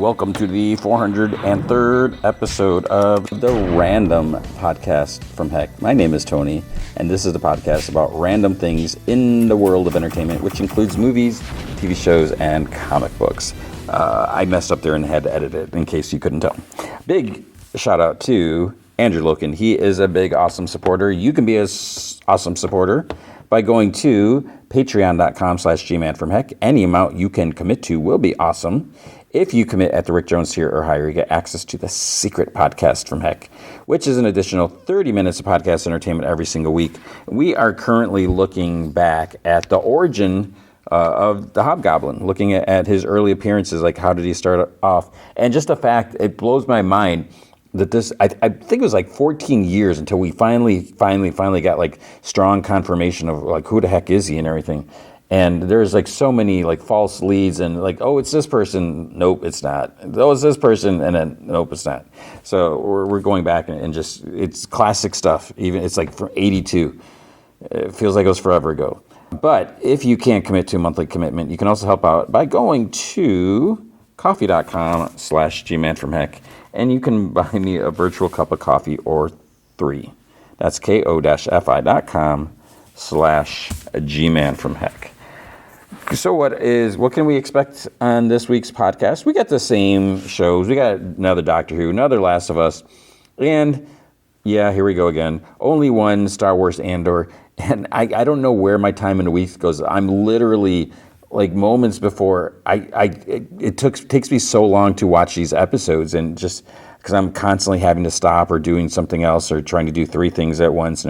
welcome to the 403rd episode of the Random Podcast from Heck. My name is Tony, and this is the podcast about random things in the world of entertainment, which includes movies, TV shows, and comic books. I messed up there and had to edit it, in case you couldn't tell. Big shout out to Andrew Loken. He is a big, awesome supporter. You can be an awesome supporter by going to patreon.com/gmanfromheck. Any amount you can commit to will be awesome. If you commit at the Rick Jones tier or higher, you get access to the Secret Podcast from Heck, which is an additional 30 minutes of podcast entertainment every single week. We are currently looking back at the origin of the Hobgoblin, looking at his early appearances, like how did he start off. And just the fact, it blows my mind that this, I think it was like 14 years until we finally got like strong confirmation of like who the heck is he and everything. And there's like so many like false leads and like, oh, it's this person. Nope, it's not. Oh, it's this person. And then nope, it's not. So we're going back and just, it's classic stuff. Even it's like from 82. It feels like it was forever ago. But if you can't commit to a monthly commitment, you can also help out by going to coffee.com/gmanfromheck. And you can buy me a virtual cup of coffee or 3. That's ko-fi.com/gmanfromheck. So what can we expect on this week's podcast? We got the same shows. We got another Doctor Who, another Last of Us, and yeah, here we go again. Only one Star Wars Andor, and I don't know where my time in the week goes. I'm literally like moments before it takes me so long to watch these episodes, and just because I'm constantly having to stop or doing something else or trying to do 3 things at once.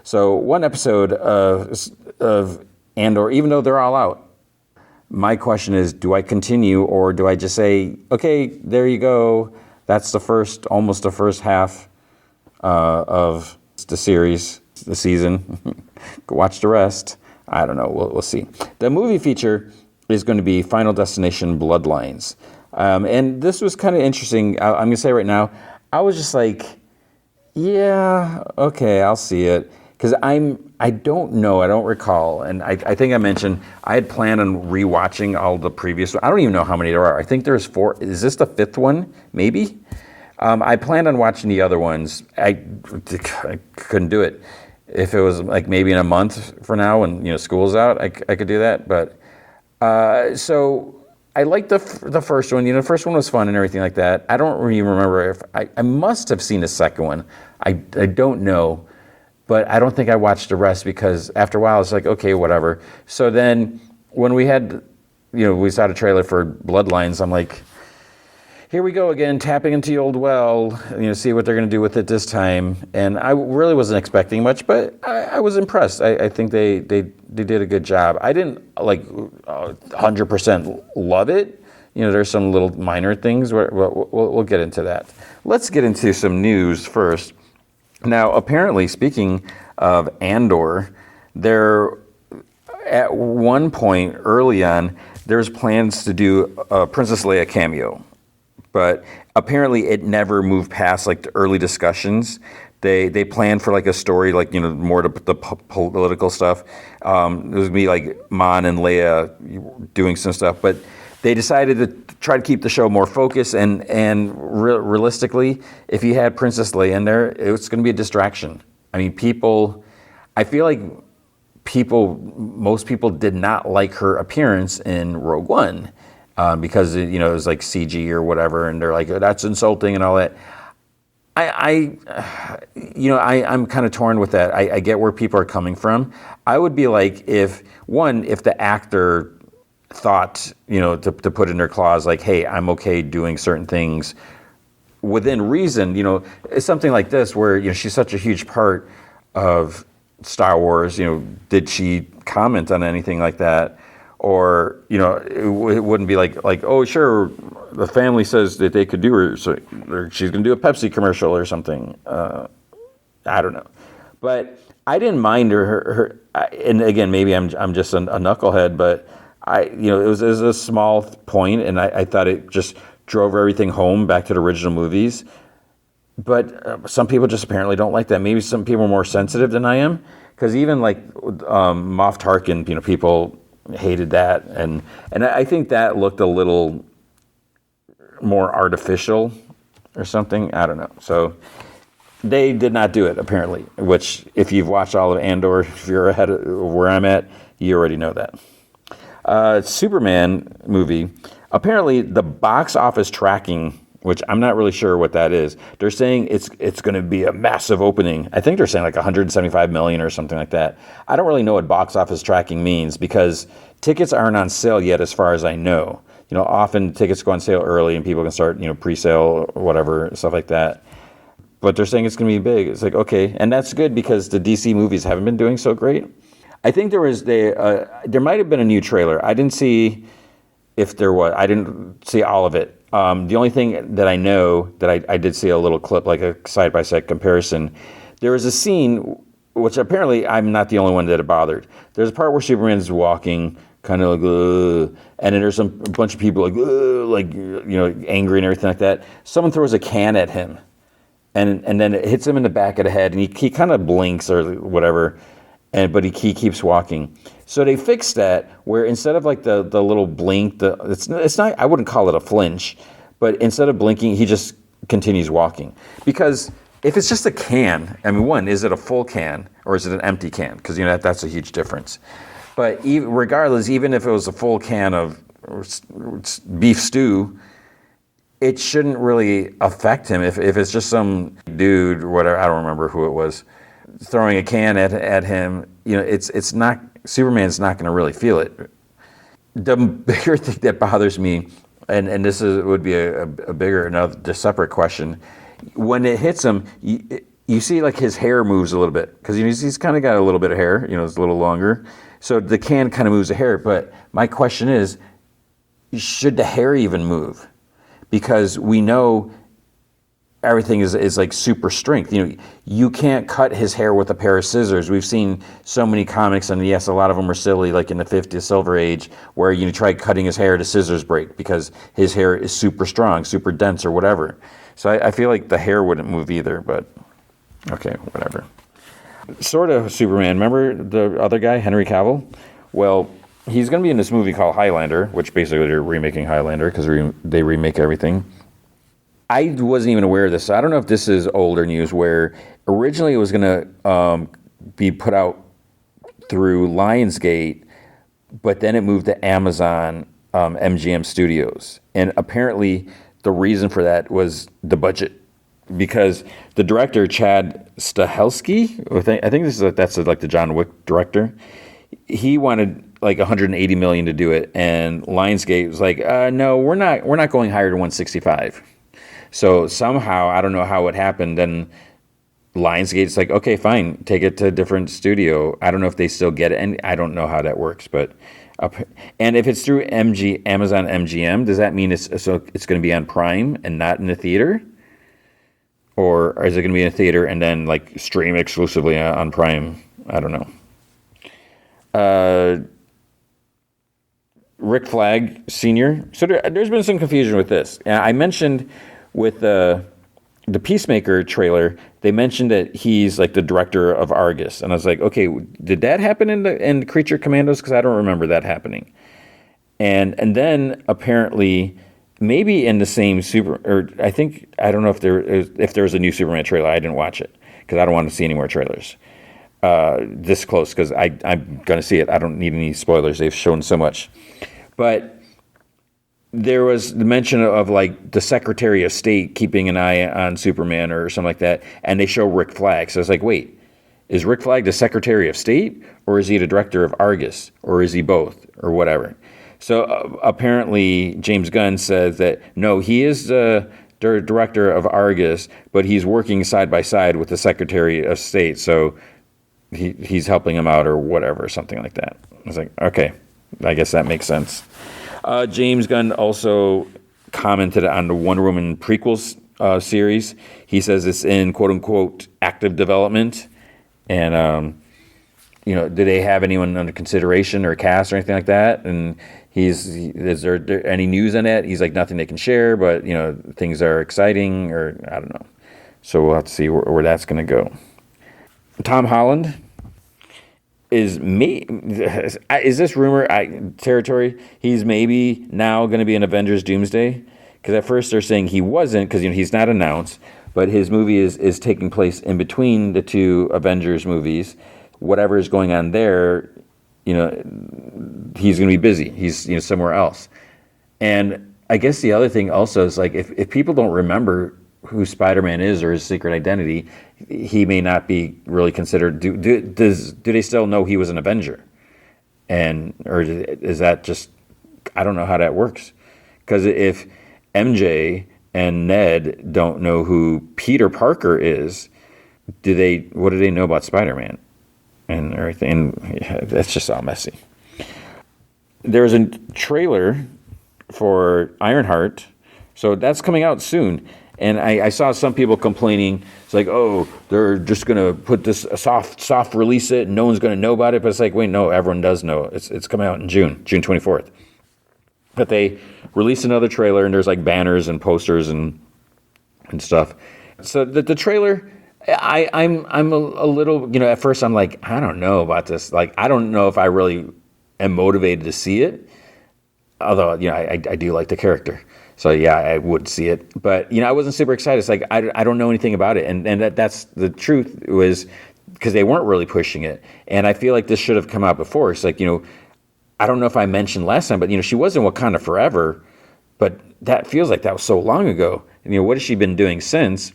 So one episode of Andor, even though they're all out, my question is, do I continue or do I just say, okay, there you go. That's almost the first half of the series, the season. Go watch the rest. I don't know. We'll see. The movie feature is going to be Final Destination Bloodlines. And this was kind of interesting. I'm going to say right now, I was just like, yeah, okay, I'll see it. Because I don't know, I don't recall, and I think I mentioned I had planned on rewatching all the previous. I don't even know how many there are. I think there's 4. Is this the 5th one? Maybe. I planned on watching the other ones. I couldn't do it. If it was like maybe in a month for now, when school's out, I could do that. But so I liked the first one. The first one was fun and everything like that. I don't really remember if I must have seen the second one. I don't know. But I don't think I watched the rest because after a while it's like, okay, whatever. So then when we had, we saw the trailer for Bloodlines, I'm like, here we go again, tapping into the old well, see what they're going to do with it this time. And I really wasn't expecting much, but I was impressed. I think they did a good job. I didn't like 100% love it. There's some little minor things. We'll get into that. Let's get into some news first. Now, apparently, speaking of Andor, there at one point early on, there's plans to do a Princess Leia cameo, but apparently it never moved past like the early discussions. They planned for like a story, like more the political stuff. It was gonna be like Mon and Leia doing some stuff, but they decided to try to keep the show more focused, and realistically, if you had Princess Leia in there, it's going to be a distraction. I mean, I feel like most people did not like her appearance in Rogue One because it was like CG or whatever, and they're like, oh, that's insulting and all that. I'm kind of torn with that. I get where people are coming from. I would be like, if the actor thought, to put in their clause, like, hey, I'm okay doing certain things within reason, it's something like this where, she's such a huge part of Star Wars, did she comment on anything like that? Or, it wouldn't be like, oh, sure, the family says that they could do her, so she's going to do a Pepsi commercial or something. I don't know. But I didn't mind her and again, maybe I'm just a knucklehead, but it was a small point, and I thought it just drove everything home back to the original movies. But some people just apparently don't like that. Maybe some people are more sensitive than I am, because even like Moff Tarkin, people hated that, and I think that looked a little more artificial or something. I don't know. So they did not do it, apparently, which if you've watched all of Andor, if you're ahead of where I'm at, you already know that. Superman movie, apparently the box office tracking, which I'm not really sure what that is. They're saying it's going to be a massive opening. I think they're saying like 175 million or something like that. I don't really know what box office tracking means because tickets aren't on sale yet as far as I know. Often tickets go on sale early and people can start, pre-sale or whatever, stuff like that. But they're saying it's going to be big. It's like, okay. And that's good because the DC movies haven't been doing so great. I think there might have been a new trailer. I didn't see if there was. I didn't see all of it. The only thing that I know that I did see a little clip, like a side-by-side comparison. There was a scene, which apparently I'm not the only one that it bothered. There's a part where Superman's walking, kind of like, and then there's a bunch of people like, angry and everything like that. Someone throws a can at him, and then it hits him in the back of the head, and he kind of blinks or whatever, but he keeps walking. So they fixed that where instead of like the little blink, it's not, I wouldn't call it a flinch, but instead of blinking, he just continues walking. Because if it's just a can, I mean, one, is it a full can or is it an empty can? Because that's a huge difference. But regardless, even if it was a full can of beef stew, it shouldn't really affect him. If it's just some dude or whatever, I don't remember who it was, throwing a can at him, it's not, Superman's not going to really feel it. The bigger thing that bothers me, and this would be a bigger, another separate question, when it hits him, you see like his hair moves a little bit because he's kind of got a little bit of hair, it's a little longer. So the can kind of moves the hair. But my question is, should the hair even move? Because we know everything is like super strength. You can't cut his hair with a pair of scissors. We've seen so many comics, and yes, a lot of them are silly, like in the 50s Silver Age, where you try cutting his hair, the scissors break because his hair is super strong, super dense or whatever. So I feel like the hair wouldn't move either, but okay, whatever. Sort of Superman. Remember the other guy, Henry Cavill? Well, he's going to be in this movie called Highlander, which basically they're remaking Highlander because they remake everything. I wasn't even aware of this. So I don't know if this is older news where originally it was going to be put out through Lionsgate, but then it moved to Amazon MGM Studios. And apparently the reason for that was the budget. Because the director, Chad Stahelski, I think that's like the John Wick director, he wanted like 180 million to do it, and Lionsgate was like, no, we're not going higher than 165. So somehow, I don't know how it happened, then Lionsgate's like, okay, fine, take it to a different studio. I don't know if they still get it, and I don't know how that works, but and if it's through Amazon MGM, does that mean it's going to be on Prime and not in the theater? Or is it going to be in a theater and then like stream exclusively on Prime? I don't know. Rick Flag Sr. So there's been some confusion with this. I mentioned with the Peacemaker trailer, they mentioned that he's like the director of Argus. And I was like, okay, did that happen in Creature Commandos? Because I don't remember that happening. And then apparently, maybe in the same I don't know if there was a new Superman trailer. I didn't watch it because I don't want to see any more trailers this close because I'm going to see it. I don't need any spoilers. They've shown so much. But there was the mention of like the Secretary of State keeping an eye on Superman or something like that, and they show Rick Flag. So I was like, wait, is Rick Flag the Secretary of State, or is he the director of Argus, or is he both, or whatever? So apparently James Gunn says that, no, he is the director of Argus, but he's working side by side with the Secretary of State, so he's helping him out or whatever, something like that. I was like, okay, I guess that makes sense. James Gunn also commented on the Wonder Woman prequels series. He says it's in quote-unquote active development, and do they have anyone under consideration or cast or anything like that? And is there any news on that? He's like, nothing they can share, but things are exciting, or I don't know. So we'll have to see where that's going to go. Tom Holland is this rumor territory? He's maybe now going to be in Avengers Doomsday, Because at first they're saying he wasn't, because he's not announced, but his movie is taking place in between the two Avengers movies. Whatever is going on there, he's going to be busy. He's somewhere else. And I guess the other thing also is like if people don't remember who Spider-Man is or his secret identity, he may not be really considered. Do they still know he was an Avenger? Or is that just, I don't know how that works. Because if MJ and Ned don't know who Peter Parker is, what do they know about Spider-Man and everything? And that's just all messy. There's a trailer for Ironheart, so that's coming out soon. And I saw some people complaining. It's like, oh, they're just gonna put this soft release it, and no one's gonna know about it. But it's like, wait, no, everyone does know. It's coming out in June 24th. But they released another trailer, and there's like banners and posters and stuff. So the trailer, I'm a little, at first I'm like, I don't know about this. Like, I don't know if I really am motivated to see it. Although, I do like the character. So yeah, I would see it. But, I wasn't super excited. It's like, I don't know anything about it. And that's the truth, was because they weren't really pushing it. And I feel like this should have come out before. It's like, I don't know if I mentioned last time, but, she was in Wakanda Forever, but that feels like that was so long ago. And, what has she been doing since?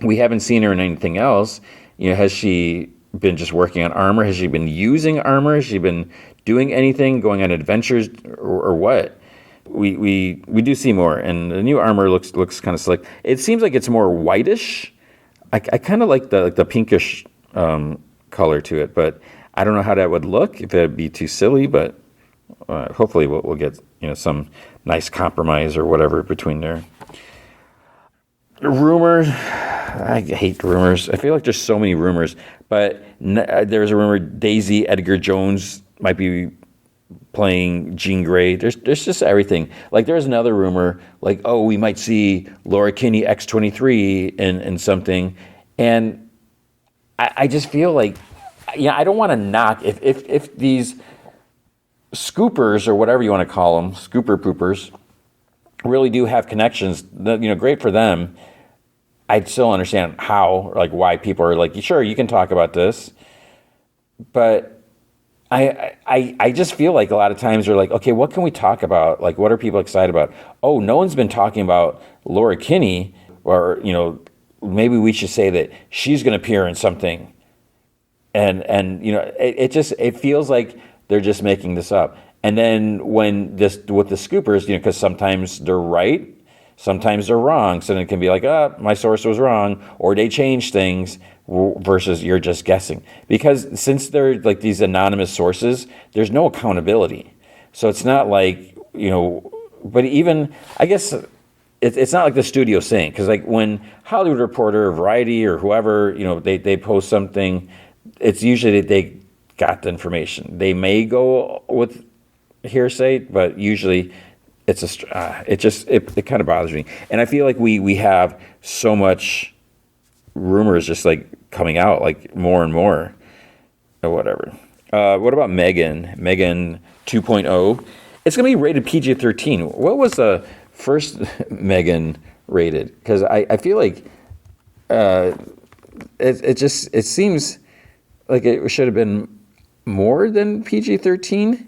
We haven't seen her in anything else. Has she been just working on armor? Has she been using armor? Has she been doing anything, going on adventures, or what? We do see more, and the new armor looks kind of slick. It seems like it's more whitish. I kind of like the pinkish color to it, but I don't know how that would look, if it'd be too silly. But hopefully we'll get some nice compromise or whatever between there. Rumors. I hate rumors. I feel like there's so many rumors, but there's a rumor Daisy Edgar Jones might be playing Jean Grey. There's just everything. Like, there's another rumor, like, oh, we might see Laura Kinney X-23 in something. And I just feel like, I don't want to knock, if these scoopers, or whatever you want to call them, scooper poopers, really do have connections, great for them. I'd still understand how, like, why people are like, sure, you can talk about this. But I just feel like a lot of times they're like, okay, what can we talk about? Like, what are people excited about? Oh, no one's been talking about Laura Kinney, or, maybe we should say that she's going to appear in something. And it feels like they're just making this up. And then with the scoopers, because sometimes they're right, sometimes they're wrong. So then it can be like, my source was wrong, or they changed things, versus you're just guessing. Because since they're like these anonymous sources, there's no accountability. So it's not like, but even, I guess, it's not like the studio saying, because like when Hollywood Reporter or Variety or whoever, they post something, it's usually that they got the information. They may go with hearsay, but usually it kind of bothers me. And I feel like we have so much rumors just like coming out, like more and more, or whatever. What about Megan 2.0? It's going to be rated PG-13. What was the first Megan rated? Because I feel like it seems like it should have been more than PG-13,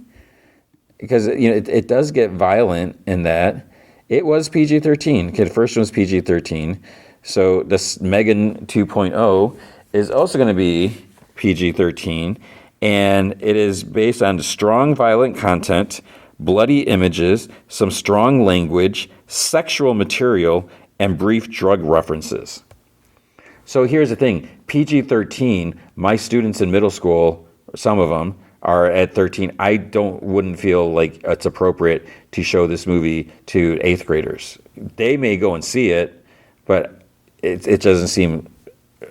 because it does get violent in that. It was PG-13. Okay, the first one was PG-13. So this Megan 2.0 is also going to be PG-13, and it is based on strong violent content, bloody images, some strong language, sexual material, and brief drug references. So here's the thing, PG-13, my students in middle school, some of them, are at 13. I wouldn't feel like it's appropriate to show this movie to 8th graders. They may go and see it, but it doesn't seem,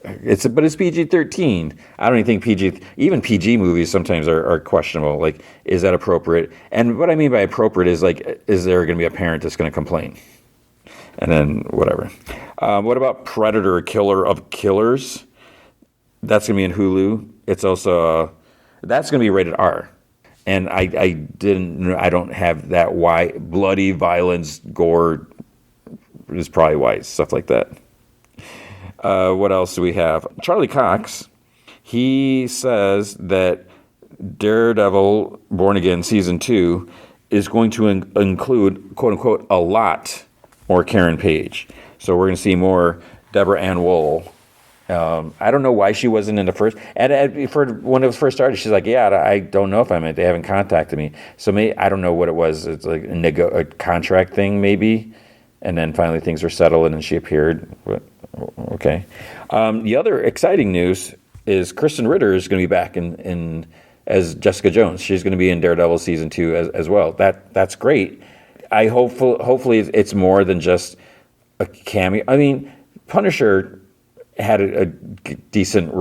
but it's PG-13. I don't even think even PG movies sometimes are questionable. Like, is that appropriate? And what I mean by appropriate is like, is there going to be a parent that's going to complain? And then whatever. What about Predator, Killer of Killers? That's going to be in Hulu. It's also, that's going to be rated R. And I don't have that bloody violence, gore is probably why stuff like that. What else do we have? Charlie Cox, he says that Daredevil Born Again Season 2 is going to include, quote unquote, a lot more Karen Page. So we're going to see more Deborah Ann Woll. I don't know why she wasn't in the first. And for when it was first started, she's like, "Yeah, I don't know if I'm in. They haven't contacted me." So I don't know what it was. It's like a contract thing, maybe. And then finally things were settled, and she appeared. But, okay. The other exciting news is Kristen Ritter is going to be back in as Jessica Jones. She's going to be in Daredevil season 2 as well. That's great. Hopefully it's more than just a cameo. I mean, Punisher had a decent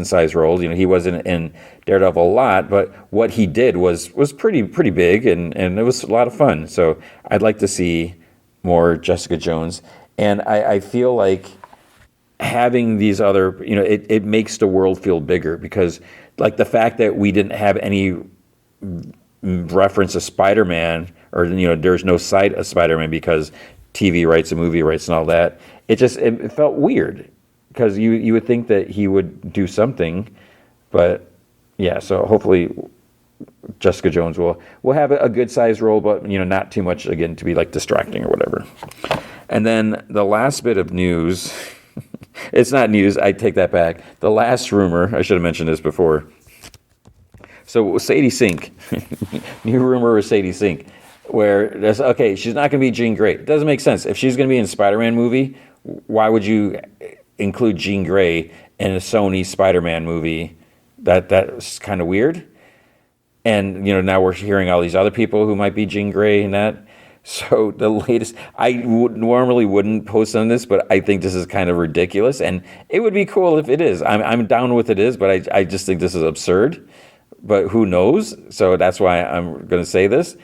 sized role. He wasn't in Daredevil a lot, but what he did was pretty big, and it was a lot of fun. So I'd like to see more Jessica Jones, and I feel like having these other, it makes the world feel bigger, because like the fact that we didn't have any reference to Spider-Man, or there's no sight of Spider-Man because TV rights and movie rights and all that, it felt weird, because you would think that he would do something, but yeah. So hopefully Jessica Jones will have a good sized role, but not too much again to be like distracting or whatever. And then the last bit of news, it's not news, I take that back. The last rumor, I should have mentioned this before. So Sadie Sink, new rumor with Sadie Sink, where she's not going to be Jean Grey. It doesn't make sense. If she's going to be in a Spider-Man movie, why would you include Jean Grey in a Sony Spider-Man movie? That's kind of weird. And now we're hearing all these other people who might be Jean Grey and that. So the latest, I normally wouldn't post on this, but I think this is kind of ridiculous, and it would be cool if it is. I'm down with it is, but I just think this is absurd. But who knows? So that's why I'm going to say this.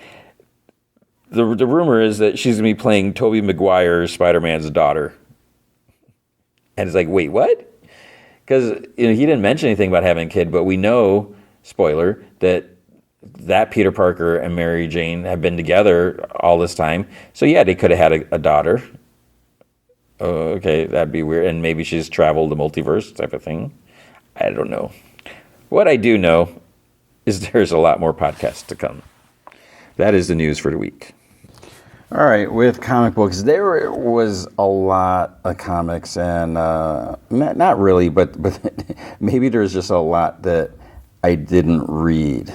The rumor is that she's going to be playing Tobey Maguire's Spider-Man's daughter. And it's like, wait, what? Because he didn't mention anything about having a kid, but we know, spoiler, that Peter Parker and Mary Jane have been together all this time. So yeah, they could have had a daughter. Oh, okay, that'd be weird. And maybe she's traveled the multiverse type of thing. I don't know. What I do know is there's a lot more podcasts to come. That is the news for the week. All right, with comic books, there was a lot of comics, and not really, but maybe there's just a lot that I didn't read.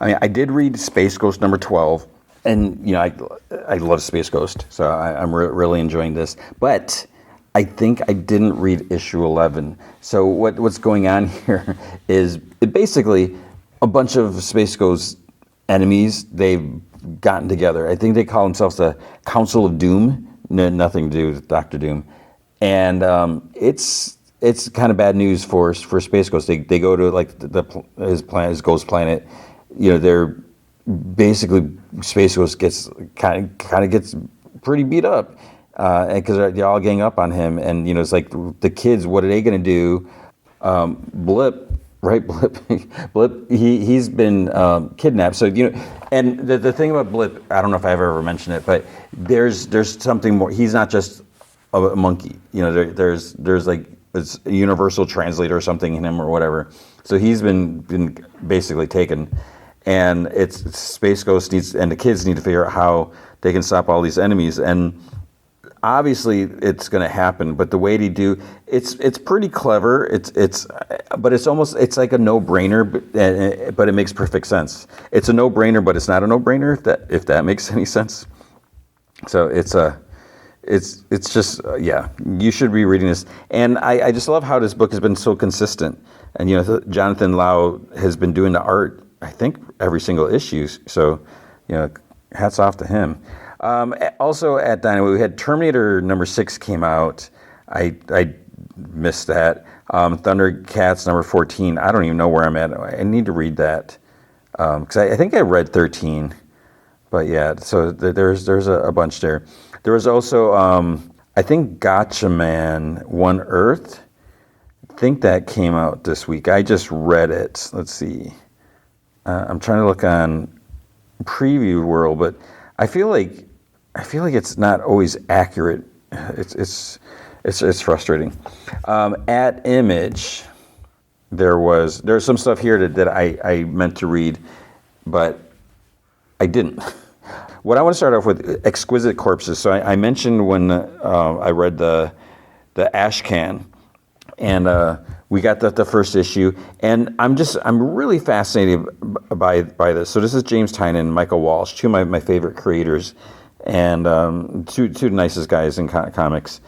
I mean, I did read Space Ghost number 12, and I love Space Ghost, so I'm really enjoying this. But I think I didn't read issue 11. So what's going on here is basically a bunch of Space Ghost enemies. They've gotten together. I think they call themselves the Council of Doom. Nothing to do with Doctor Doom, and it's kind of bad news for Space Ghost. They go to like his ghost planet. They're basically, Space Ghost gets kind of gets pretty beat up, because they all gang up on him, and it's like the kids. What are they going to do? Blip, right? Blip. He's been kidnapped. So and the thing about Blip, I don't know if I've ever mentioned it, but there's something more. He's not just a monkey. There's like it's a universal translator or something in him or whatever. So he's been basically taken. And it's Space Ghost and the kids need to figure out how they can stop all these enemies. And obviously it's going to happen, but the way they do, it's pretty clever. But it's like a no-brainer, but it makes perfect sense. It's a no-brainer, but it's not a no-brainer, if that makes any sense. So it's just you should be reading this. And I just love how this book has been so consistent. And Jonathan Lau has been doing the art, I think, every single issue. So, hats off to him. Also at Dynamite, we had Terminator number 6 came out. I missed that. Thundercats number 14. I don't even know where I'm at. I need to read that, because I think I read 13. But yeah, so there's a bunch there. There was also I think Gotcha Man One Earth. I think that came out this week. I just read it. Let's see. I'm trying to look on Preview World, but I feel like it's not always accurate it's frustrating. At Image, there's some stuff here that I meant to read, but I didn't. What I want to start off with, Exquisite Corpses. So I mentioned when I read the Ashcan, and we got the first issue, and I'm really fascinated by this. So this is James Tynion and Michael Walsh, two of my favorite creators, and two nicest guys in comics.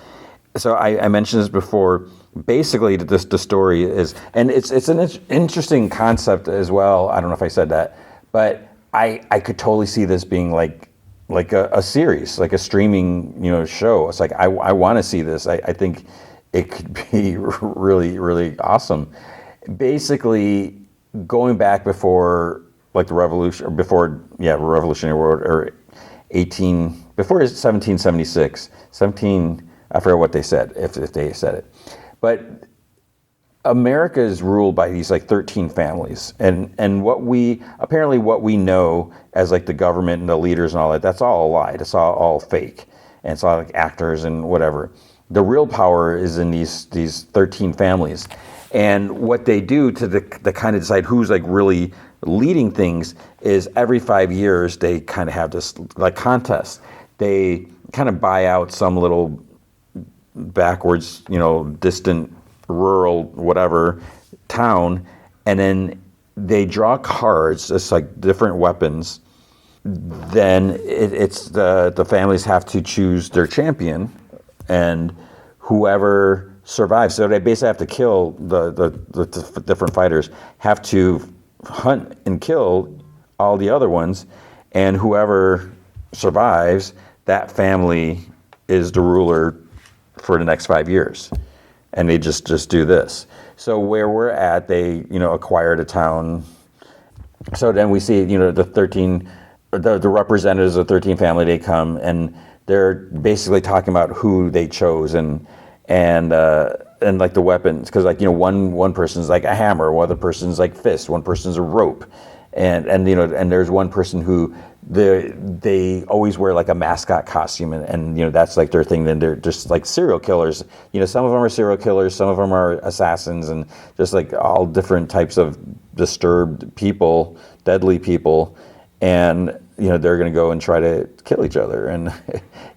So I mentioned this before. Basically, the story is, and it's an interesting concept as well. I don't know if I said that, but I could totally see this being like a series, like a streaming show. It's like I want to see this. I think it could be really, really awesome. Basically, going back before like the revolution, or before Revolutionary War, or before 1776, I forget what they said, if they said it, but America is ruled by these like 13 families, and what we know as like the government and the leaders and all that, that's all a lie. It's all fake, and it's all like actors and whatever. The real power is in these 13 families, and what they do to kind of decide who's like really leading things is every 5 years they kind of have this like contest. They kind of buy out some little backwards, distant, rural, whatever town, and then they draw cards. It's like different weapons. Then it's the families have to choose their champion, and whoever survives. So they basically have to kill the different fighters, have to hunt and kill all the other ones, and whoever survives, that family is the ruler for the next 5 years. And they just do this. So where we're at, they acquired a town. So then we see the 13, the representatives of the 13 family. They come and they're basically talking about who they chose and like the weapons, because like one person's like a hammer, one other person's like fist, one person's a rope, and there's one person who they always wear like a mascot costume, and that's like their thing. Then they're just like serial killers. Some of them are serial killers, some of them are assassins, and just like all different types of disturbed people, deadly people, and they're going to go and try to kill each other, and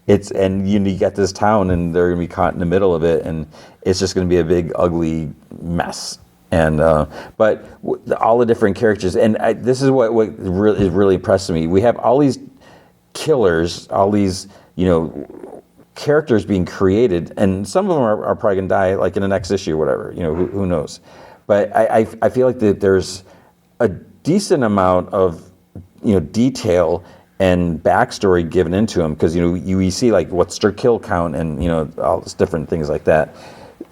you get this town, and they're going to be caught in the middle of it, and it's just going to be a big ugly mess. And but all the different characters, and this is what really is really impressing me. We have all these killers, all these characters being created, and some of them are probably going to die like in the next issue or whatever. Who knows? But I feel like that there's a decent amount of detail and backstory given into them, because you see like what's their kill count and all these different things like that.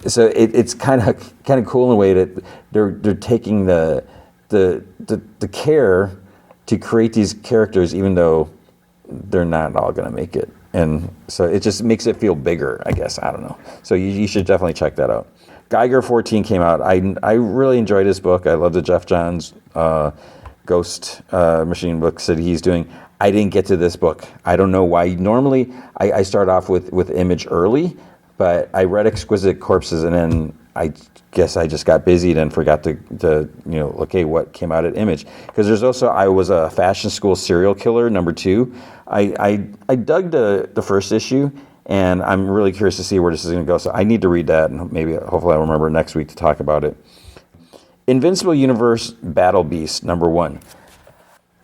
So it's kind of cool in a way that they're taking the care to create these characters, even though they're not all going to make it, and so it just makes it feel bigger, I guess. I don't know. So you should definitely check that out. Geiger 14 came out. I really enjoyed this book. I love the Jeff Johns Ghost Machine books that he's doing. I didn't get to this book. I don't know why. Normally I start off with Image early, but I read Exquisite Corpses, and then I guess I just got busy and forgot to look what came out at Image. Because there's also, I Was a Fashion School Serial Killer, #2. I dug the first issue, and I'm really curious to see where this is going to go. So I need to read that, and hopefully I'll remember next week to talk about it. Invincible Universe Battle Beast #1.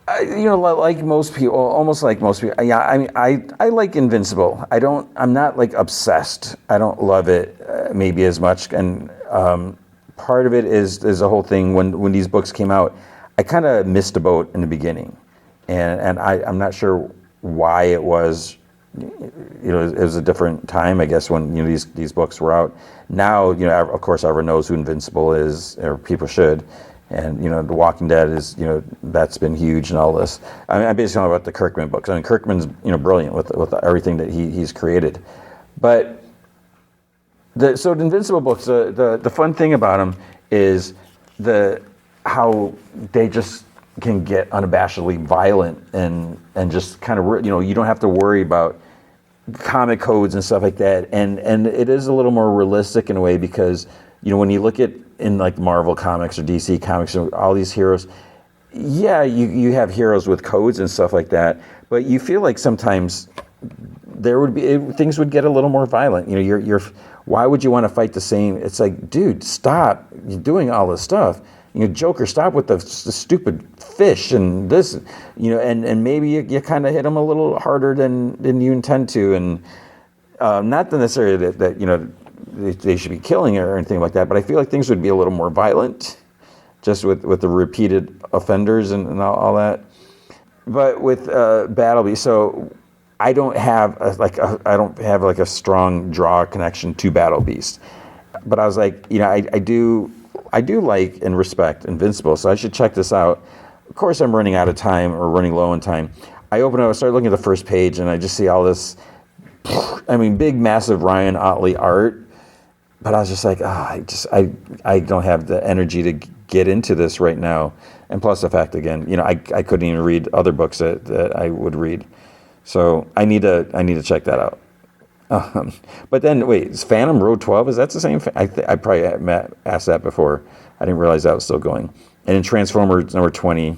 Like most people, almost like most people. Yeah, I mean, I like Invincible. I'm not like obsessed. I don't love it maybe as much. And part of it is the whole thing. When these books came out, I kind of missed the boat in the beginning, and I'm not sure why it was. It was a different time, I guess, when these books were out. Now, of course, everyone knows who Invincible is, or people should. And The Walking Dead is that's been huge and all this. I mean, I'm basically talking about the Kirkman books. I mean, Kirkman's brilliant with everything that he's created. But the Invincible books, the fun thing about them is how they just can get unabashedly violent and just kind of you don't have to worry about comic codes and stuff like that, and it is a little more realistic in a way because when you look at in like Marvel comics or DC comics or all these heroes, yeah, you have heroes with codes and stuff like that, but you feel like sometimes there would be things would get a little more violent. You're why would you want to fight the same? It's like, dude, stop! You're doing all this stuff. Joker, stop with the stupid fish and this, and maybe you kind of hit him a little harder than you intend to, and not necessarily that they should be killing her or anything like that, but I feel like things would be a little more violent, just with the repeated offenders and all that. But with Battleby, so I don't have a strong draw connection to Battle Beast, but I was like, I do like and respect Invincible, so I should check this out. Of course, I'm running out of time or running low on time. I started looking at the first page, and I just see all this, big, massive Ryan Ottley art, but I was just like, I don't have the energy to get into this right now. And plus the fact, again, I couldn't even read other books that I would read. So I need to check that out. But then, wait, is Phantom Road 12? Is that the same? I probably asked that before. I didn't realize that was still going. And in Transformers number 20,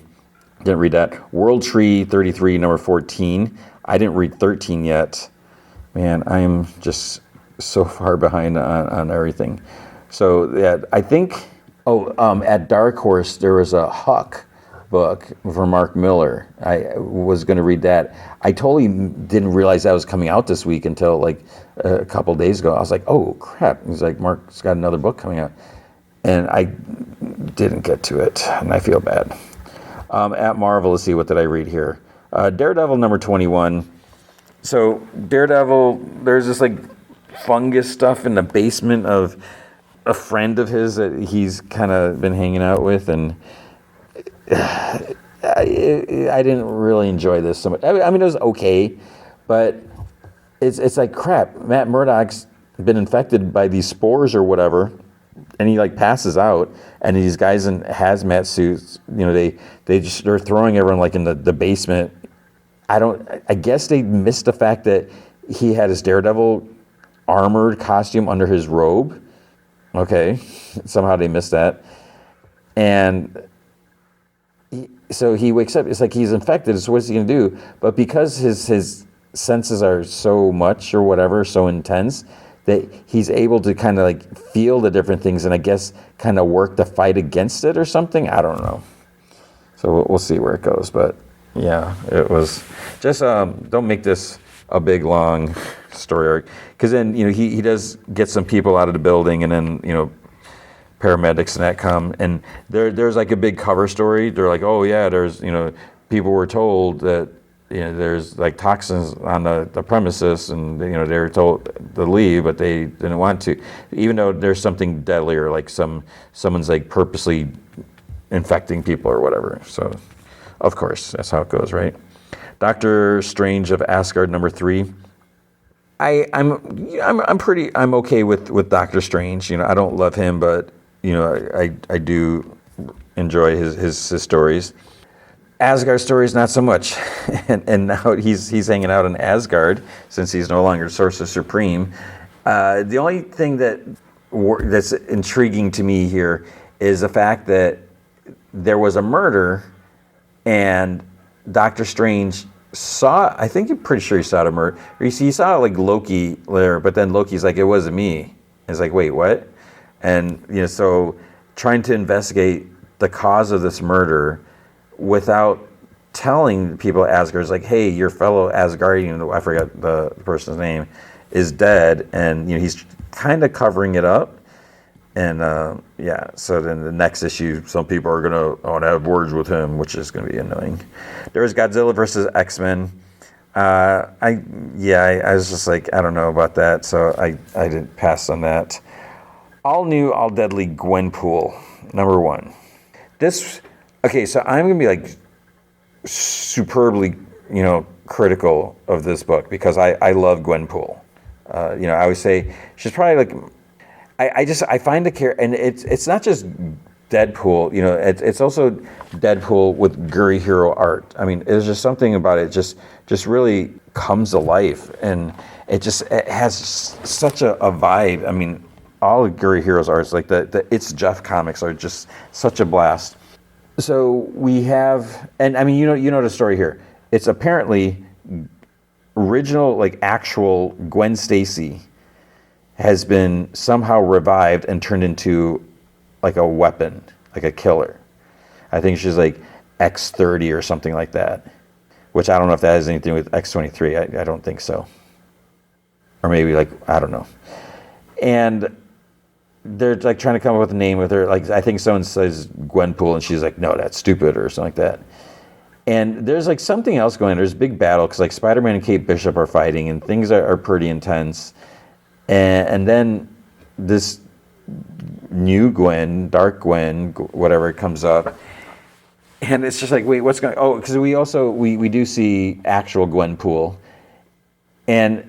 didn't read that. World Tree 33, number 14. I didn't read 13 yet. Man, I am just so far behind on everything. So yeah, I think. At Dark Horse there was a Huck book from Mark Miller. I was going to read that. I totally didn't realize that was coming out this week until like a couple days ago. I was like, oh crap! He's like, Mark's got another book coming out, and I didn't get to it, and I feel bad. At Marvel, let's see, what did I read here? Daredevil number 21. So Daredevil, there's this like fungus stuff in the basement of a friend of his that he's kind of been hanging out with, and I didn't really enjoy this so much. It was okay, but it's like crap. Matt Murdock's been infected by these spores or whatever, and he like passes out, and these guys in hazmat suits, they're throwing everyone like in the basement. I guess they missed the fact that he had his Daredevil armored costume under his robe. Okay, somehow they missed that. And so he wakes up, it's like he's infected, so what's he going to do? But because his senses are so much or whatever, so intense, that he's able to kind of like feel the different things and I guess kind of work the fight against it or something. I don't know. So we'll see where it goes. But yeah, it was just, don't make this a big, long story arc. Because then, he does get some people out of the building, and then, paramedics and that come. And there's like a big cover story. They're like, oh yeah, there's, people were told that, there's like toxins on the premises, and, they were told to leave, but they didn't want to. Even though there's something deadlier, like someone's like purposely infecting people or whatever. So, of course, that's how it goes, right? Doctor Strange of Asgard number 3. I'm okay with Doctor Strange. I don't love him, but I do enjoy his stories. Asgard stories not so much, and now he's hanging out in Asgard since he's no longer Sorcerer Supreme. The only thing that's intriguing to me here is the fact that there was a murder, and Doctor Strange saw, I think I'm pretty sure he saw the murder. He saw like Loki there, but then Loki's like, it wasn't me. It's like, wait, what? And so trying to investigate the cause of this murder without telling people at Asgard, is like, hey, your fellow Asgardian, I forgot the person's name, is dead, and he's kind of covering it up. And so then the next issue, some people are going to have words with him, which is going to be annoying. There's Godzilla versus X-Men. I was just like, I don't know about that, so I didn't pass on that. All New, All Deadly Gwenpool, number 1. So I'm going to be like superbly, critical of this book because I love Gwenpool. I always say she's probably like, I find the character, and it's not just Deadpool, it's also Deadpool with Guri Hero art. There's just something about it just really comes to life, and it has such a vibe. I mean, all of Guri Heroes arts, like the It's Jeff comics, are just such a blast. So we have, and I mean, you know the story here. It's apparently original, like actual Gwen Stacy has been somehow revived and turned into like a weapon, like a killer. I think she's like X30 or something like that, which I don't know if that has anything with X23. I don't think so. Or maybe like, I don't know. And they're like trying to come up with a name with her. Like, I think someone says Gwenpool and she's like, no, that's stupid or something like that. And there's like something else going on. There's a big battle because like Spider-Man and Kate Bishop are fighting and things are pretty intense. And then this new Gwen, Dark Gwen, whatever, comes up. And it's just like, wait, what's going on? Oh, because we do see actual Gwenpool. And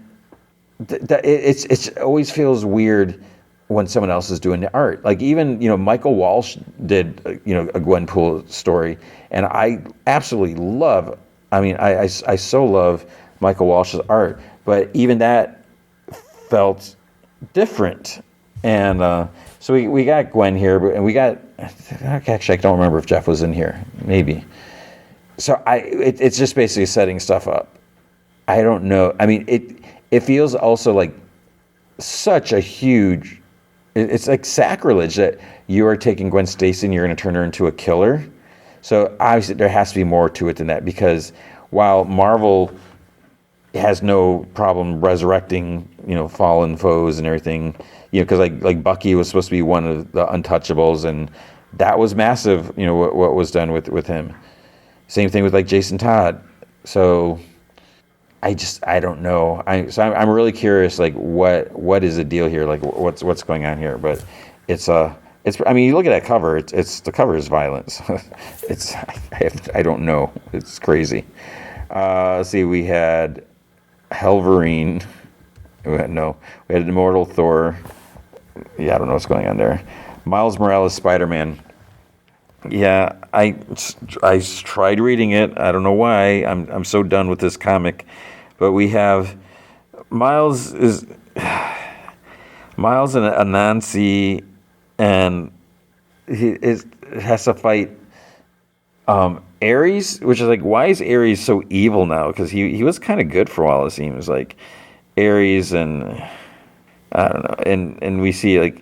it always feels weird when someone else is doing the art. Like even, Michael Walsh did, a Gwenpool story. And I absolutely love, I so love Michael Walsh's art. But even that felt different. And so we got Gwen here, and we got, actually, I don't remember if Jeff was in here. Maybe. So it's just basically setting stuff up. I don't know. I mean, it feels also like such a huge, it's like sacrilege that you are taking Gwen Stacy and you're going to turn her into a killer. So obviously there has to be more to it than that, because while Marvel has no problem resurrecting, fallen foes and everything, because like Bucky was supposed to be one of the untouchables, and that was massive, what was done with him. Same thing with like Jason Todd. So I don't know. I'm really curious, like what is the deal here? Like what's going on here? But it's I mean, you look at that cover. It's the cover is violence. I don't know. It's crazy. Let's see. We had Helverine. We had Immortal Thor. Yeah, I don't know what's going on there. Miles Morales Spider-Man. Yeah, I tried reading it. I don't know why. I'm so done with this comic. But we have Miles and Anansi, and he has to fight Ares, which is like, why is Ares so evil now? Because he was kind of good for a while, it seems like. Ares, and I don't know, and we see like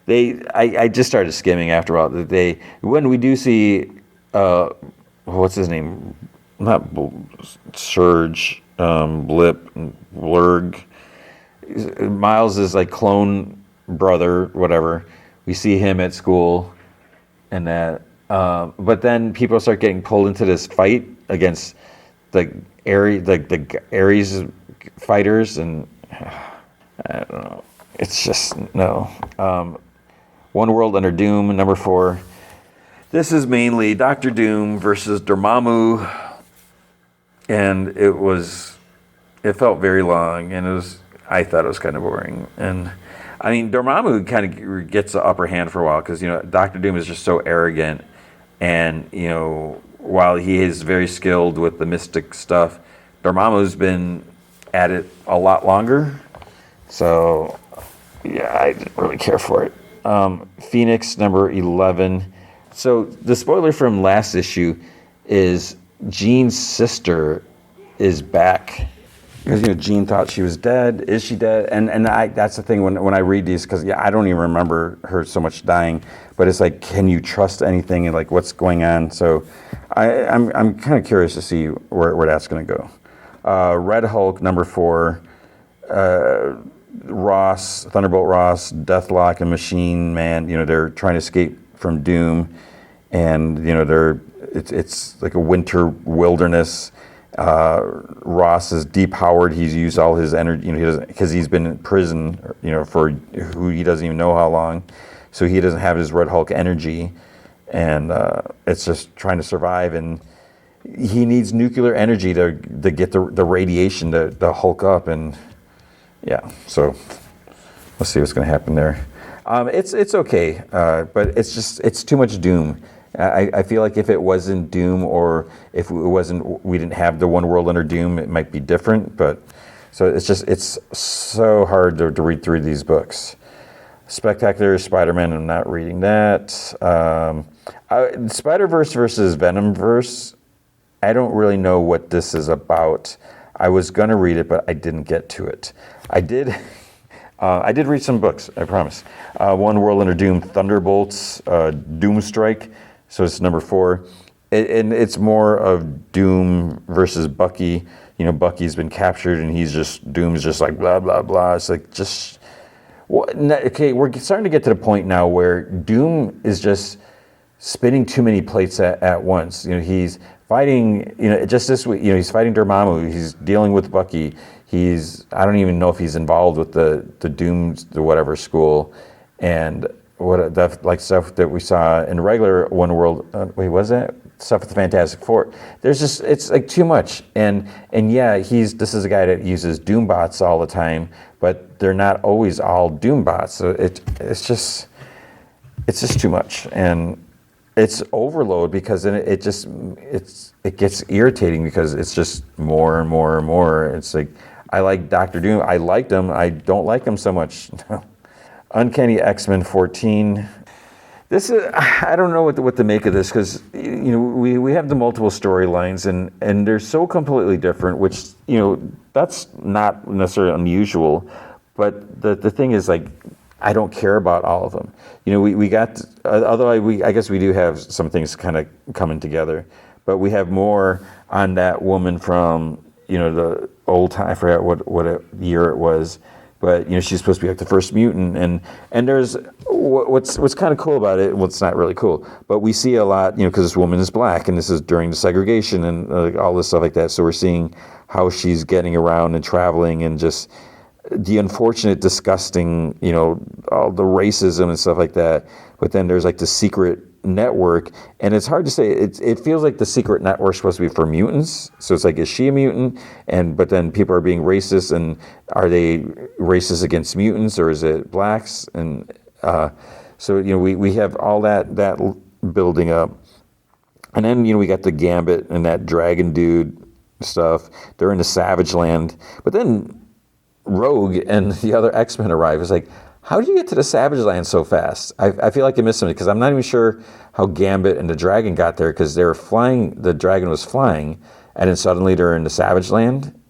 I just started skimming after a while. When we do see what's his name? Not Surge, Blip, Blurg. Miles is like clone brother, whatever. We see him at school, and that. But then people start getting pulled into this fight against the Ares fighters, and I don't know. It's just no. One World Under Doom, number 4. This is mainly Doctor Doom versus Dormammu. And it felt very long, and I thought it was kind of boring. And I mean, Dormammu kind of gets the upper hand for a while because, Doctor Doom is just so arrogant. And, while he is very skilled with the mystic stuff, Dormammu's been at it a lot longer. So, yeah, I didn't really care for it. Phoenix, number 11. So the spoiler from last issue is Jean's sister is back. Because Jean thought she was dead. Is she dead? And that's the thing when I read these, because I don't even remember her so much dying. But it's like, can you trust anything, and like what's going on? So I'm kind of curious to see where that's going to go. Red Hulk, number 4. Ross, Thunderbolt Ross, Deathlock, and Machine Man. They're trying to escape from Doom, and it's like a winter wilderness. Ross is depowered. He's used all his energy, he doesn't, because he's been in prison, for who he doesn't even know how long. So he doesn't have his Red Hulk energy, and it's just trying to survive. And he needs nuclear energy to get the radiation to Hulk up. And yeah, so let's see what's going to happen there. It's okay, but it's too much Doom. I feel like if it wasn't Doom, or if we didn't have the One World Under Doom, it might be different. But So it's so hard to read through these books. Spectacular Spider-Man, I'm not reading that. Spider-Verse versus Venomverse, I don't really know what this is about. I was going to read it, but I didn't get to it. I did read some books, I promise. One World Under Doom, Thunderbolts, Doomstrike, so it's number 4. And it's more of Doom versus Bucky. Bucky's been captured, and Doom's just like blah, blah, blah. It's like just... Okay, we're starting to get to the point now where Doom is just spinning too many plates at once. He's fighting, just this week, he's fighting Dormammu, he's dealing with Bucky, I don't even know if he's involved with the Doom, the whatever school, and stuff that we saw in regular One World, stuff with the Fantastic Four. It's like too much, and yeah, this is a guy that uses Doom bots all the time, but they're not always all Doom bots, so it's just too much, and it's overload because then it gets irritating because it's just more and more and more. It's like, I like Dr. Doom. I liked him. I don't like him so much. Uncanny X-Men 14. This is, I don't know what to make of this because we have the multiple storylines and they're so completely different, which that's not necessarily unusual, but the thing is, like, I don't care about all of them. We got, although I guess we do have some things kind of coming together, but we have more on that woman from, the old time, I forgot what year it was, but, she's supposed to be like the first mutant, and there's, what's kind of cool about it, well, it's not really cool, but we see a lot, because this woman is black, and this is during the segregation and all this stuff like that, so we're seeing how she's getting around and traveling and just the unfortunate, disgusting, all the racism and stuff like that. But then there's like the secret network, and it's hard to say. It feels like the secret network's supposed to be for mutants. So it's like, is she a mutant? But then people are being racist, and are they racist against mutants, or is it blacks? And so we have all that building up, and then we got the Gambit and that dragon dude stuff. They're in the Savage Land, but then Rogue and the other X-Men arrive. It's like, how did you get to the Savage Land so fast? I feel like I missed something because I'm not even sure how Gambit and the dragon got there because they were flying, the dragon was flying, and then suddenly they're in the Savage Land,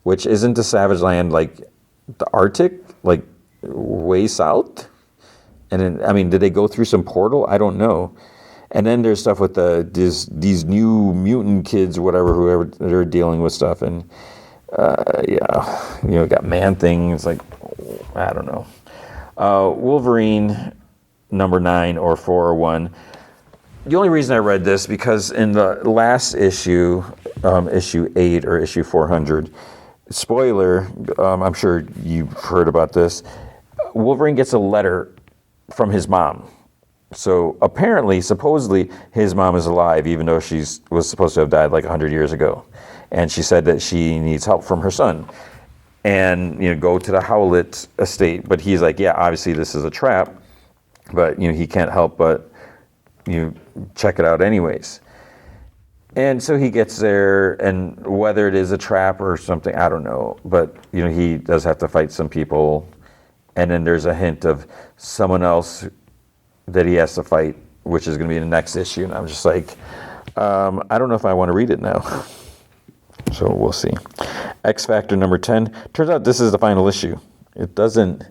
which isn't the Savage Land like the Arctic, like way south? And then, did they go through some portal? I don't know. And then there's stuff with these new mutant kids, whoever they're dealing with stuff, and got Man-Thing. It's like, I don't know. Wolverine number 9 or 401. The only reason I read this because in the last issue, issue 8 or issue 400, spoiler, I'm sure you've heard about this, Wolverine gets a letter from his mom. So apparently, supposedly, his mom is alive, even though she was supposed to have died like 100 years ago. And she said that she needs help from her son. And, go to the Howlett estate. But he's like, yeah, obviously this is a trap. But, he can't help but, check it out anyways. And so he gets there, and whether it is a trap or something, I don't know. But, he does have to fight some people. And then there's a hint of someone else that he has to fight, which is going to be in the next issue. And I'm just like, I don't know if I want to read it now. So we'll see. X Factor number 10. Turns out this is the final issue. It doesn't,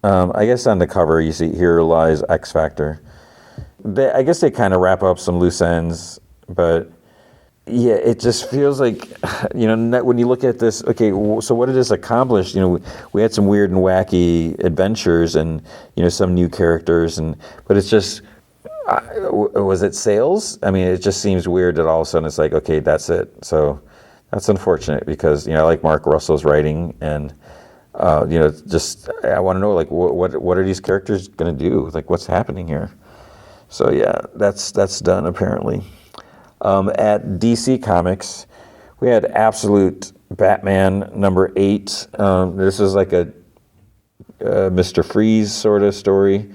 I guess on the cover you see, here lies X Factor. I guess they kind of wrap up some loose ends, but yeah, it just feels like, when you look at this, okay, so what did this accomplish? We had some weird and wacky adventures and, some new characters, but it's just, was it sales? It just seems weird that all of a sudden it's like, okay, that's it. So that's unfortunate because, I like Mark Russell's writing and, just, I want to know, like, what are these characters going to do? Like, what's happening here? So yeah, that's done apparently. At DC Comics, we had Absolute Batman number 8. This is like a Mr. Freeze sort of story.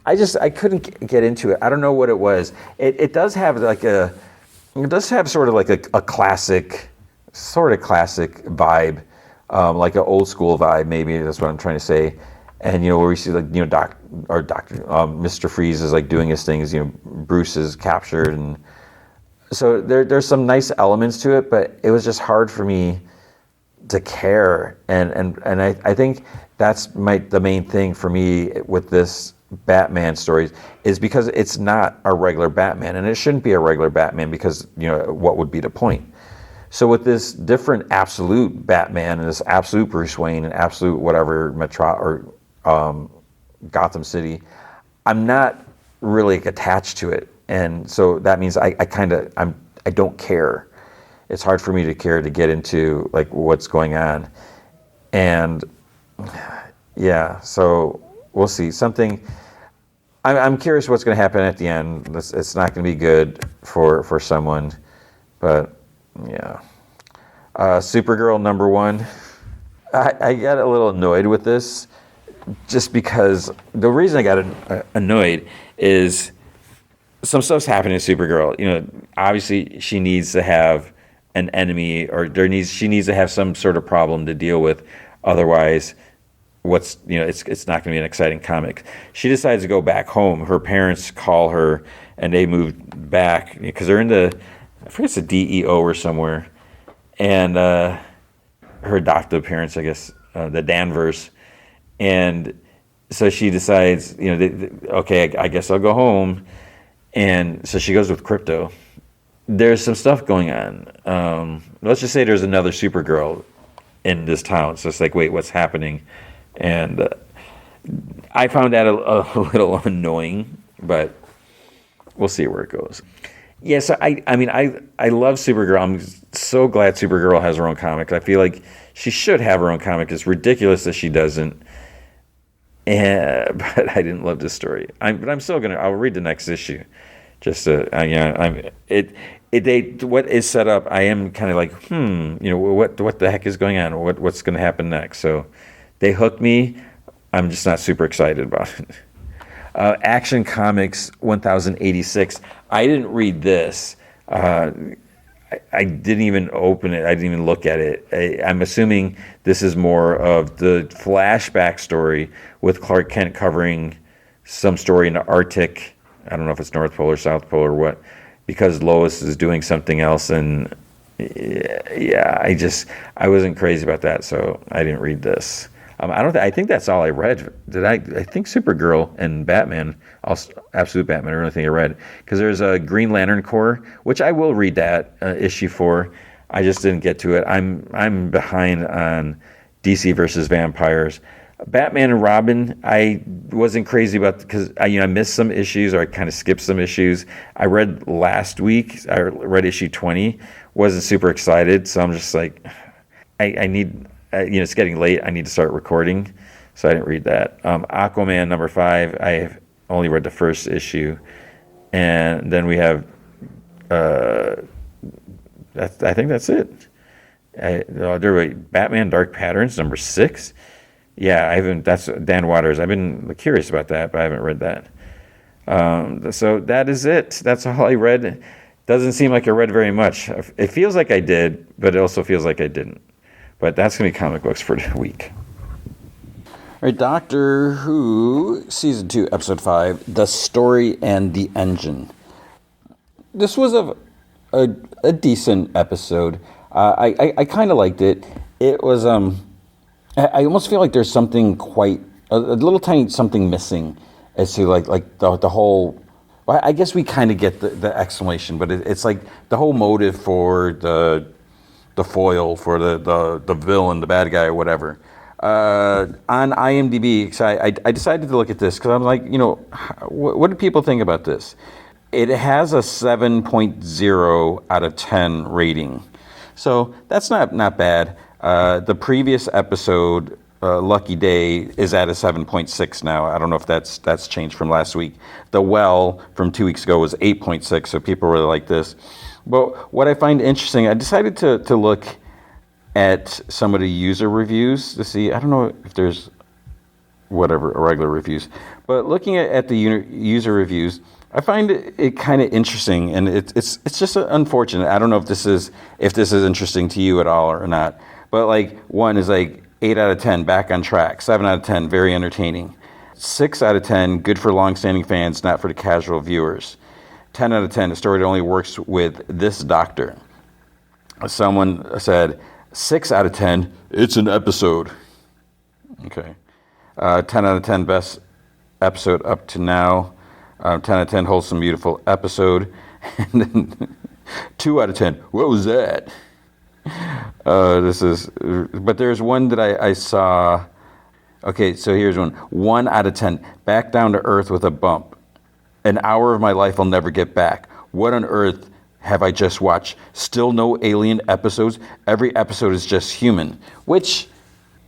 I couldn't get into it. I don't know what it was. It does have sort of like a classic vibe, like an old school vibe. Maybe that's what I'm trying to say. And where we see like Mr. Freeze is like doing his things. Bruce is captured, and so there's some nice elements to it, but it was just hard for me to care, and I think that's the main thing for me with this Batman story is because it's not a regular Batman, and it shouldn't be a regular Batman because what would be the point? So with this different absolute Batman and this absolute Bruce Wayne and absolute whatever Gotham City, I'm not really attached to it, and so that means I don't care. It's hard for me to care to get into like what's going on, and yeah, so we'll see. I'm curious what's going to happen at the end. It's not going to be good for someone, but yeah. Supergirl #1. I got a little annoyed with this, just because the reason I got annoyed is some stuff's happening to Supergirl. Obviously she needs to have an enemy, or she needs to have some sort of problem to deal with. Otherwise, it's not going to be an exciting comic. She decides to go back home. Her parents call her, and they moved back because they're in I forget it's a DEO or somewhere, and her adoptive parents, I guess, the Danvers, and so she decides, okay, I guess I'll go home, and so she goes with Crypto. There's some stuff going on. Let's just say there's another Supergirl in this town. So it's like, wait, what's happening? And I found that a little annoying, but we'll see where it goes. Yeah, so I love Supergirl. I'm so glad Supergirl has her own comic. I feel like she should have her own comic. It's ridiculous that she doesn't. But I didn't love this story. I'm still I'll read the next issue. Just what is set up, I am kind of like, what the heck is going on? What's going to happen next? So they hooked me. I'm just not super excited about it. Action Comics 1086. I didn't read this. I didn't even open it. I didn't even look at it. I'm assuming this is more of the flashback story with Clark Kent covering some story in the Arctic. I don't know if it's North Pole or South Pole or what, because Lois is doing something else. And yeah, I wasn't crazy about that, so I didn't read this. I think that's all I read. I think Supergirl and Batman, Absolute Batman, I don't think I read, because there's a Green Lantern Corps, which I will read that issue 4. I just didn't get to it. I'm behind on DC versus Vampires. Batman and Robin, I wasn't crazy about because I missed some issues, or I kind of skipped some issues. I read last week. I read issue 20. Wasn't super excited, so I'm just like, I need. It's getting late. I need to start recording, so I didn't read that. Aquaman #5. I only read the first issue, and then we have. I think that's it. Batman Dark Patterns #6. Yeah, I haven't. That's Dan Waters. I've been curious about that, but I haven't read that. So that is it. That's all I read. Doesn't seem like I read very much. It feels like I did, but it also feels like I didn't. But that's going to be comic books for the week. All right, Doctor Who, Season 2, Episode 5, The Story and the Engine. This was a decent episode. I kind of liked it. It was, I almost feel like there's something a little tiny something missing as to like the whole, I guess we kind of get the explanation, but it's like the whole motive for the foil, for the villain, the bad guy or whatever. On IMDb, so I decided to look at this because I'm like, what do people think about this? It has a 7.0 out of 10 rating. So that's not bad. The previous episode, Lucky Day, is at a 7.6 now. I don't know if that's changed from last week. The Well from 2 weeks ago was 8.6, so people really like this. But what I find interesting, I decided to look at some of the user reviews to see. I don't know if there's regular reviews, but looking at the user reviews, I find it kind of interesting, and it's just unfortunate. I don't know if this is interesting to you at all or not. But like 1 is like 8 out of 10, back on track. 7 out of 10, very entertaining. 6 out of 10, good for long-standing fans, not for the casual viewers. 10 out of 10, a story that only works with this doctor. Someone said 6 out of 10, it's an episode. Okay. 10 out of 10, best episode up to now. 10 out of 10, wholesome, beautiful episode. And then 2 out of 10, what was that? But there's one that I saw. Okay, so here's one. 1 out of 10, back down to earth with a bump. An hour of my life I'll never get back. What on earth have I just watched? Still no alien episodes? Every episode is just human. Which,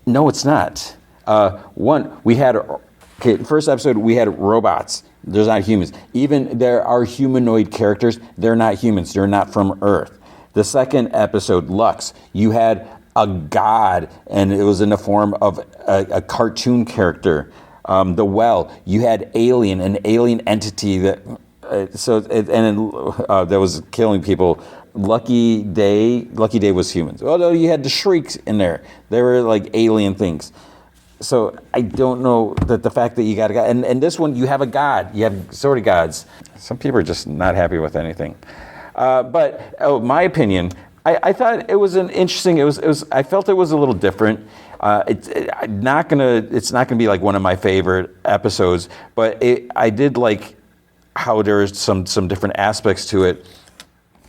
no, it's not. First episode, we had robots. There's not humans. Even there are humanoid characters. They're not humans. They're not from Earth. The second episode, Lux, you had a god, and it was in the form of a cartoon character. The Well, you had an alien entity that that was killing people. Lucky Day was humans. Although you had the Shrieks in there, they were like alien things. So I don't know that the fact that you got a god, and this one you have a god, you have sort of gods. Some people are just not happy with anything. But my opinion, I thought it was an interesting. It was. I felt it was a little different. It's not gonna be like one of my favorite episodes, but I did like how there's some different aspects to it.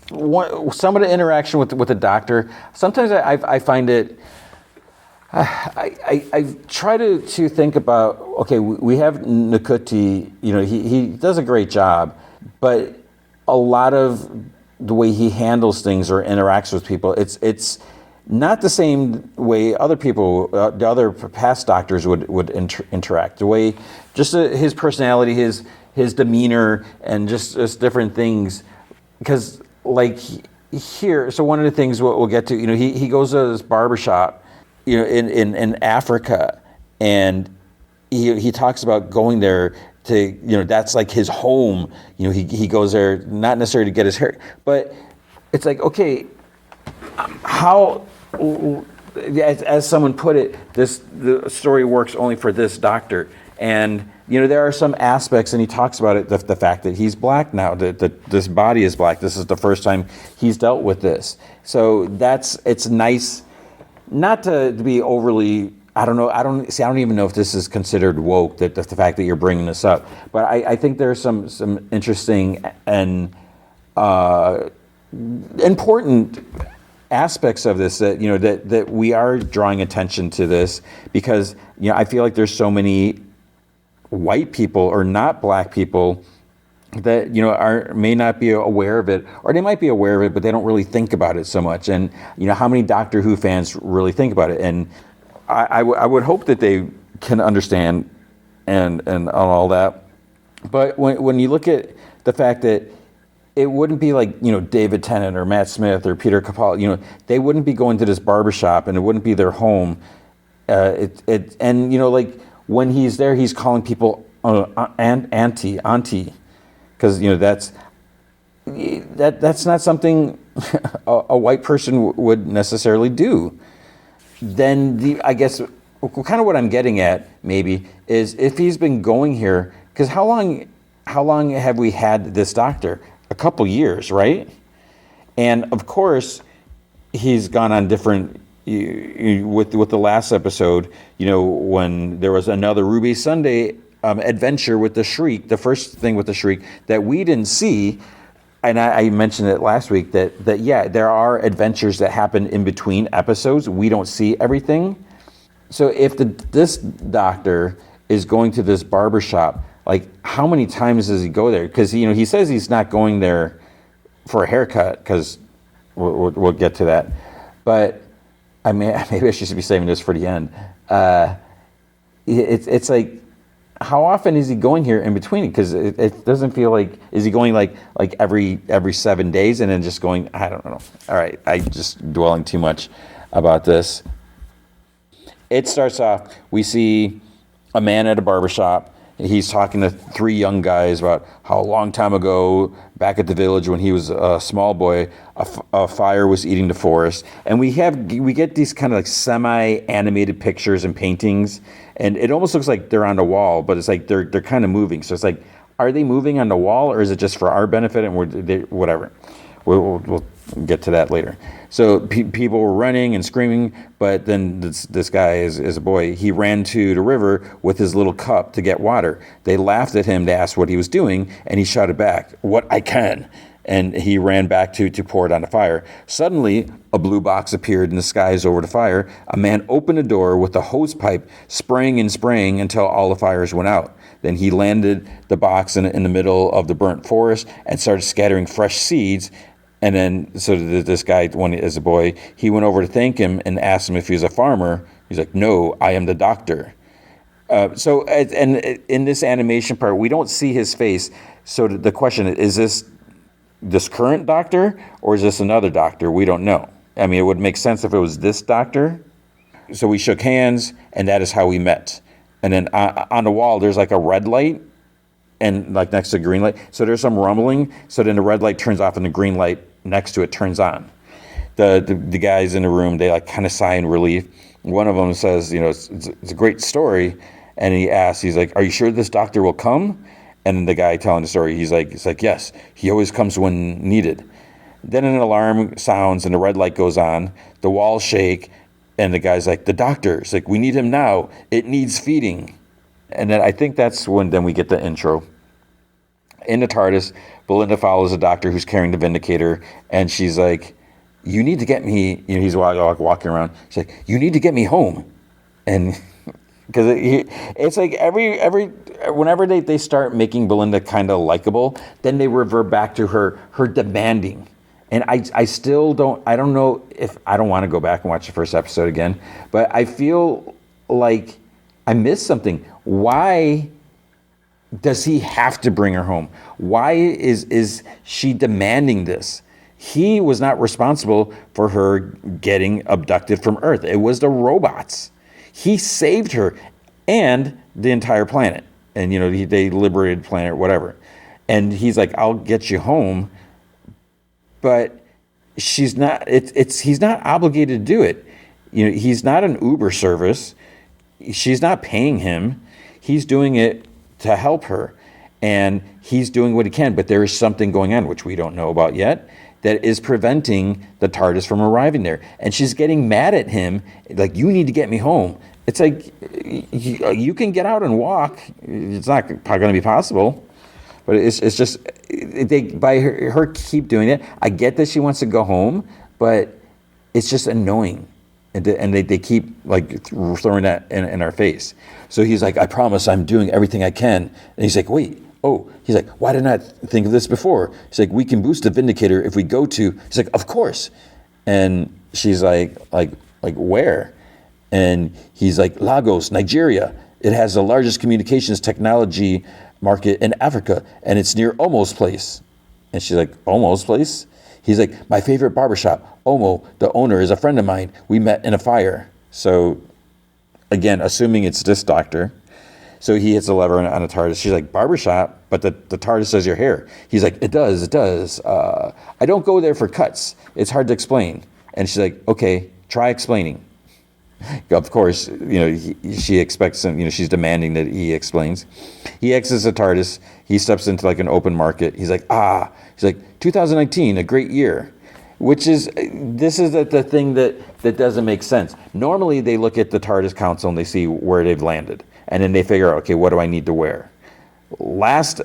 Some of the interaction with the doctor. Sometimes I find it. I try to think about, okay, we have Nkuti, he does a great job, but a lot of the way he handles things or interacts with people, it's not the same way other people, the other past doctors would interact. The way, just his personality, his demeanor, and just different things. Because like here, so one of the things we'll get to, he goes to this barbershop, in Africa, and he talks about going there to, that's like his home. He goes there not necessarily to get his hair, but it's like, okay, how, as someone put it, the story works only for this doctor. And there are some aspects, and he talks about it, the fact that he's black now, that this body is black. This is the first time he's dealt with this. So it's nice. Not to be overly, I don't even know if this is considered woke, that the fact that you're bringing this up. But I think there's some interesting and important aspects of this that, that we are drawing attention to this, because, I feel like there's so many white people or not black people that may not be aware of it, or they might be aware of it, but they don't really think about it so much. And how many Doctor Who fans really think about it? And I would hope that they can understand and all that. But when you look at the fact that it wouldn't be like David Tennant or Matt Smith or Peter Capaldi, they wouldn't be going to this barbershop, and it wouldn't be their home. Like when he's there, he's calling people auntie. Because that's not something a white person would necessarily do. Then I guess kind of what I'm getting at maybe is, if he's been going here, because how long have we had this doctor? A couple years, right? And of course, he's gone on different. With the last episode, when there was another Ruby Sunday adventure with the Shriek, the first thing with the Shriek that we didn't see, and I mentioned it last week, that yeah, there are adventures that happen in between episodes. We don't see everything. So if this doctor is going to this barbershop, like, how many times does he go there? Because he says he's not going there for a haircut, because we'll get to that. But maybe I should be saving this for the end. It's like, how often is he going here in between? Because it doesn't feel like, is he going like every 7 days and then just going? I don't know. All right, I'm just dwelling too much about this. It starts off, we see a man at a barbershop. he's talking to three young guys about how a long time ago, back at the village when he was a small boy, a fire was eating the forest. And we get these kind of like semi-animated pictures and paintings, and it almost looks like they're on the wall, but it's like they're kind of moving. So it's like, are they moving on the wall, or is it just for our benefit? And whatever. We'll get to that later. So people were running and screaming, but then this guy is a boy. He ran to the river with his little cup to get water. They laughed at him to ask what he was doing, and he shouted back, "What I can." And he ran back to pour it on the fire. Suddenly, a blue box appeared in the skies over the fire. A man opened a door with a hose pipe, spraying and spraying until all the fires went out. Then he landed the box in the middle of the burnt forest and started scattering fresh seeds. And then, so this guy, when as a boy, he went over to thank him and asked him if he was a farmer. He's like, "No, I am the doctor." So in this animation part, we don't see his face. So the question is this current doctor, or is this another doctor? We don't know. I mean, it would make sense if it was this doctor. So we shook hands, and that is how we met. And then on the wall, there's like a red light, and like next to the green light. So there's some rumbling. So then the red light turns off, and the green light next to it turns on. The guys in the room, they like kind of sigh in relief. One of them says, it's a great story. And he asks, he's like, "Are you sure this doctor will come?" And then the guy telling the story, he's like, "Yes, he always comes when needed." Then an alarm sounds and the red light goes on. The walls shake, and the guy's like, "The doctor." It's like, "We need him now. It needs feeding." And then I think that's when then we get the intro. In the TARDIS, Belinda follows a doctor who's carrying the Vindicator, and she's like, "You need to get me," he's walking around. She's like, "You need to get me home." And because it's like whenever they start making Belinda kind of likable, then they revert back to her demanding. And I still don't know if I don't want to go back and watch the first episode again, but I feel like I missed something. Why does he have to bring her home? Why is she demanding this? He was not responsible for her getting abducted from Earth. It was the robots. He saved her and the entire planet. And, they liberated the planet, whatever. And he's like, "I'll get you home." But he's not obligated to do it. He's not an Uber service. She's not paying him. He's doing it to help her, and he's doing what he can, but there is something going on, which we don't know about yet, that is preventing the TARDIS from arriving there. And she's getting mad at him, like, "You need to get me home." It's like, you can get out and walk. It's not going to be possible, but it's just, by her keep doing it. I get that she wants to go home, but it's just annoying. And they keep like throwing that in our face. So he's like, "I promise I'm doing everything I can." And he's like, "Wait, he's like, "Why didn't I think of this before?" He's like, "We can boost the Vindicator if we go to," he's like, "Of course." And she's like, "Where?" And he's like, "Lagos, Nigeria. It has the largest communications technology market in Africa, and it's near Omo's place." And she's like, "Omo's place?" He's like, "My favorite barbershop. Omo, the owner, is a friend of mine. We met in a fire." So, again, assuming it's this doctor. So he hits a lever on a TARDIS. She's like, "Barbershop?" But the TARDIS says your hair. He's like, It does. I don't go there for cuts. It's hard to explain." And she's like, "Okay, try explaining." Of course, she expects him, she's demanding that he explains. He exits the TARDIS. He steps into like an open market. He's like, he's like, 2019, a great year. This is the thing that doesn't make sense. Normally, they look at the TARDIS Council and they see where they've landed. And then they figure out, okay, what do I need to wear? Last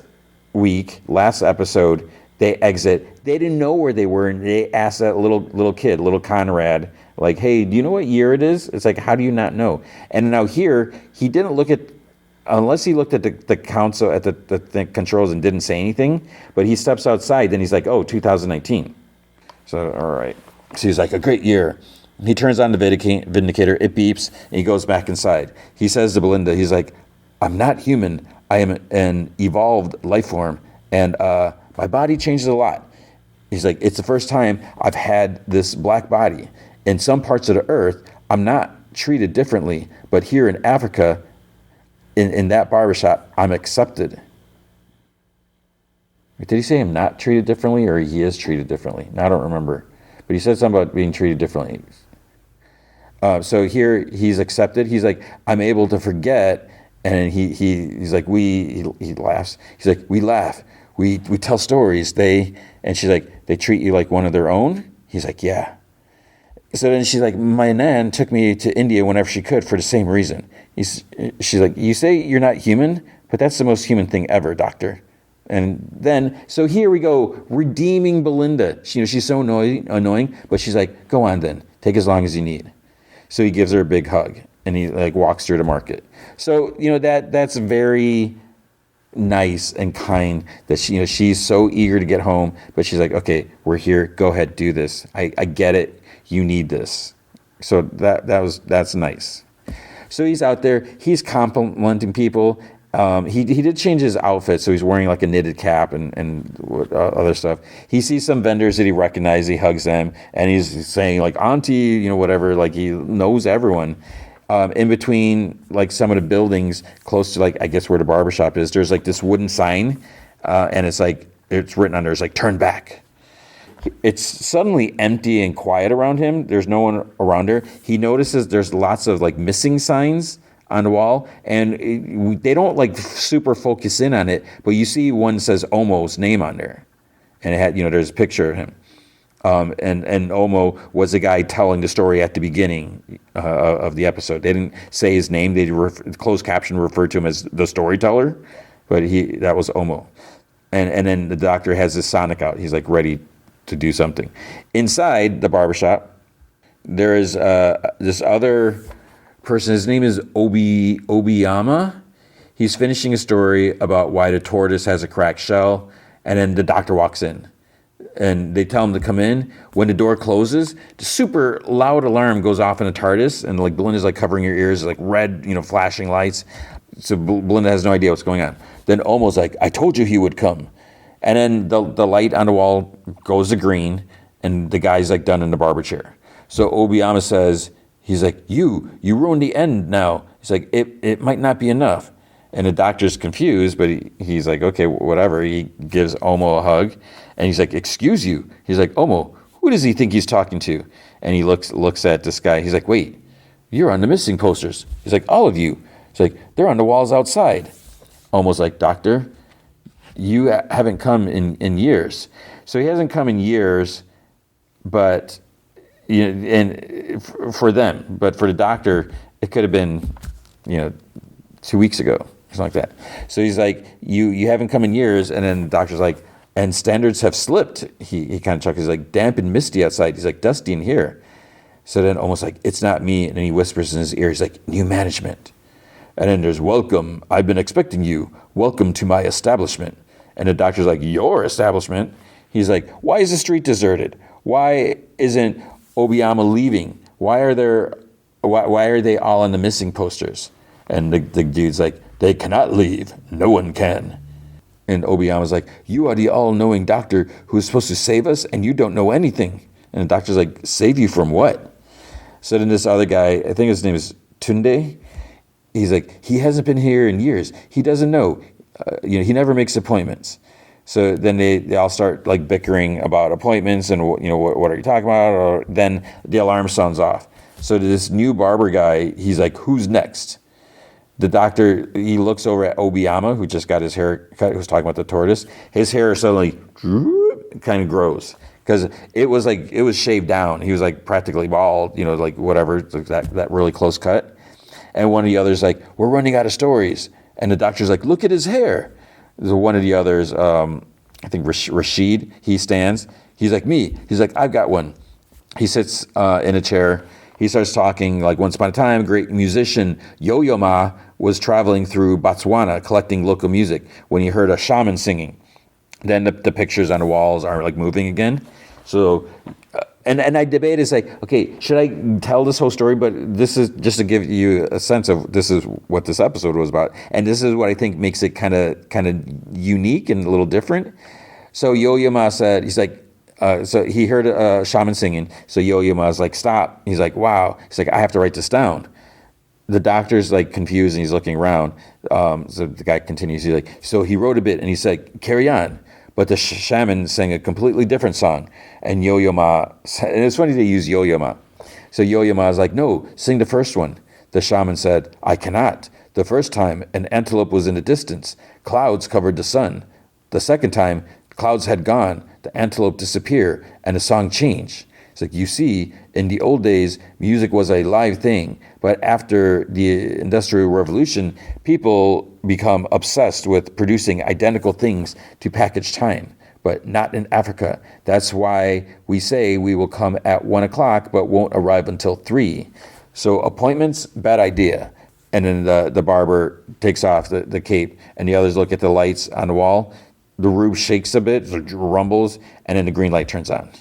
episode, they exit. They didn't know where they were, and they asked that little kid, little Conrad, like, "Hey, do you know what year it is?" It's like, how do you not know? And now here, he didn't look at, unless he looked at the council, at the controls and didn't say anything, but he steps outside, then he's like, 2019. So, all right. So he's like, "A great year." He turns on the Vindicator, it beeps, and he goes back inside. He says to Belinda, he's like, "I'm not human. I am an evolved life form, and my body changes a lot." He's like, "It's the first time I've had this black body. In some parts of the earth, I'm not treated differently, but here in Africa, in that barbershop, I'm accepted. Did he say I'm not treated differently, or he is treated differently? No, I don't remember. But he said something about being treated differently. So here he's accepted. He's like, I'm able to forget. And he's like, he laughs. He's like, we laugh. We tell stories. And she's like, they treat you like one of their own? He's like, yeah. So then she's like, my nan took me to India whenever she could for the same reason. She's like, you say you're not human, but that's the most human thing ever, doctor. And then, so here we go, redeeming Belinda. She's so annoying, but she's like, go on then, take as long as you need. So he gives her a big hug, and he like walks her to market. So, that's very nice and kind that she's so eager to get home, but she's like, okay, we're here, go ahead, do this. I get it, you need this. So that's nice. So he's out there, he's complimenting people. He did change his outfit, so he's wearing like a knitted cap and other stuff. He sees some vendors that he recognizes, he hugs them, and he's saying like, auntie, whatever, like he knows everyone. In between like some of the buildings close to like, I guess where the barbershop is, there's like this wooden sign, and it's written under, it's like, turn back. It's suddenly empty and quiet around him. There's no one around her. He notices there's lots of like missing signs on the wall, and they don't like super focus in on it, but you see one says Omo's name on there, and it had, there's a picture of him. And Omo was the guy telling the story at the beginning of the episode. They didn't say his name. They closed caption referred to him as the storyteller, but that was Omo. And then the doctor has his sonic out. He's like ready to do something. Inside the barbershop, there is this other person. His name is Obiyama. He's finishing a story about why the tortoise has a cracked shell, and then the doctor walks in. And they tell him to come in. When the door closes, the super loud alarm goes off in the TARDIS, and like Belinda's like covering her ears, like red, flashing lights. So Belinda has no idea what's going on. Then Omo's like, I told you he would come. And then the light on the wall goes to green, and the guy's like done in the barber chair. So Obiyama says, he's like, you ruined the end now. He's like, it might not be enough. And the doctor's confused, but he's like, okay, whatever. He gives Omo a hug, and he's like, excuse you. He's like, Omo, who does he think he's talking to? And he looks at this guy. He's like, wait, you're on the missing posters. He's like, all of you. He's like, they're on the walls outside. Omo's like, doctor, you haven't come in years. So he hasn't come in years, but and for them, but for the doctor, it could have been 2 weeks ago. Something like that. So he's like, you haven't come in years, and then the doctor's like, and standards have slipped. He kind of chuckles. He's like, damp and misty outside. He's like, dusty in here. So then almost like, it's not me. And then he whispers in his ear, he's like, new management. And then there's, welcome. I've been expecting you. Welcome to my establishment. And the doctor's like, your establishment? He's like, why is the street deserted? Why isn't Obiyama leaving? Why are they all on the missing posters? And the dude's like, they cannot leave. No one can. And Obiyama's like, you are the all-knowing doctor who is supposed to save us, and you don't know anything. And the doctor's like, save you from what? So then this other guy, I think his name is Tunde, he's like, he hasn't been here in years. He doesn't know. He never makes appointments. So then they all start like bickering about appointments and what are you talking about? Or then the alarm sounds off. So this new barber guy, he's like, who's next? The doctor, he looks over at Obiyama, who just got his hair cut, who's talking about the tortoise. His hair suddenly kind of grows because it was shaved down. He was like practically bald, like whatever, that really close cut. And one of the others like, we're running out of stories. And the doctor's like, look at his hair. So one of the others, I think Rashid, he stands. He's like, me. He's like, I've got one. He sits in a chair. He starts talking like, once upon a time, great musician Yo-Yo Ma was traveling through Botswana collecting local music when he heard a shaman singing. Then the pictures on the walls are like moving again. So, and I debate is like, okay, should I tell this whole story? But this is just to give you a sense of this is what this episode was about. And this is what I think makes it kind of unique and a little different. So Yo-Yo Ma said, he's like, so he heard a shaman singing. So Yo-Yo Ma's like, stop. He's like, wow. He's like, I have to write this down. The doctor's like confused and he's looking around. So the guy continues. He's like, so he wrote a bit and he's like, carry on. But the shaman sang a completely different song. And Yo-Yo Ma, and it's funny they use Yo-Yo Ma. So Yo-Yo Ma is like, no, sing the first one. The shaman said, I cannot. The first time, an antelope was in the distance. Clouds covered the sun. The second time, clouds had gone. The antelope disappeared and the song changed. It's like, you see, in the old days, music was a live thing. But after the Industrial Revolution, people become obsessed with producing identical things to package time. But not in Africa. That's why we say we will come at 1 o'clock, but won't arrive until 3. So appointments, bad idea. And then the barber takes off the cape, and the others look at the lights on the wall. The roof shakes a bit, rumbles, and then the green light turns on.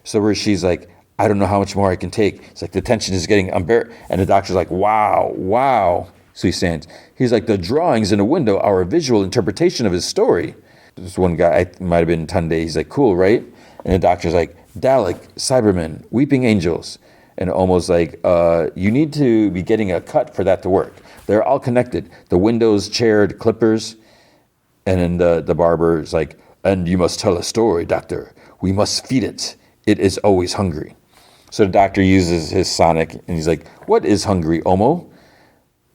So where she's like, I don't know how much more I can take. It's like the tension is getting unbearable. And the doctor's like, wow. So he stands. He's like, the drawings in the window are a visual interpretation of his story. This one guy, it might have been Tunde, he's like, cool, right? And the doctor's like, Dalek, Cybermen, Weeping Angels. And almost like, you need to be getting a cut for that to work. They're all connected. The windows, chair, the clippers. And then the barber's like, and you must tell a story, doctor. We must feed it. It is always hungry. So the doctor uses his sonic, and he's like, what is hungry, Omo?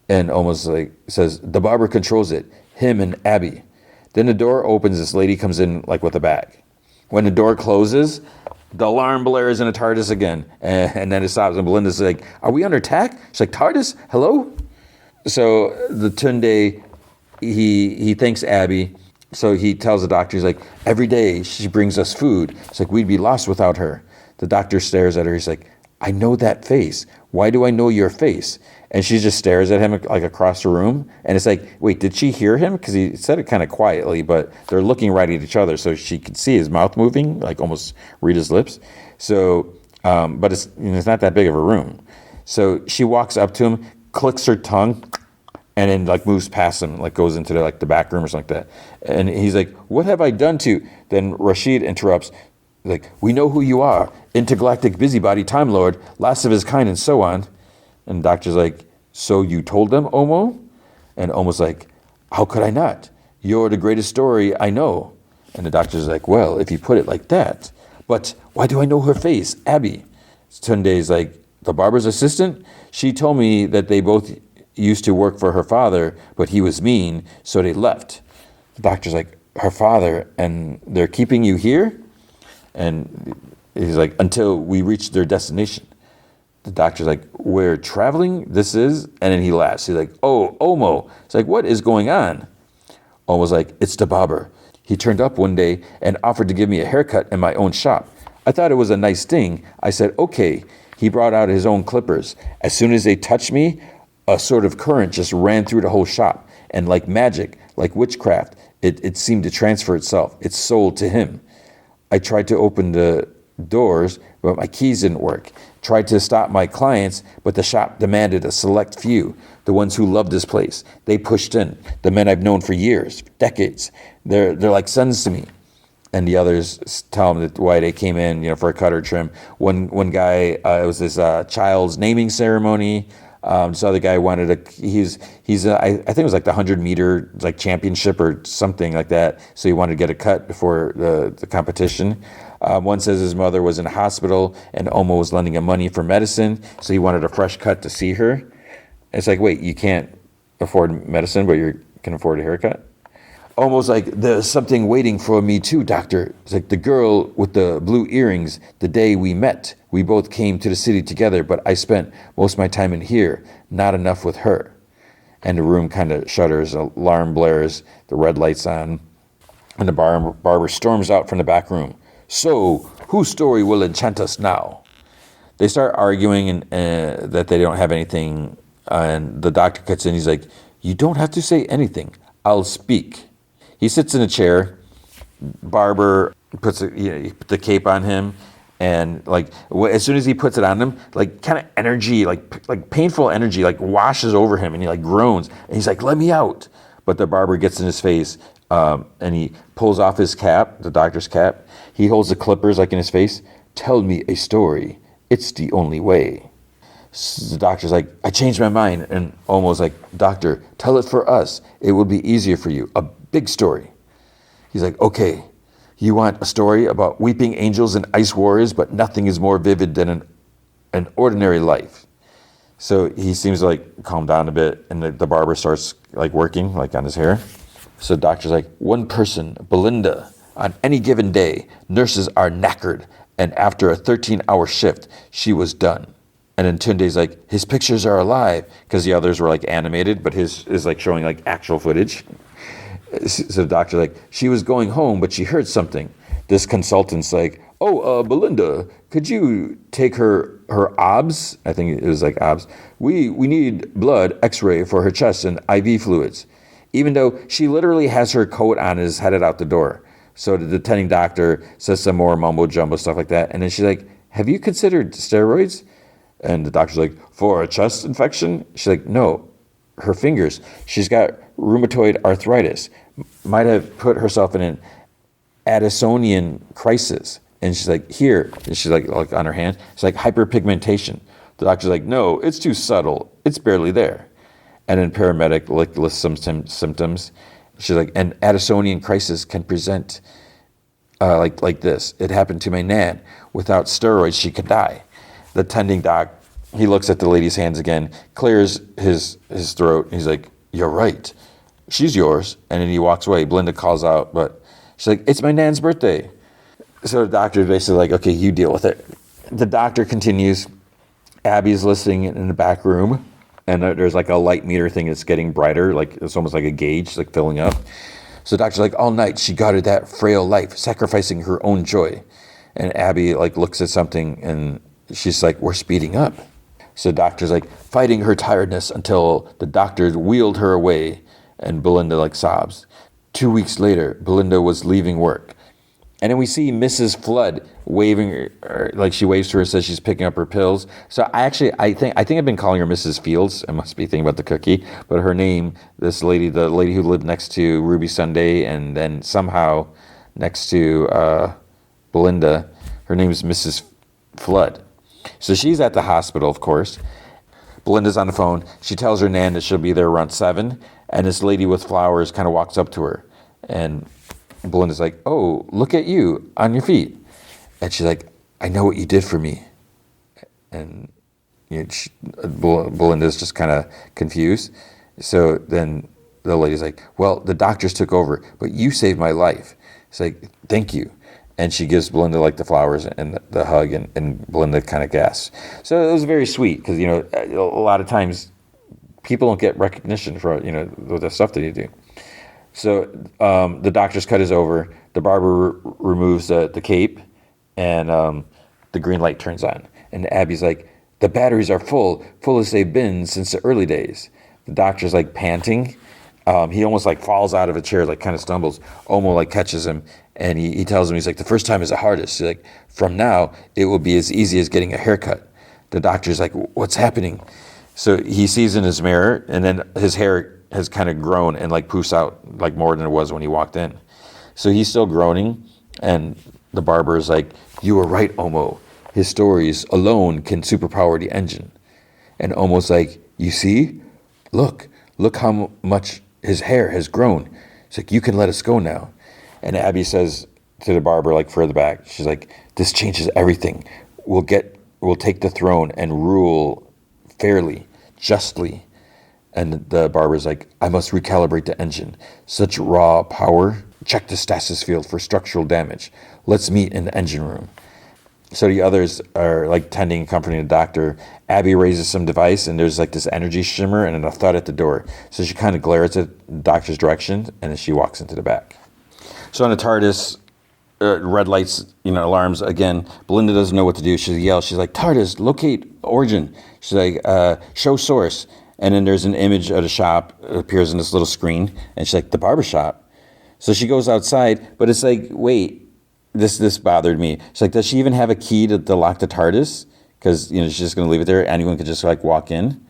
And almost like says, the barber controls it, him and Abby. Then the door opens, this lady comes in like with a bag. When the door closes, the alarm blares in a TARDIS again. And then it stops, and Belinda's like, are we under attack? She's like, TARDIS, hello? So the Tunde, he thanks Abby. So he tells the doctor, he's like, every day she brings us food. It's like, we'd be lost without her. The doctor stares at her. He's like, I know that face. Why do I know your face? And she just stares at him like across the room. And it's like, wait, did she hear him? Because he said it kind of quietly, but they're looking right at each other. So she could see his mouth moving, like almost read his lips. So, but it's not that big of a room. So she walks up to him, clicks her tongue, and then like moves past him, like goes into the back room or something like that. And he's like, what have I done to you? Then Rashid interrupts, like, we know who you are, intergalactic busybody, Time Lord, last of his kind, and so on. And the doctor's like, so you told them, Omo? And Omo's like, how could I not? You're the greatest story I know. And the doctor's like, well, if you put it like that. But why do I know her face, Abby? Tunde's like, the barber's assistant? She told me that they both used to work for her father, but he was mean, so they left. The doctor's like, her father, and they're keeping you here? And he's like, until we reach their destination. The doctor's like, we're traveling, this is? And then he laughs. He's like, oh, Omo. It's like, what is going on? Omo's like, it's the barber. He turned up one day and offered to give me a haircut in my own shop. I thought it was a nice thing. I said, okay. He brought out his own clippers. As soon as they touched me, a sort of current just ran through the whole shop. And like magic, like witchcraft, it seemed to transfer itself. Its soul to him. I tried to open the doors, but my keys didn't work. Tried to stop my clients, but the shop demanded a select few, the ones who loved this place. They pushed in, the men I've known for years, decades. They're like sons to me. And the others tell them that why they came in, for a cut or trim. One guy, it was his child's naming ceremony. This other guy wanted I think it was like the 100-meter like championship or something like that. So he wanted to get a cut before the competition. One says his mother was in a hospital and Omo was lending him money for medicine, so he wanted a fresh cut to see her. It's like, wait, you can't afford medicine, but you can afford a haircut? Omo's like, there's something waiting for me too, doctor. It's like the girl with the blue earrings, the day we met. We both came to the city together, but I spent most of my time in here, not enough with her. And the room kind of shudders, alarm blares, the red light's on, and the barber storms out from the back room. So, whose story will enchant us now? They start arguing and that they don't have anything, and the doctor cuts in. He's like, you don't have to say anything. I'll speak. He sits in a chair. Barber puts the cape on him, and like as soon as he puts it on him, like kind of energy, like painful energy, like washes over him, and he like groans, and he's like, "Let me out!" But the barber gets in his face, and he pulls off his cap, the doctor's cap. He holds the clippers like in his face. Tell me a story. It's the only way. The doctor's like, I changed my mind. And Omo's like, doctor, tell it for us. It will be easier for you. A big story. He's like, okay, you want a story about weeping angels and ice warriors, but nothing is more vivid than an ordinary life. So he seems to like calm down a bit, and the barber starts like working like on his hair. So the doctor's like, one person, Belinda, on any given day, nurses are knackered, and after a 13-hour shift, she was done. And then Tunde's like, his pictures are alive, because the others were like animated, but his is like showing like actual footage. So the doctor's like, she was going home, but she heard something. This consultant's like, Belinda, could you take her OBS? I think it was like OBS. We need blood, X-ray for her chest and IV fluids. Even though she literally has her coat on and is headed out the door. So the attending doctor says some more mumbo jumbo stuff like that. And then she's like, have you considered steroids? And the doctor's like, for a chest infection? She's like, no, her fingers. She's got rheumatoid arthritis. Might have put herself in an Addisonian crisis. And she's like, here. And she's like on her hand. She's like, hyperpigmentation. The doctor's like, no, it's too subtle. It's barely there. And then paramedic lists some symptoms. She's like, an Addisonian crisis can present like this. It happened to my nan. Without steroids, she could die. The attending doc, he looks at the lady's hands again, clears his throat. He's like, you're right. She's yours. And then he walks away. Belinda calls out, but she's like, it's my nan's birthday. So the doctor's basically like, okay, you deal with it. The doctor continues. Abby's listening in the back room. And there's like a light meter thing that's getting brighter. Like it's almost like a gauge, like filling up. So the doctor's like, all night she guarded that frail life, sacrificing her own joy. And Abby like looks at something and she's like, we're speeding up. So the doctor's like fighting her tiredness until the doctor wheeled her away, and Belinda like sobs. 2 weeks later, Belinda was leaving work. And then we see Mrs. Flood waving her, like she waves to her and says she's picking up her pills. So I think I've been calling her Mrs. Fields. I must be thinking about the cookie. But her name, this lady, the lady who lived next to Ruby Sunday and then somehow next to Belinda, her name is Mrs. Flood. So she's at the hospital, of course. Belinda's on the phone. She tells her nan that she'll be there around 7. And this lady with flowers kind of walks up to her. And Belinda's like, oh, look at you on your feet. And she's like, I know what you did for me. And Belinda's just kind of confused. So then the lady's like, well, the doctors took over, but you saved my life. It's like, thank you. And she gives Belinda like the flowers and the hug, and Belinda kind of gasps. So it was very sweet because, a lot of times people don't get recognition for, the stuff that you do. So the doctor's cut is over. The barber removes the cape, and the green light turns on. And Abby's like, the batteries are full as they've been since the early days. The doctor's like panting. He almost like falls out of a chair, like kind of stumbles. Omo like catches him, and he tells him, he's like, the first time is the hardest. He's like, from now, it will be as easy as getting a haircut. The doctor's like, what's happening? So he sees in his mirror, and then his hair has kind of grown and like poofs out like more than it was when he walked in. So he's still groaning, and the barber is like, you were right, Omo. His stories alone can superpower the engine. And Omo's like, you see? Look how much his hair has grown. It's like, you can let us go now. And Abby says to the barber, like further back, she's like, this changes everything. We'll take the throne and rule fairly, justly. And the barber's like, I must recalibrate the engine. Such raw power. Check the stasis field for structural damage. Let's meet in the engine room. So the others are like tending and comforting the doctor. Abby raises some device, and there's like this energy shimmer and then a thud at the door. So she kind of glares at the doctor's direction, and then she walks into the back. So on the TARDIS, red lights, alarms again. Belinda doesn't know what to do. She yells. She's like, TARDIS, locate origin. She's like, show source. And then there's an image of the shop. It appears in this little screen, and she's like, the barber shop. So she goes outside, but it's like, wait. This bothered me. She's like, does she even have a key to lock the TARDIS? Because she's just going to leave it there. Anyone could just like walk in.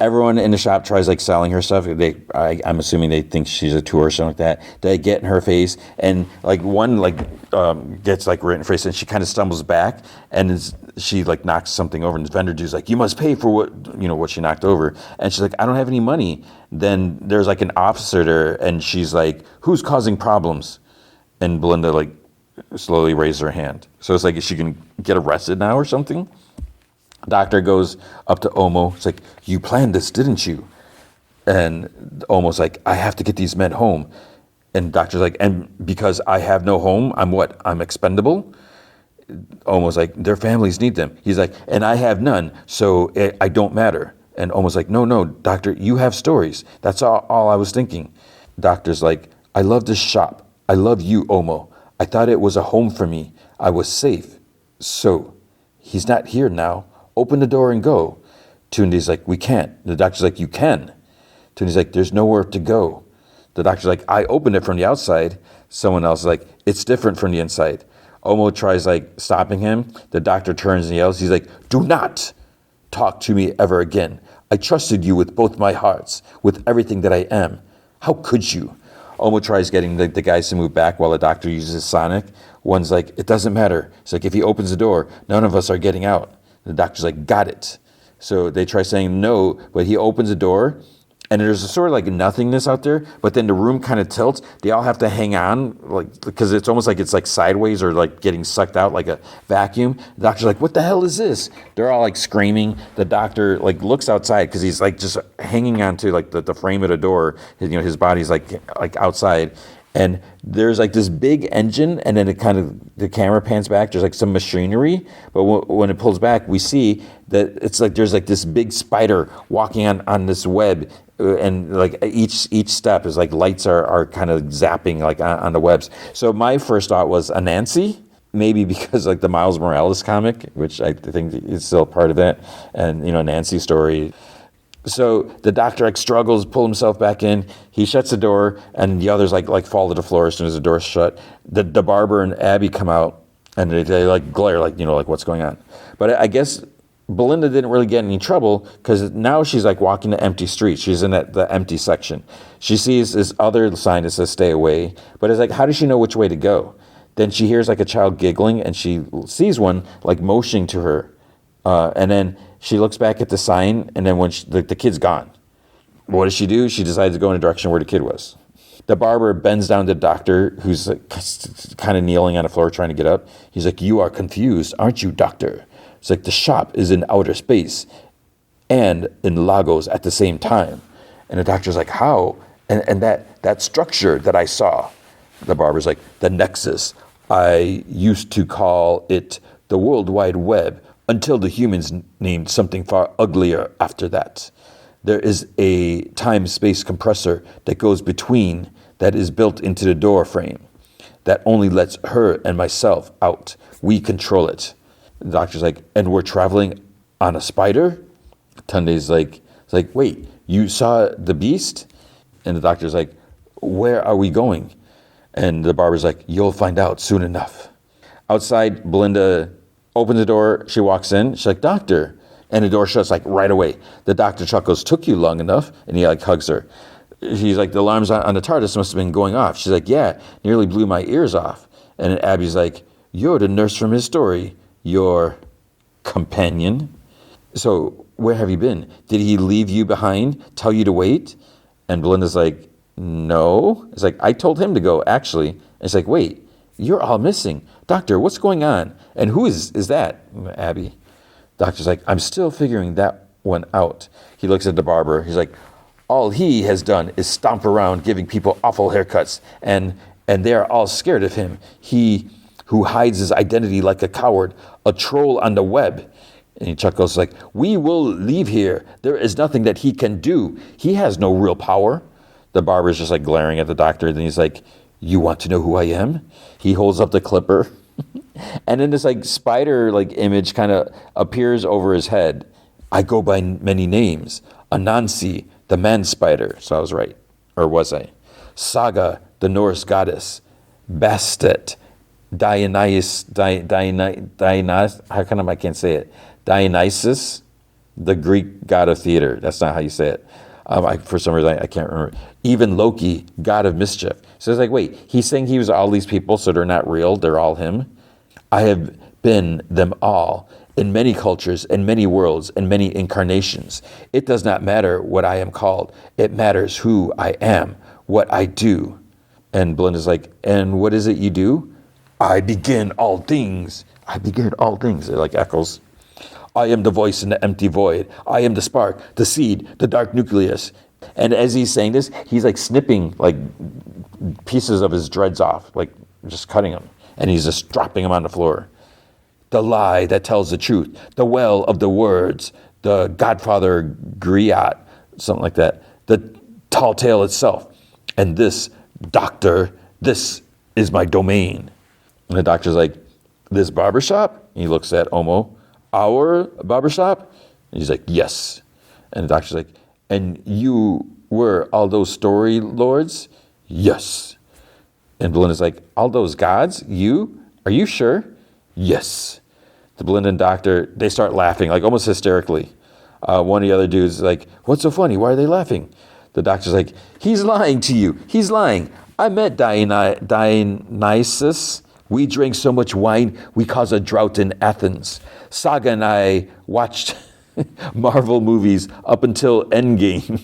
Everyone in the shop tries like selling her stuff. I'm assuming they think she's a tour or something like that. They get in her face, and like one gets like right in her face, and she kind of stumbles back, and she like knocks something over, and the vendor dude's like, "You must pay for what she knocked over." And she's like, "I don't have any money." Then there's like an officer there, and she's like, "Who's causing problems?" And Belinda like slowly raises her hand. So it's like, is she gonna get arrested now or something? Doctor goes up to Omo. It's like, "You planned this, didn't you?" And Omo's like, "I have to get these men home." And Doctor's like, "And because I have no home, I'm expendable?" Omo's like, "Their families need them." He's like, "And I have none, so I don't matter." And Omo's like, No, Doctor, you have stories. That's all I was thinking." Doctor's like, "I love this shop. I love you, Omo. I thought it was a home for me. I was safe. So, he's not here now. Open the door and go." Tunde's like, "We can't." The doctor's like, "You can." Tunde's like, "There's nowhere to go." The doctor's like, "I opened it from the outside." Someone else is like, "It's different from the inside." Omo tries like stopping him. The doctor turns and yells. He's like, "Do not talk to me ever again. I trusted you with both my hearts, with everything that I am. How could you?" Omo tries getting the guys to move back while the doctor uses Sonic. One's like, "It doesn't matter." It's like, "If he opens the door, none of us are getting out." The doctor's like, "Got it." So they try saying no, but he opens the door, and there's a sort of like nothingness out there, but then the room kind of tilts. They all have to hang on, like, because it's almost like it's like sideways or like getting sucked out like a vacuum. The doctor's like, "What the hell is this?" They're all like screaming. The doctor like looks outside because he's like just hanging onto like the frame of the door. His body's like outside. And there's like this big engine, and then the camera pans back. There's like some machinery, but when it pulls back, we see that it's like there's like this big spider walking on this web, and like each step is like lights are kind of zapping like on the webs. So my first thought was Anansi, maybe because like the Miles Morales comic, which I think is still part of it, and Nancy's story. So the doctor like struggles, pull himself back in. He shuts the door, and the others like fall to the floor as soon as the door's shut. The barber and Abby come out, and they like glare like what's going on. But I guess Belinda didn't really get in any trouble because now she's like walking the empty street. She's in the empty section. She sees this other sign that says "Stay away," but it's like, how does she know which way to go? Then she hears like a child giggling, and she sees one like motioning to her, and then she looks back at the sign, and then when the kid's gone. What does she do? She decides to go in the direction where the kid was. The barber bends down to the doctor, who's like, kind of kneeling on the floor trying to get up. He's like, "You are confused, aren't you, doctor?" It's like, "The shop is in outer space and in Lagos at the same time." And the doctor's like, "How?" And that structure that I saw. The barber's like, "The Nexus. I used to call it the World Wide Web, until the humans named something far uglier after that. There is a time-space compressor that goes between, that is built into the door frame, that only lets her and myself out. We control it." The doctor's like, "And we're traveling on a spider?" Tunde's like, "Wait, you saw the beast?" And the doctor's like, "Where are we going?" And the barber's like, "You'll find out soon enough." Outside, Belinda opens the door, she walks in, she's like, "Doctor." And the door shuts like right away. The doctor chuckles, "Took you long enough?" And he like hugs her. He's like, "The alarms on the TARDIS must have been going off." She's like, "Yeah, nearly blew my ears off." And Abby's like, "You're the nurse from his story. Your companion. So where have you been? Did he leave you behind? Tell you to wait?" And Belinda's like, "No." It's like, "I told him to go, actually." And it's like, "Wait, you're all missing. Doctor, what's going on? And who is that?" Abby. Doctor's like, "I'm still figuring that one out." He looks at the barber. He's like, "All he has done is stomp around giving people awful haircuts, and they're all scared of him. He who hides his identity like a coward, a troll on the web." And he chuckles like, "We will leave here. There is nothing that he can do. He has no real power." The barber's just like glaring at the doctor. Then he's like, "You want to know who I am?" He holds up the clipper. And then this like spider like image kind of appears over his head. "I go by many names. Anansi, the man spider." So I was right. Or was I? "Saga, the Norse goddess. Bastet, Dionysus, how come I can't say it? Dionysus, the Greek god of theater. That's not how you say it. For some reason, I can't remember. Even Loki, god of mischief. So it's like, wait, he's saying he was all these people, so they're not real, they're all him? I have been them all, in many cultures, in many worlds, in many incarnations. It does not matter what I am called. It matters who I am, what I do. And Belinda's like, and what is it you do? I begin all things. I begin all things. It like echoes. I am the voice in the empty void. I am the spark, the seed, the dark nucleus. And as he's saying this, he's like snipping like pieces of his dreads off, like just cutting them. And he's just dropping them on the floor. The lie that tells the truth, the well of the words, the Godfather Griot, something like that, the tall tale itself. And this, doctor, this is my domain. And the doctor's like, this barbershop? He looks at Omo. Our barbershop? And he's like, yes. And the doctor's like, and you were all those story lords? Yes. And Belinda's like, all those gods? You? Are you sure? Yes. The Belinda and doctor, they start laughing, like almost hysterically. One of the other dudes is like, what's so funny? Why are they laughing? The doctor's like, he's lying to you. He's lying. I met Dionysus. We drank so much wine, we caused a drought in Athens. Saga and I watched Marvel movies up until Endgame.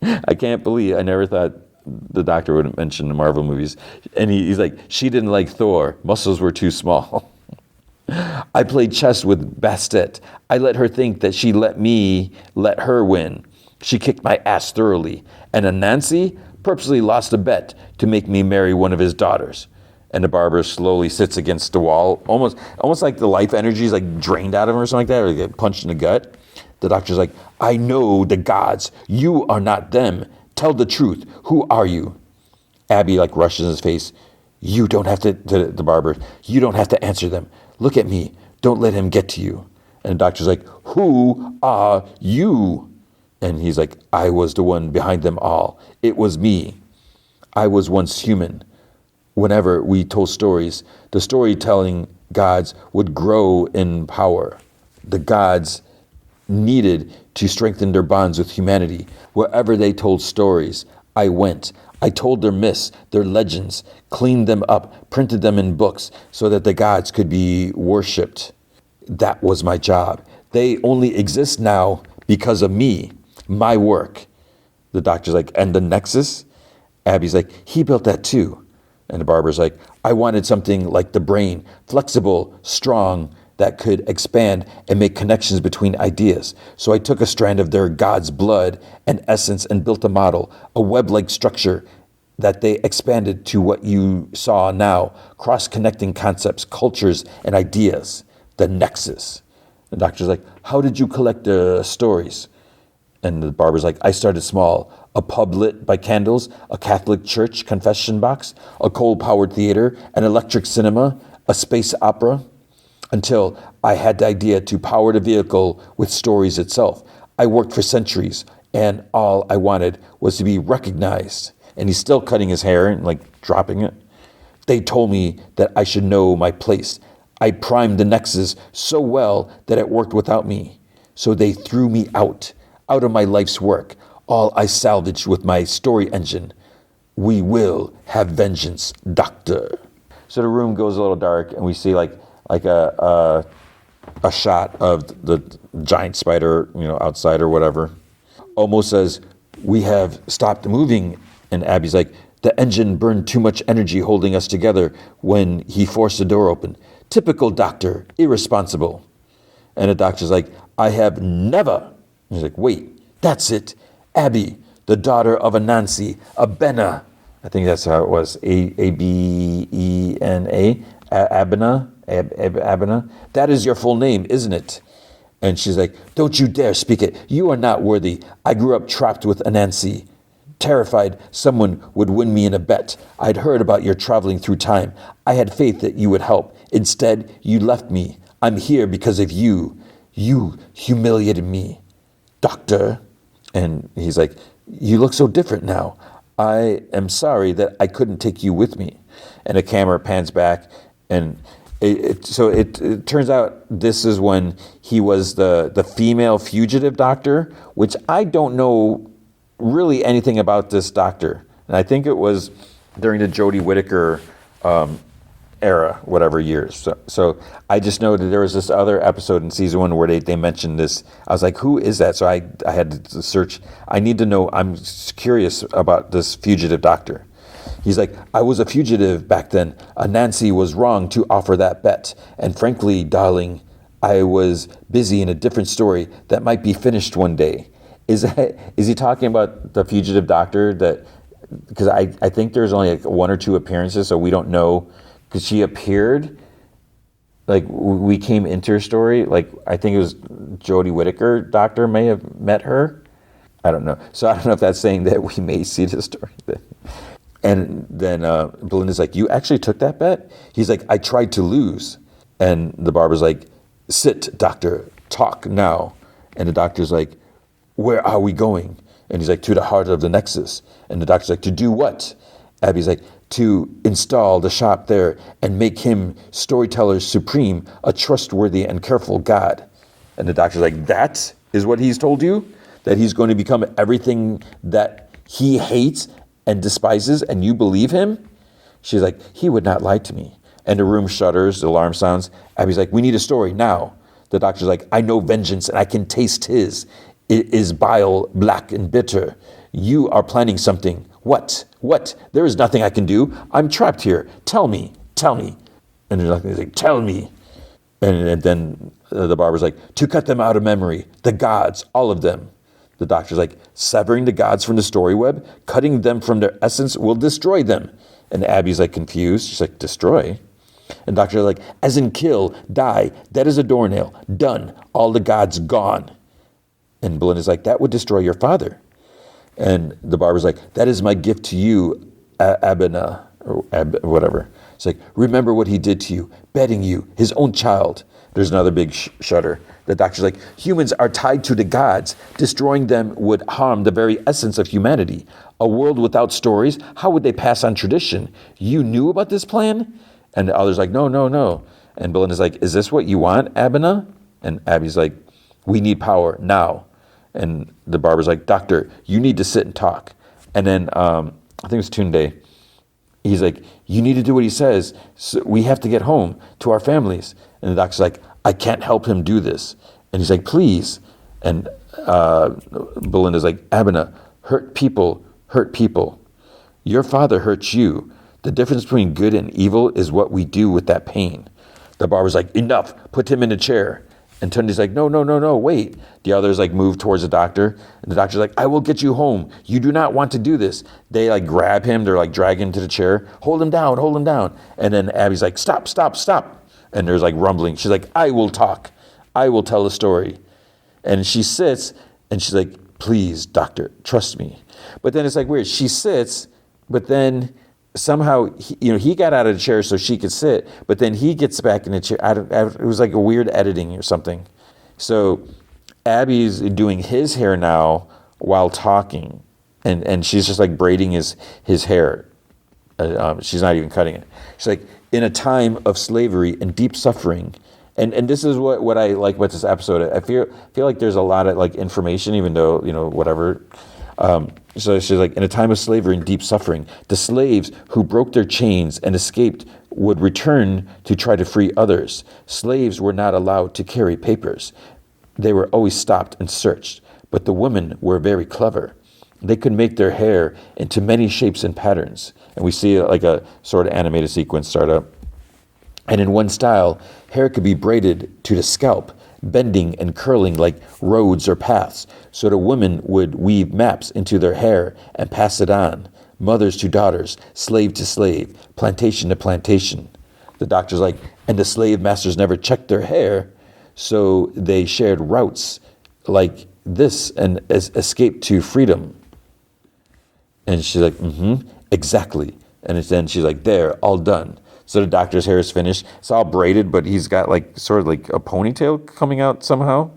I can't believe, I never thought the doctor would mention the Marvel movies. And he's like, she didn't like Thor. Muscles were too small. I played chess with Bastet. I let her think that she let me let her win. She kicked my ass thoroughly. And Anansi purposely lost a bet to make me marry one of his daughters. And the barber slowly sits against the wall, almost like the life energy is like drained out of him or something like that, or get punched in the gut. The doctor's like, I know the gods. You are not them. Tell the truth. Who are you? Abby like rushes in his face. You don't have to the barber. You don't have to answer them. Look at me. Don't let him get to you. And the doctor's like, who are you? And he's like, I was the one behind them all. It was me. I was once human. Whenever we told stories, the storytelling gods would grow in power. The gods needed to strengthen their bonds with humanity. Wherever they told stories, I went. I told their myths, their legends, cleaned them up, printed them in books so that the gods could be worshipped. That was my job. They only exist now because of me, my work. The doctor's like, and the Nexus? Abby's like, he built that too. And the barber's like, I wanted something like the brain, flexible, strong, that could expand and make connections between ideas. So I took a strand of their god's blood and essence and built a model, a web-like structure that they expanded to what you saw now, cross-connecting concepts, cultures, and ideas, the Nexus. The doctor's like, how did you collect the stories? And the barber's like, I started small. A pub lit by candles, a Catholic church confession box, a coal-powered theater, an electric cinema, a space opera, until I had the idea to power the vehicle with stories itself. I worked for centuries, and all I wanted was to be recognized. And he's still cutting his hair and like dropping it. They told me that I should know my place. I primed the Nexus so well that it worked without me. So they threw me out of my life's work. All I salvaged with my story engine. We will have vengeance, doctor. So the room goes a little dark, and we see like a shot of the giant spider, outside or whatever. Omo says, we have stopped moving. And Abby's like, the engine burned too much energy holding us together when he forced the door open. Typical doctor, irresponsible. And the doctor's like, I have never. He's like, wait, that's it. Abby, the daughter of Anansi, Abena. I think that's how it was. Abena. Abena. That is your full name, isn't it? And she's like, don't you dare speak it. You are not worthy. I grew up trapped with Anansi. Terrified someone would win me in a bet. I'd heard about your traveling through time. I had faith that you would help. Instead, you left me. I'm here because of you. You humiliated me. Doctor. And he's like, you look so different now. I am sorry that I couldn't take you with me. And the camera pans back, and it turns out this is when he was the female fugitive doctor, which I don't know really anything about this doctor. And I think it was during the Jodie Whittaker era, whatever years. So I just know that there was this other episode in season 1 where they mentioned this. I was like, who is that? So I had to search. I need to know. I'm curious about this fugitive doctor. He's like, I was a fugitive back then. Nancy was wrong to offer that bet. And frankly, darling, I was busy in a different story that might be finished one day. Is he talking about the fugitive doctor? That because I think there's only like 1 or 2 appearances, so we don't know. Because she appeared, like we came into her story, like I think it was Jodie Whittaker doctor may have met her. I don't know. So I don't know if that's saying that we may see the story. And then Belinda's like, you actually took that bet? He's like, I tried to lose. And the barber's like, sit, doctor, talk now. And the doctor's like, where are we going? And he's like, to the heart of the Nexus. And the doctor's like, to do what? Abby's like, to install the shop there and make him storyteller supreme, a trustworthy and careful God. And the doctor's like, that is what he's told you? That he's going to become everything that he hates and despises, and you believe him? She's like, he would not lie to me. And the room shudders, the alarm sounds. Abby's like, we need a story now. The doctor's like, I know vengeance and I can taste his. It is bile, black and bitter. You are planning something. What? There is nothing I can do. I'm trapped here. Tell me. And he's like, tell me. And then the barber's like, to cut them out of memory, the gods, all of them. The doctor's like, severing the gods from the story web, cutting them from their essence will destroy them. And Abby's like confused. She's like, destroy? And the doctor's like, as in kill, die, dead as a doornail, done, all the gods gone. And Belinda's like, that would destroy your father. And the barber's like, that is my gift to you, Abena, or whatever. It's like, remember what he did to you, betting you, his own child. There's another big shudder. The doctor's like, humans are tied to the gods. Destroying them would harm the very essence of humanity. A world without stories, how would they pass on tradition? You knew about this plan? And the other's like, no. And Belinda's like, is this what you want, Abena? And Abby's like, we need power now. And the barber's like, doctor, you need to sit and talk. And then I think it was Tunde. He's like, you need to do what he says. So we have to get home to our families. And the doctor's like, I can't help him do this. And he's like, please. And Belinda's like, Abena, hurt people. Your father hurts you. The difference between good and evil is what we do with that pain. The barber's like, enough, put him in a chair. And Tunde's like, no, wait. The others like move towards the doctor. And the doctor's like, I will get you home. You do not want to do this. They like grab him. They're like dragging him to the chair. Hold him down. And then Abby's like, stop. And there's like rumbling. She's like, I will talk. I will tell a story. And she sits and she's like, please, doctor, trust me. But then it's like weird. She sits, but then somehow, he got out of the chair so she could sit, but then he gets back in the chair. It was like a weird editing or something. So Abby's doing his hair now while talking, and she's just like braiding his hair. She's not even cutting it. She's like, in a time of slavery and deep suffering. And this is what I like about this episode. I feel like there's a lot of like information, even though, whatever. So she's like, in a time of slavery and deep suffering, the slaves who broke their chains and escaped would return to try to free others. Slaves were not allowed to carry papers. They were always stopped and searched. But the women were very clever. They could make their hair into many shapes and patterns. And we see like a sort of animated sequence start up. And in one style, hair could be braided to the scalp, bending and curling like roads or paths, so the women would weave maps into their hair and pass it on, mothers to daughters, slave to slave, plantation to plantation. The doctor's like, and the slave masters never checked their hair, so they shared routes like this and escaped to freedom. And she's like, exactly. And then she's like, there, all done. So the doctor's hair is finished. It's all braided, but he's got like sort of like a ponytail coming out somehow.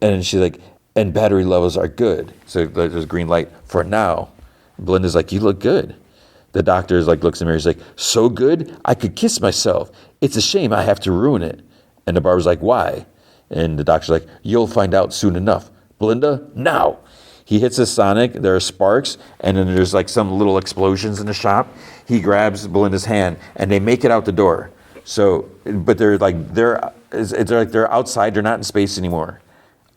And she's like, and battery levels are good. So there's green light for now. Belinda's like, you look good. The doctor is like, looks at me, he's like, so good, I could kiss myself. It's a shame I have to ruin it. And the barber's like, why? And the doctor's like, you'll find out soon enough. Belinda, now. He hits a sonic, there are sparks, and then there's like some little explosions in the shop. He grabs Belinda's hand, and they make it out the door. So, but they're outside, they're not in space anymore.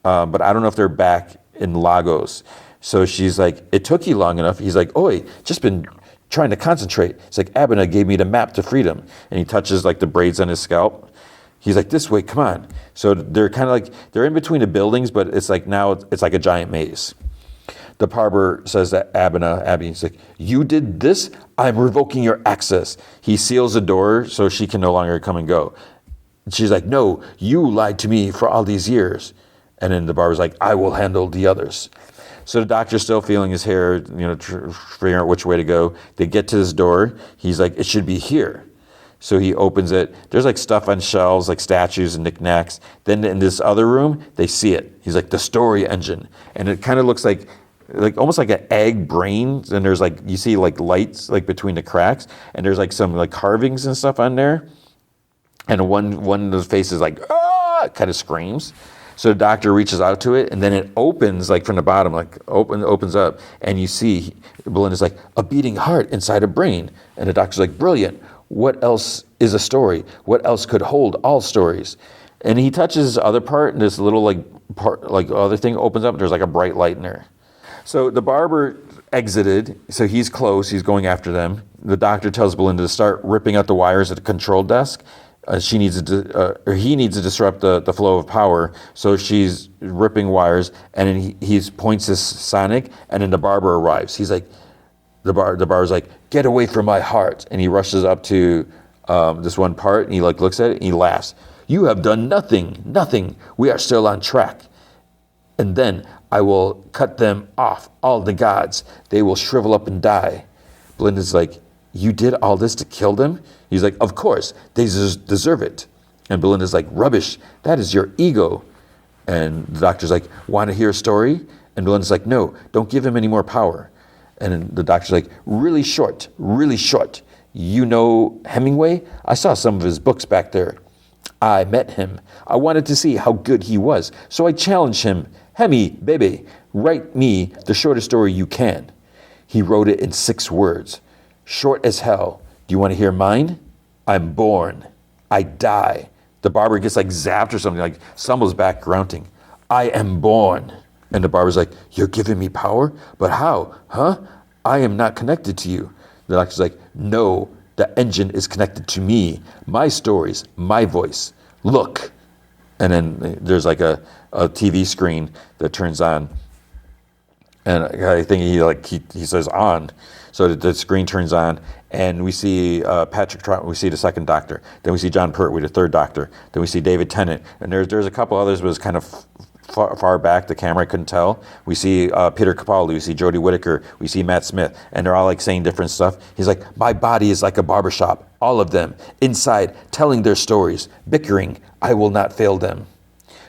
But I don't know if they're back in Lagos. So she's like, it took you long enough. He's like, oi, just been trying to concentrate. It's like, Abena gave me the map to freedom. And he touches like the braids on his scalp. He's like, this way, come on. So they're kind of like, they're in between the buildings, but it's like now it's like a giant maze. The barber says to Abby, he's like, you did this? I'm revoking your access. He seals the door so she can no longer come and go. She's like, no, you lied to me for all these years. And then the barber's like, I will handle the others. So the doctor's still feeling his hair, figuring out which way to go. They get to this door. He's like, it should be here. So he opens it. There's like stuff on shelves, like statues and knickknacks. Then in this other room, they see it. He's like, the story engine. And it kind of looks like almost like an egg brain. And there's like, you see like lights like between the cracks. And there's like some like carvings and stuff on there. And one of those faces like, ah, kind of screams. So the doctor reaches out to it, and then it opens like from the bottom, like opens up, and you see Belinda's like a beating heart inside a brain, and the doctor's like, brilliant. What else is a story? What else could hold all stories? And he touches the other part, and this little like part, like other thing opens up. And there's like a bright light in there. So the barber exited, so he's close. He's going after them. The doctor tells Belinda to start ripping out the wires at the control desk. He needs to disrupt the flow of power, so she's ripping wires, and then he points his sonic, and then the barber arrives. He's like, the barber's like, get away from my heart, and he rushes up to this one part, and he like looks at it, and he laughs. You have done nothing. We are still on track, and then I will cut them off, all the gods. They will shrivel up and die. Belinda's like, you did all this to kill them? He's like, of course, they deserve it. And Belinda's like, rubbish, that is your ego. And the doctor's like, want to hear a story? And Belinda's like, no, don't give him any more power. And the doctor's like, really short. You know Hemingway? I saw some of his books back there. I met him. I wanted to see how good he was. So I challenged him. Hemi, baby, write me the shortest story you can. He wrote it in 6 words. Short as hell. Do you want to hear mine? I'm born. I die. The barber gets like zapped or something, like stumbles back grunting. I am born. And the barber's like, you're giving me power? But how? Huh? I am not connected to you. The doctor's like, no, the engine is connected to me. My stories, my voice. Look. And then there's like a TV screen that turns on. And I think he says on. So the screen turns on, and we see Patrick Troughton. We see the second Doctor. Then we see John Pertwee, the third Doctor. Then we see David Tennant, and there's a couple others, but it's kind of far back. The camera I couldn't tell. We see Peter Capaldi. We see Jodie Whittaker. We see Matt Smith, and they're all like saying different stuff. He's like, my body is like a barbershop. All of them inside, telling their stories, bickering. I will not fail them.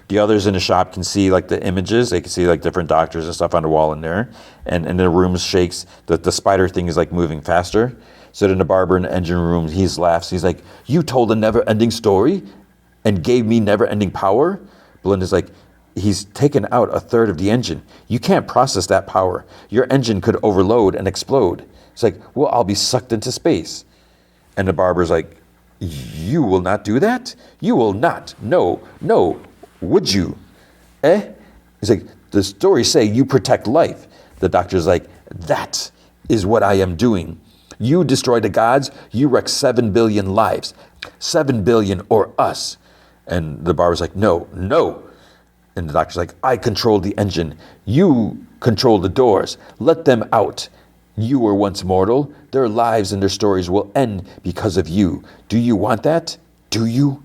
The others in the shop can see like the images. They can see like different doctors and stuff on the wall in there. And the room shakes. The spider thing is like moving faster. So then the barber in the engine room, he laughs. He's like, you told a never-ending story and gave me never-ending power? Belinda's like, he's taken out a third of the engine. You can't process that power. Your engine could overload and explode. It's like, well, I'll be sucked into space. And the barber's like, you will not do that? You will not. No. Would you? He's like, the stories say you protect life. The doctor's like, that is what I am doing. You destroy the gods, you wreck 7 billion lives. 7 billion or us. And the barber's like, no. And the doctor's like, I control the engine. You control the doors. Let them out. You were once mortal. Their lives and their stories will end because of you. Do you want that? Do you?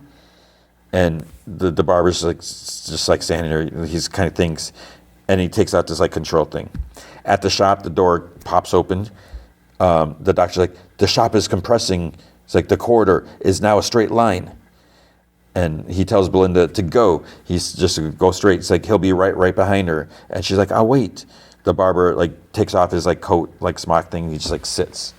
And the barber's like just like standing there. He's kind of thinks, and he takes out this like control thing. At the shop, the door pops open. The doctor's like, the shop is compressing. It's like the corridor is now a straight line. And he tells Belinda to go. He's just to go straight. It's like he'll be right behind her. And she's like, I'll wait. The barber like takes off his like coat, like smock thing. He just like sits.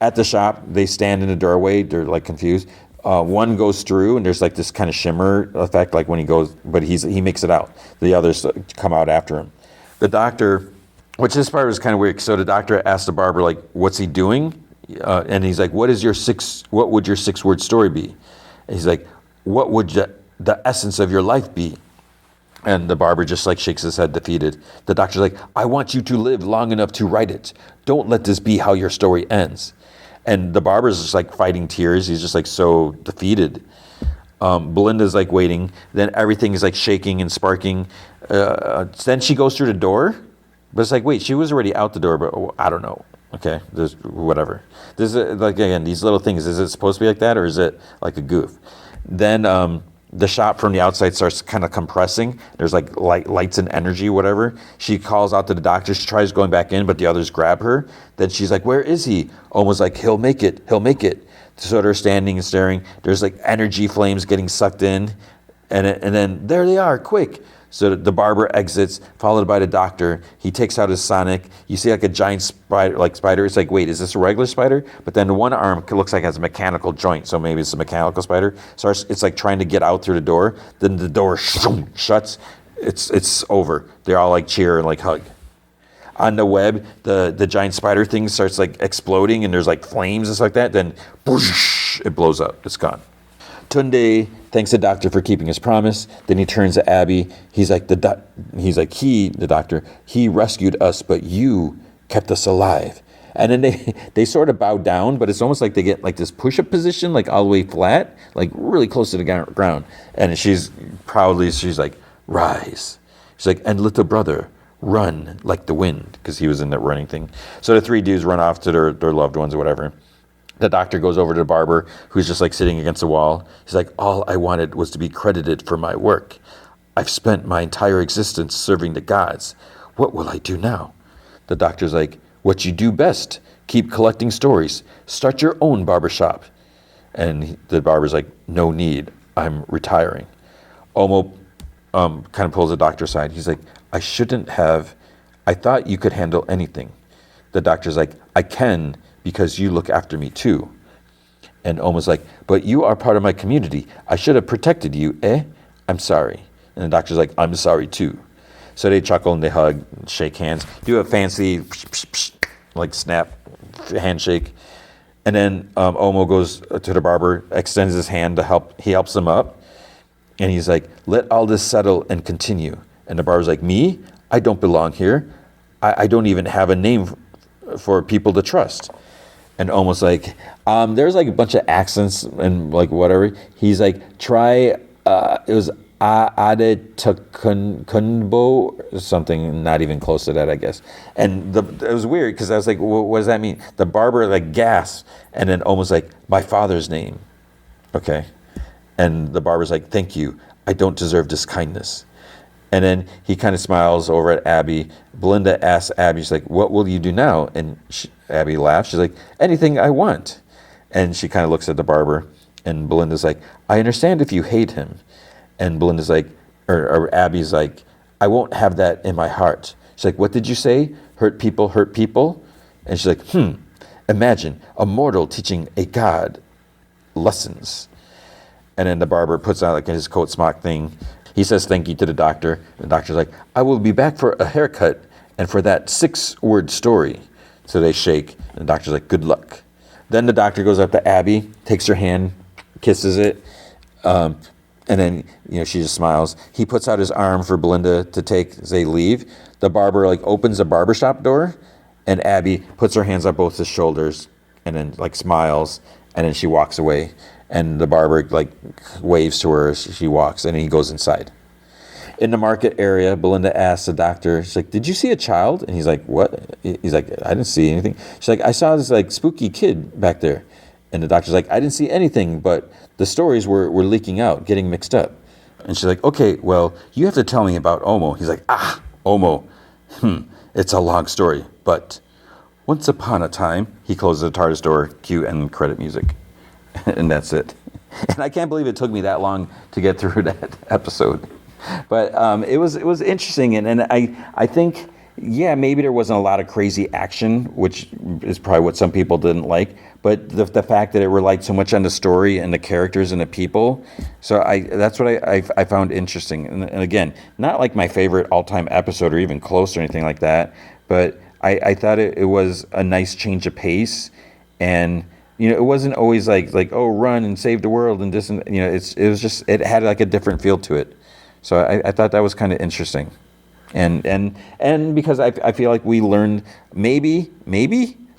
At the shop, they stand in the doorway. They're like confused. One goes through, and there's like this kind of shimmer effect, like when he goes, but he makes it out. The others come out after him. The doctor, which this part was kind of weird. So the doctor asked the barber, like, what's he doing? And he's like, what would your 6-word story be? And he's like, what would the essence of your life be? And the barber just like shakes his head defeated. The doctor's like, I want you to live long enough to write it. Don't let this be how your story ends. And the barber's just like fighting tears. He's just like so defeated. Belinda's like waiting. Then everything is like shaking and sparking. Then she goes through the door. But it's like, wait, she was already out the door, but I don't know. Okay, there's whatever. There's like, again, these little things. Is it supposed to be like that, or is it like a goof? Then the shop from the outside starts kind of compressing. There's like lights and energy, whatever. She calls out to the doctor. She tries going back in, but the others grab her. Then she's like, where is he? Almost like, he'll make it. He'll make it. So they're standing and staring. There's like energy flames getting sucked in. And then there they are, quick. So the barber exits, followed by the doctor. He takes out his sonic. You see like a giant spider. It's like, wait, is this a regular spider? But then one arm looks like it has a mechanical joint, so maybe it's a mechanical spider. So it's like trying to get out through the door. Then the door shuts. It's over. They're all like cheer and like hug. On the web, the giant spider thing starts like exploding, and there's like flames and stuff like that. Then whoosh, it blows up. It's gone. Tunde thanks the doctor for keeping his promise. Then he turns to Abby. He's like, the doctor, he rescued us, but you kept us alive. And then they sort of bow down, but it's almost like they get like this push-up position, like all the way flat, like really close to the ground. And she's like, rise. She's like, and little brother, run like the wind, because he was in that running thing. So the three dudes run off to their loved ones or whatever. The doctor goes over to the barber, who's just like sitting against the wall. He's like, all I wanted was to be credited for my work. I've spent my entire existence serving the gods. What will I do now? The doctor's like, what you do best. Keep collecting stories. Start your own barbershop. And the barber's like, no need. I'm retiring. Omo kind of pulls the doctor aside. He's like, I thought you could handle anything. The doctor's like, I can, because you look after me too. And Oma's like, but you are part of my community. I should have protected you, eh? I'm sorry. And the doctor's like, I'm sorry too. So they chuckle and they hug, and shake hands, do a fancy like snap handshake. And then Omo goes to the barber, extends his hand to help. He helps him up. And he's like, let all this settle and continue. And the barber's like, me? I don't belong here. I don't even have a name for people to trust. And almost like, there's like a bunch of accents and like whatever. He's like, try, it was Ade Tukunbo, something not even close to that, I guess. And it was weird because I was like, what does that mean? The barber like gasped and then almost like, my father's name. Okay. And the barber's like, thank you. I don't deserve this kindness. And then he kind of smiles over at Abby. Belinda asks Abby, she's like, what will you do now? And Abby laughs. She's like, anything I want. And she kind of looks at the barber. And Belinda's like, I understand if you hate him. And Belinda's like, or Abby's like, I won't have that in my heart. She's like, what did you say? Hurt people hurt people? And she's like, imagine a mortal teaching a god lessons. And then the barber puts on like his coat smock thing. He says thank you to the doctor. The doctor's like, I will be back for a haircut and for that 6-word story. So they shake, and the doctor's like, good luck. Then the doctor goes up to Abby, takes her hand, kisses it, and then she just smiles. He puts out his arm for Belinda to take as they leave. The barber like opens the barbershop door, and Abby puts her hands on both his shoulders, and then like smiles, and then she walks away. And the barber like waves to her as she walks, and he goes inside. In the market area, Belinda asks the doctor, she's like, did you see a child? And he's like, what? He's like, I didn't see anything. She's like, I saw this like spooky kid back there. And the doctor's like, I didn't see anything, but the stories were leaking out, getting mixed up. And she's like, okay, well, you have to tell me about Omo. He's like, Omo. It's a long story, but once upon a time, he closes the TARDIS door, cue end credit music. And that's it. And I can't believe it took me that long to get through that episode. But it was interesting, and I think Yeah, maybe there wasn't a lot of crazy action, which is probably what some people didn't like. But the fact that it relied so much on the story and the characters and the people, so that's what I found interesting. And again, not like my favorite all time episode or even close or anything like that. But I thought it was a nice change of pace, and it wasn't always like oh, run and save the world and this, and it was just, it had like a different feel to it. So I thought that was kind of interesting. And because I feel like we learned maybe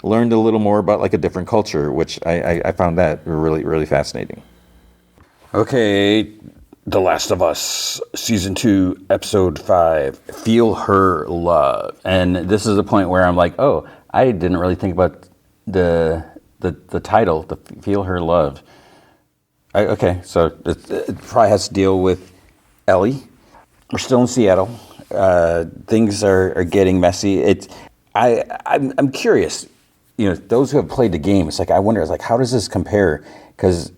learned a little more about like a different culture, which I found that really, really fascinating. Okay, The Last of Us Season 2, Episode 5, Feel Her Love. And this is the point where I'm like, oh, I didn't really think about the title, the Feel Her Love. Okay, so it probably has to deal with Ellie. We're still in Seattle. Things are getting messy. I'm curious. Those who have played the game, it's like I wonder. It's like, how does this compare? Because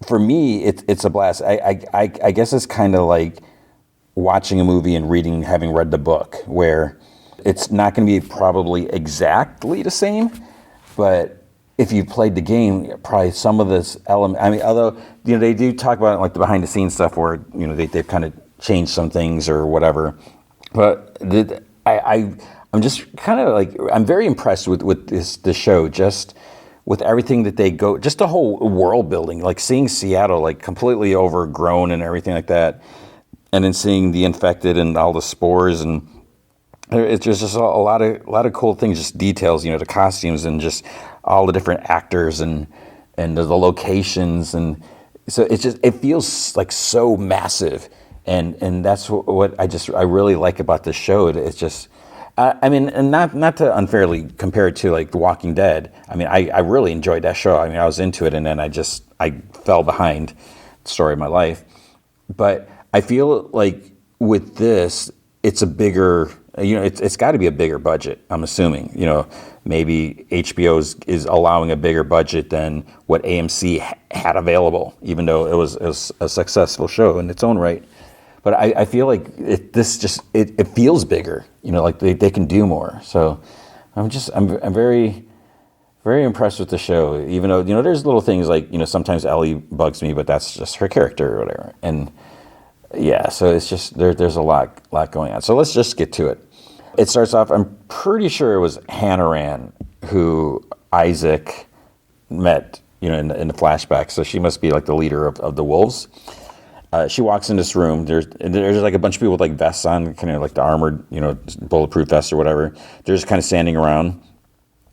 for me, it's a blast. I guess it's kind of like watching a movie and having read the book, where it's not going to be probably exactly the same, but if you played the game, probably some of this element. I mean, although they do talk about like the behind the scenes stuff where they've kind of changed some things or whatever. But I'm just kind of like, I'm very impressed with this show, just with everything that they go, just the whole world building, like seeing Seattle like completely overgrown and everything like that, and then seeing the infected and all the spores, and it's just a lot of cool things, just details, the costumes and just all the different actors and the locations, and so it feels like so massive. And that's what I really like about this show. It's just, I mean, and not to unfairly compare it to like The Walking Dead. I mean, I really enjoyed that show. I mean, I was into it, and then I fell behind the story of my life. But I feel like with this, it's a bigger, it's got to be a bigger budget. I'm assuming, maybe HBO is allowing a bigger budget than what AMC had available, even though it was a successful show in its own right. But I feel like it feels bigger, like they can do more. So I'm very, very impressed with the show, even though, there's little things like, sometimes Ellie bugs me, but that's just her character or whatever. And yeah, so it's just, there's a lot going on. So let's just get to it. It starts off, I'm pretty sure it was Hannaran who Isaac met, in the flashback. So she must be like the leader of the wolves. She walks in this room. There's like a bunch of people with like vests on, kind of like the armored, bulletproof vests or whatever. They're just kind of standing around.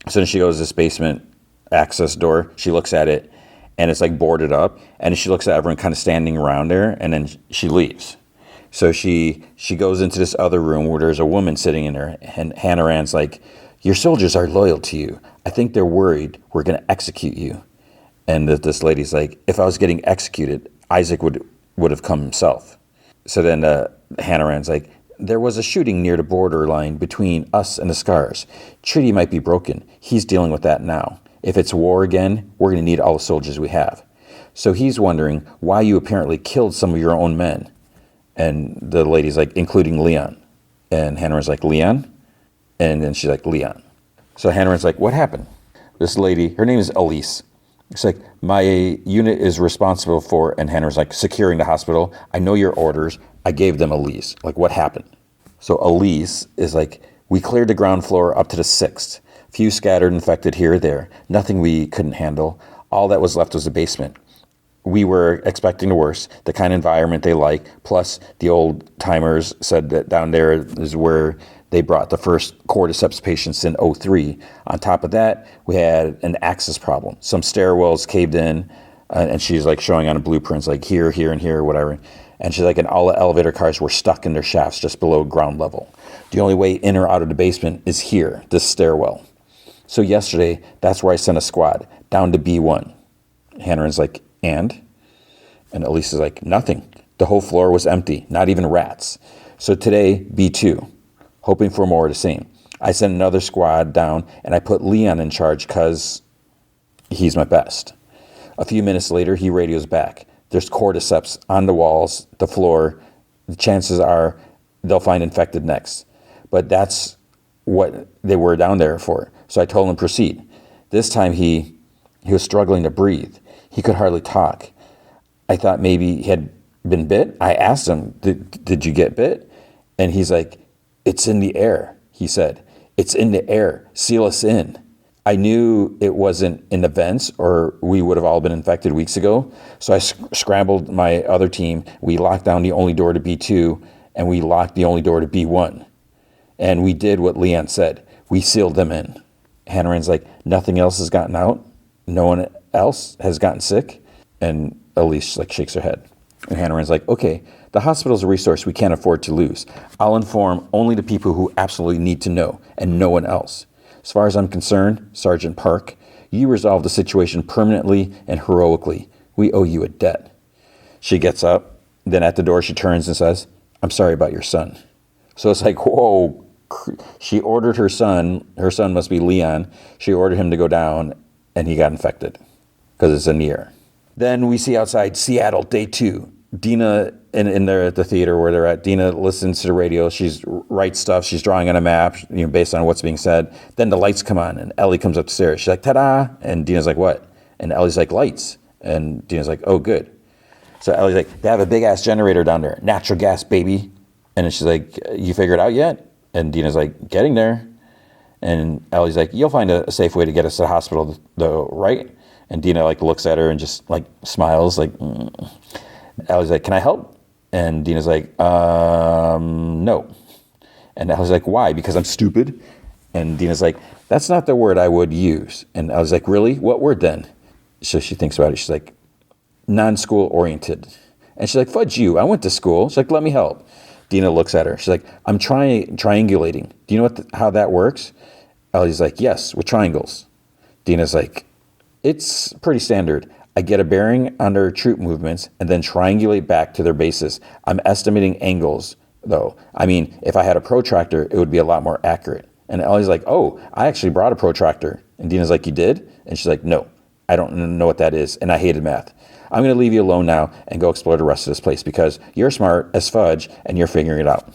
So then she goes to this basement access door. She looks at it, and it's like boarded up. And she looks at everyone kind of standing around there, and then she leaves. So she goes into this other room where there's a woman sitting in there, and Hannaran's like, "Your soldiers are loyal to you. I think they're worried we're going to execute you." And this lady's like, "If I was getting executed, Isaac would have come himself." So then Hannaran's like, "There was a shooting near the borderline between us and the Scars. Treaty might be broken. He's dealing with that now. If it's war again, we're going to need all the soldiers we have. So he's wondering why you apparently killed some of your own men." And the lady's like, "Including Leon." And Hannaran's like, "Leon?" And then she's like, "Leon." So Hannaran's like, "What happened?" This lady, her name is Elise. It's like, "My unit is responsible for," and Hannaran's like, "securing the hospital. I know your orders. I gave them Elise. Like, what happened?" So Elise is like, "We cleared the ground floor up to the 6th. Few scattered infected here or there. Nothing we couldn't handle. All that was left was the basement. We were expecting the worst, the kind of environment they like. Plus, the old timers said that down there is where they brought the first cordyceps patients in '03. On top of that, we had an access problem. Some stairwells caved in," and she's like showing on blueprints like here, here, and here, whatever. And she's like, "and all the elevator cars were stuck in their shafts just below ground level. The only way in or out of the basement is here, this stairwell. So yesterday, that's where I sent a squad, down to B1. Hannaran's like, "And?" And Elise is like, "Nothing. The whole floor was empty, not even rats. So today, B2, hoping for more of the same. I sent another squad down, and I put Leon in charge because he's my best." A few minutes later, he radios back. "There's cordyceps on the walls, the floor. The chances are they'll find infected next. But that's what they were down there for. So I told him proceed. This time he was struggling to breathe. He could hardly talk. I thought maybe he had been bit. I asked him, did you get bit? And he's like, it's in the air, he said. It's in the air. Seal us in. I knew it wasn't in the vents or we would have all been infected weeks ago. So I scrambled my other team. We locked down the only door to B2 and we locked the only door to B1. And we did what Leon said. We sealed them in. Hannah's like, nothing else has gotten out? No one else has gotten sick? And Elise like shakes her head. And Hannah's like, okay, the hospital's a resource we can't afford to lose. I'll inform only the people who absolutely need to know and no one else. As far as I'm concerned, Sergeant Park, you resolved the situation permanently and heroically. We owe you a debt. She gets up. Then at the door, she turns and says, I'm sorry about your son. So it's like, whoa. She ordered her son must be Leon. She ordered him to go down and he got infected because it's in the air. Then we see outside Seattle, day 2. Dina, in there at the theater where they're at, Dina listens to the radio. She's writes stuff. She's drawing on a map, based on what's being said. Then the lights come on, and Ellie comes up the stairs. She's like, ta-da! And Dina's like, what? And Ellie's like, lights. And Dina's like, oh, good. So Ellie's like, they have a big-ass generator down there. Natural gas, baby. And then she's like, you figured it out yet? And Dina's like, getting there. And Ellie's like, you'll find a safe way to get us to the hospital, though, right? And Dina looks at her and just smiles Ellie's like, can I help? And Dina's like, no. And Ellie's like, why? Because I'm stupid? And Dina's like, that's not the word I would use. And Ellie's like, really? What word then? So she thinks about it. She's like, non-school oriented. And she's like, fudge you. I went to school. She's like, let me help. Dina looks at her. She's like, I'm triangulating. Do you know how that works? Ellie's like, yes, with triangles. Dina's like, it's pretty standard. I get a bearing on their troop movements and then triangulate back to their bases. I'm estimating angles, though. I mean, if I had a protractor, it would be a lot more accurate. And Ellie's like, oh, I actually brought a protractor. And Dina's like, you did? And she's like, no, I don't know what that is. And I hated math. I'm going to leave you alone now and go explore the rest of this place because you're smart as fudge and you're figuring it out.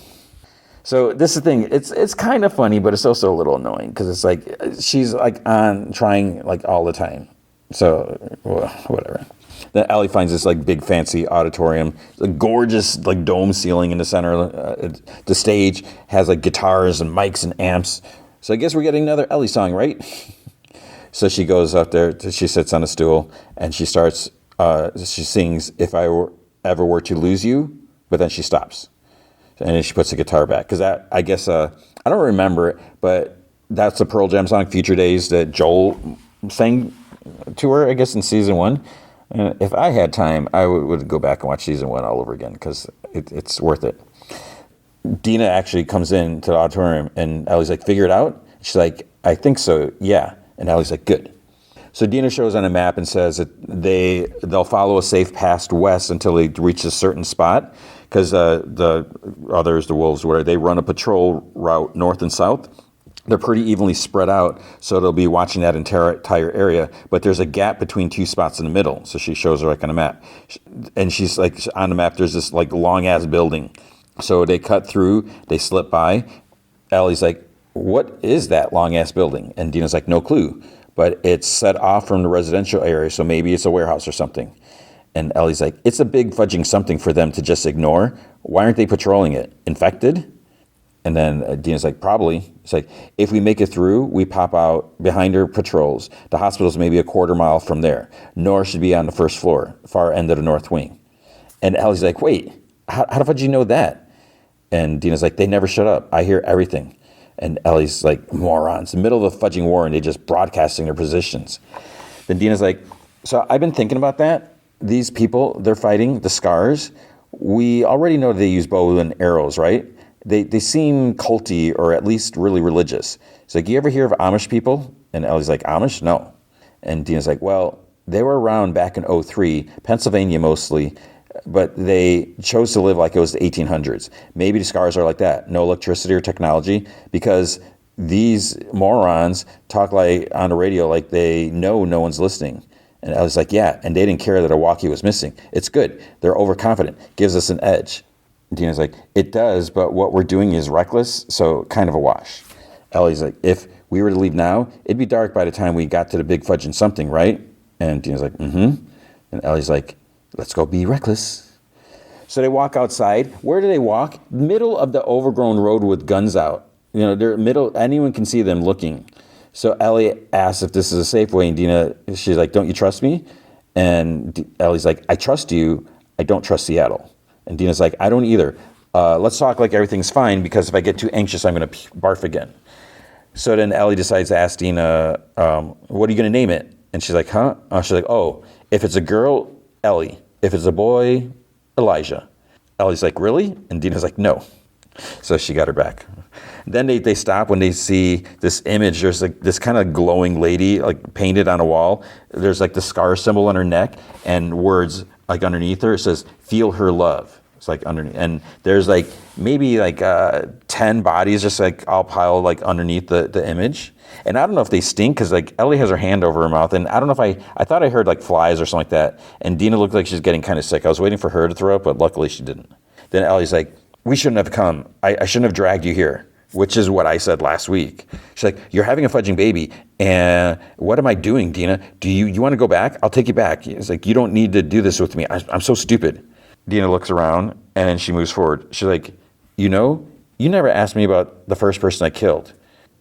So this is the thing. It's kind of funny, but it's also a little annoying because it's like she's on trying all the time. So, whatever. Then Ellie finds this big fancy auditorium, a gorgeous dome ceiling in the center. The stage has guitars and mics and amps. So I guess we're getting another Ellie song, right? So she goes up there. She sits on a stool and she starts. She sings "If I Ever Were to Lose You," but then she stops and then she puts the guitar back because that I guess I don't remember it, but that's the Pearl Jam song "Future Days" that Joel sang to her, I guess, in season 1. And if I had time, I would go back and watch season 1 all over again because it's worth it. Dina actually comes in to the auditorium and Ellie's like, figure it out? She's like, I think so, yeah. And Ellie's like, good. So Dina shows on a map and says that they'll follow a safe path west until they reach a certain spot because the wolves, where they run a patrol route north and south. They're pretty evenly spread out, so they'll be watching that entire area. But there's a gap between 2 spots in the middle. So she shows her on a map. And she's on the map, there's this long-ass building. So they cut through, they slip by. Ellie's like, what is that long-ass building? And Dina's like, no clue. But it's set off from the residential area, so maybe it's a warehouse or something. And Ellie's like, it's a big fudging something for them to just ignore. Why aren't they patrolling it? Infected? And then Dina's like, probably. It's like, if we make it through, we pop out behind her patrols. The hospital's maybe a quarter mile from there. Nor should be on the first floor, far end of the north wing. And Ellie's like, wait, how the fuck did you know that? And Dina's like, they never shut up. I hear everything. And Ellie's like, morons. In the middle of a fudging war, and they're just broadcasting their positions. Then Dina's like, so I've been thinking about that. These people, they're fighting, the Scars. We already know they use bow and arrows, right? They seem culty or at least really religious. It's like, you ever hear of Amish people? And Ellie's like, Amish? No. And Dina's like, well, they were around back in 2003, Pennsylvania mostly, but they chose to live like it was the 1800s. Maybe the Scars are like that. No electricity or technology because these morons talk on the radio like they know no one's listening. And Ellie's like, yeah, and they didn't care that a walkie was missing. It's good. They're overconfident. Gives us an edge. Dina's like, it does, but what we're doing is reckless, so kind of a wash. Ellie's like, if we were to leave now, it'd be dark by the time we got to the big fudging something, right? And Dina's like, mm-hmm. And Ellie's like, let's go be reckless. So they walk outside. Where do they walk? Middle of the overgrown road with guns out. They're middle, anyone can see them looking. So Ellie asks if this is a safe way, and Dina, she's like, don't you trust me? And Ellie's like, I trust you. I don't trust Seattle. And Dina's like, I don't either. Let's talk like everything's fine, because if I get too anxious, I'm going to barf again. So then Ellie decides to ask Dina, what are you going to name it? And she's like, huh? She's like, oh, if it's a girl, Ellie. If it's a boy, Elijah. Ellie's like, really? And Dina's like, no. So she got her back. Then they stop when they see this image. There's like this kind of glowing lady like painted on a wall. There's like the scar symbol on her neck and words like underneath her. It says, feel her love. It's like underneath. And there's like maybe like 10 bodies just like all piled like underneath the image. And I don't know if they stink, because like Ellie has her hand over her mouth. And I don't know if I thought I heard like flies or something like that. And Dina looked like she's getting kind of sick. I was waiting for her to throw up, but luckily she didn't. Then Ellie's like, we shouldn't have come. I shouldn't have dragged you here, which is what I said last week. She's like, you're having a fudging baby. And what am I doing, Dina? Do you want to go back? I'll take you back. It's like, you don't need to do this with me. I'm so stupid. Dina looks around and then she moves forward. She's like, you never asked me about the first person I killed.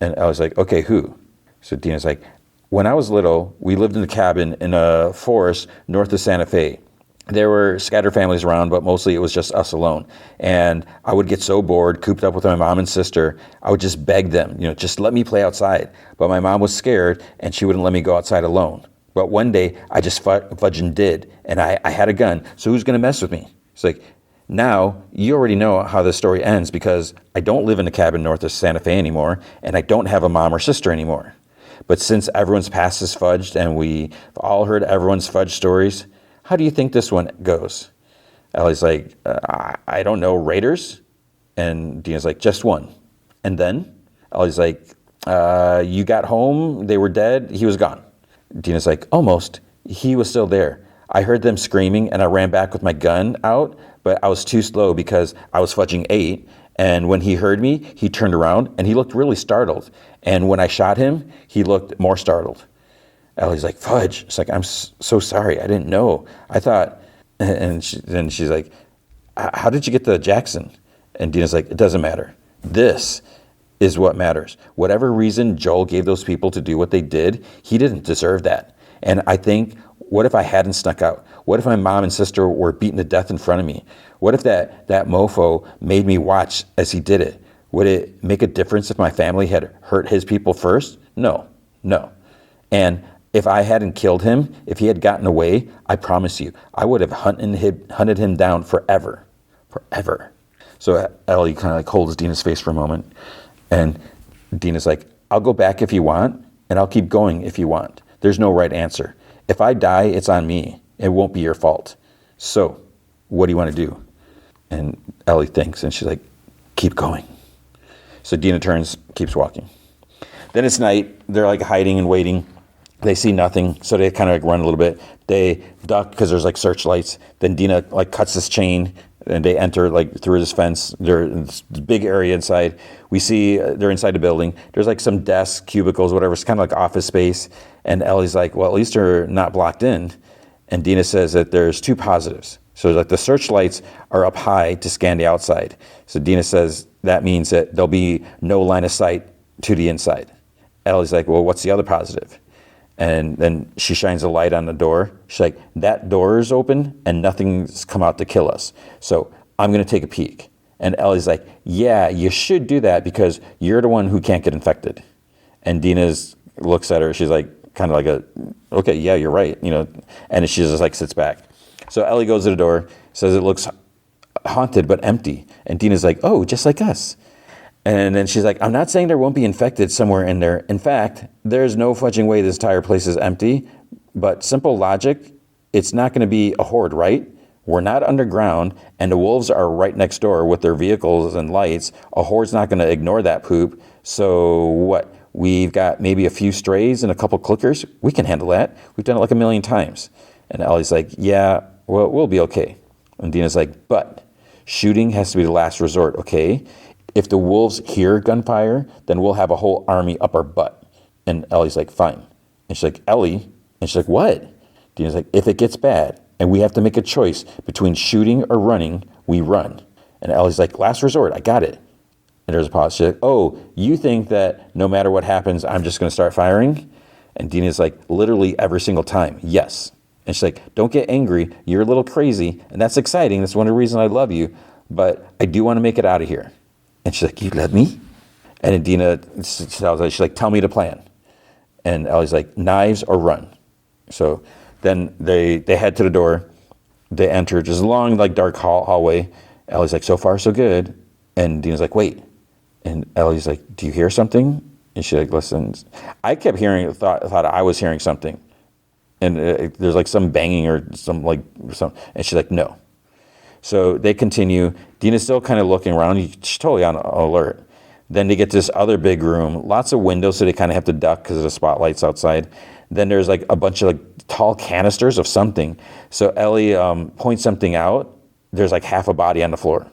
And I was like, okay, who? So Dina's like, when I was little, we lived in a cabin in a forest north of Santa Fe. There were scattered families around, but mostly it was just us alone. And I would get so bored, cooped up with my mom and sister, I would just beg them, just let me play outside. But my mom was scared and she wouldn't let me go outside alone. But one day I just fudging did, and I had a gun. So who's going to mess with me? It's like, now you already know how the story ends, because I don't live in a cabin north of Santa Fe anymore, and I don't have a mom or sister anymore. But since everyone's past is fudged and we've all heard everyone's fudge stories, how do you think this one goes? Ellie's like, I don't know, Raiders? And Dina's like, just one. And then? Ellie's like, you got home, they were dead, he was gone. Dina's like, almost. He was still there. I heard them screaming and I ran back with my gun out, but I was too slow because I was fudging 8. And when he heard me, he turned around and he looked really startled. And when I shot him, he looked more startled. Ellie's like, fudge. It's like, I'm so sorry. I didn't know. I thought, and then she's like, how did you get to Jackson? And Dina's like, it doesn't matter. This is what matters. Whatever reason Joel gave those people to do what they did, he didn't deserve that. And I think, what if I hadn't snuck out? What if my mom and sister were beaten to death in front of me? What if that mofo made me watch as he did it? Would it make a difference if my family had hurt his people first? No. And if I hadn't killed him, if he had gotten away, I promise you, I would have hunted him down forever. So Ellie kind of like holds Dina's face for a moment. And Dina's like, I'll go back if you want, and I'll keep going if you want. There's no right answer. If I die, it's on me. It won't be your fault. So, what do you want to do? And Ellie thinks, and she's like, keep going. So Dina turns, keeps walking. Then it's night. They're like hiding and waiting. They see nothing, so they kind of like run a little bit. They duck because there's like searchlights. Then Dina like cuts this chain, and they enter like through this fence. They're in this big area inside. We see they're inside the building. There's like some desks, cubicles, whatever. It's kind of like office space. And Ellie's like, well, at least they're not blocked in. And Dina says that there's 2 positives. So like the searchlights are up high to scan the outside. So Dina says that means that there'll be no line of sight to the inside. Ellie's like, well, what's the other positive? And then she shines a light on the door. She's like, that door is open and nothing's come out to kill us. So I'm going to take a peek. And Ellie's like, yeah, you should do that because you're the one who can't get infected. And Dina looks at her. She's like, kind of like okay, yeah, you're right. And she just like sits back. So Ellie goes to the door, says it looks haunted but empty. And Dina's like, oh, just like us. And then she's like, I'm not saying there won't be infected somewhere in there. In fact, there's no fudging way this entire place is empty. But simple logic, it's not going to be a horde, right? We're not underground, and the wolves are right next door with their vehicles and lights. A horde's not going to ignore that poop. So what? We've got maybe a few strays and a couple clickers. We can handle that. We've done it like 1,000,000 times. And Ellie's like, yeah, well, we'll be okay. And Dina's like, but shooting has to be the last resort, okay? if the wolves hear gunfire, then we'll have a whole army up our butt. And Ellie's like, fine. And she's like, Ellie? And she's like, what? Dina's like, if it gets bad and we have to make a choice between shooting or running, we run. And Ellie's like, last resort, I got it. And there's a pause. She's like, oh, you think that no matter what happens, I'm just going to start firing? And Dina's like, literally every single time, yes. And she's like, don't get angry. You're a little crazy, and that's exciting. That's one of the reasons I love you, but I do want to make it out of here. And she's like, you let me? And then Dina tells her, she's like, tell me the plan. And Ellie's like, knives or run. So then they head to the door. They enter just a long, like, dark hallway. Ellie's like, so far, so good. And Dina's like, wait. And Ellie's like, do you hear something? And she like listens. I kept hearing, thought I was hearing something. And there's like some banging or some. And she's like, no. So they continue. Dina's still kind of looking around. She's totally on alert. Then they get to this other big room. Lots of windows, so they kind of have to duck because of the spotlights outside. Then there's like a bunch of like tall canisters of something. So Ellie points something out. There's like half a body on the floor.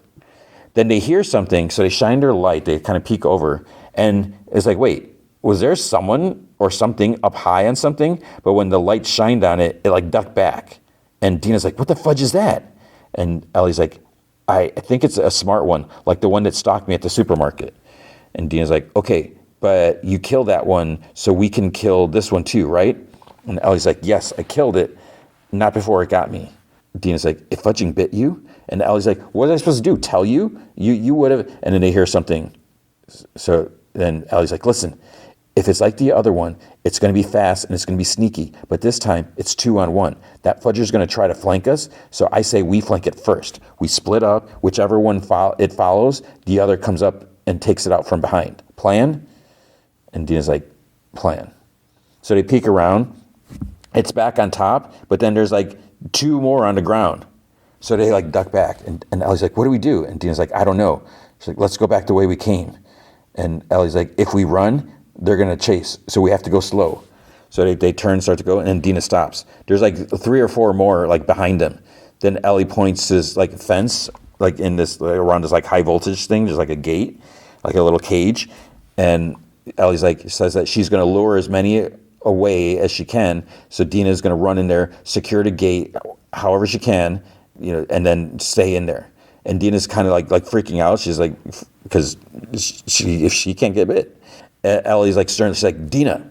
Then they hear something, so they shine their light. They kind of peek over. And it's like, wait, was there someone or something up high on something? But when the light shined on it, it like ducked back. And Dina's like, what the fudge is that? And Ellie's like, I think it's a smart one, like the one that stalked me at the supermarket. And Dina's like, okay, but you killed that one, so we can kill this one too, right? And Ellie's like, yes, I killed it, not before it got me. Dina's like, it fudging bit you? And Ellie's like, what was I supposed to do? Tell you? You would have. And then they hear something. So then Ellie's like, listen, if it's like the other one, it's going to be fast and it's going to be sneaky. But this time, it's 2-on-1. That fudger's going to try to flank us. So I say we flank it first. We split up. Whichever one it follows, the other comes up and takes it out from behind. Plan? And Dina's like, plan. So they peek around. It's back on top, but then there's like 2 more on the ground. So they like duck back. And Ellie's like, what do we do? And Dina's like, I don't know. She's like, let's go back the way we came. And Ellie's like, if we run, they're going to chase. So we have to go slow. So they turn, start to go, and then Dina stops. There's like 3 or 4 more like behind them. Then Ellie points his like fence, like in this, like, around this like high voltage thing. There's like a gate, like a little cage. And Ellie's like, says that she's going to lure as many away as she can. So Dina's going to run in there, secure the gate however she can, and then stay in there. And Dina's kind of like freaking out. She's like, because if she can't get bit. Ellie's like stern. She's like, Dina.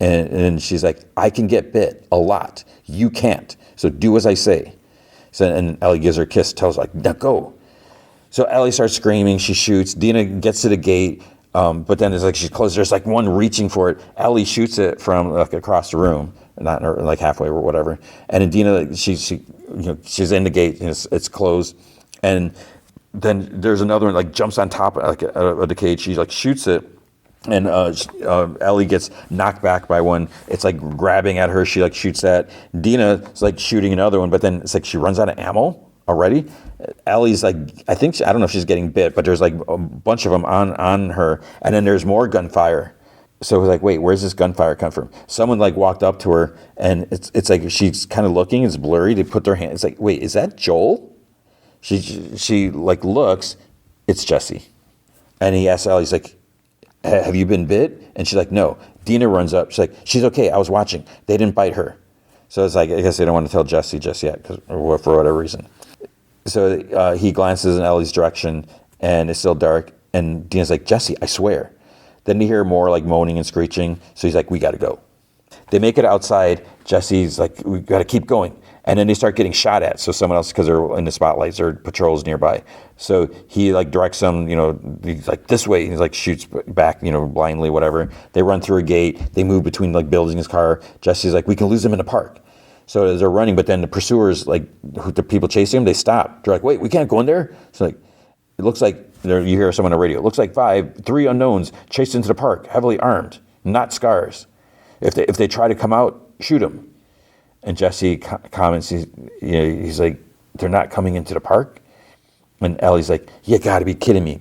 And she's like, I can get bit a lot. You can't. So do as I say. So, and Ellie gives her a kiss, tells her, like, now go. So Ellie starts screaming. She shoots. Dina gets to the gate. But then there's like, she's close. There's like one reaching for it. Ellie shoots it from like across the room, not like halfway or whatever. And then Dina, she's in the gate. It's closed. And then there's another one like jumps on top of the cage. She like shoots it. And Ellie gets knocked back by one. It's like grabbing at her. She like shoots that. Dina is like shooting another one, but then it's like she runs out of ammo already. Ellie's like, I don't know if she's getting bit, but there's like a bunch of them on her. And then there's more gunfire. So it was like, wait, where's this gunfire come from? Someone like walked up to her, and it's like she's kind of looking. It's blurry. They put their hand. It's like, wait, is that Joel? She like looks. It's Jesse. And he asks Ellie, he's like, have you been bit? And she's like, no. Dina runs up. She's like, she's okay. I was watching. They didn't bite her. So it's like, I guess they don't want to tell Jesse just yet or for whatever reason. So he glances in Ellie's direction, and it's still dark. And Dina's like, Jesse, I swear. Then you hear more like moaning and screeching. So he's like, we got to go. They make it outside. Jesse's like, we got to keep going. And then they start getting shot at. So someone else, because they're in the spotlights or patrols nearby. So he like directs them, he's like this way. He's like shoots back, blindly, whatever. They run through a gate. They move between like buildings, his car. Jesse's like, we can lose them in the park. So as they're running, but then the pursuers, like the people chasing them, they stop. They're like, wait, we can't go in there. So like, it looks like you hear someone on the radio. It looks like 3 unknowns chased into the park, heavily armed, not scars. If they try to come out, shoot them. And Jesse comments, he's like, they're not coming into the park? And Ellie's like, you got to be kidding me.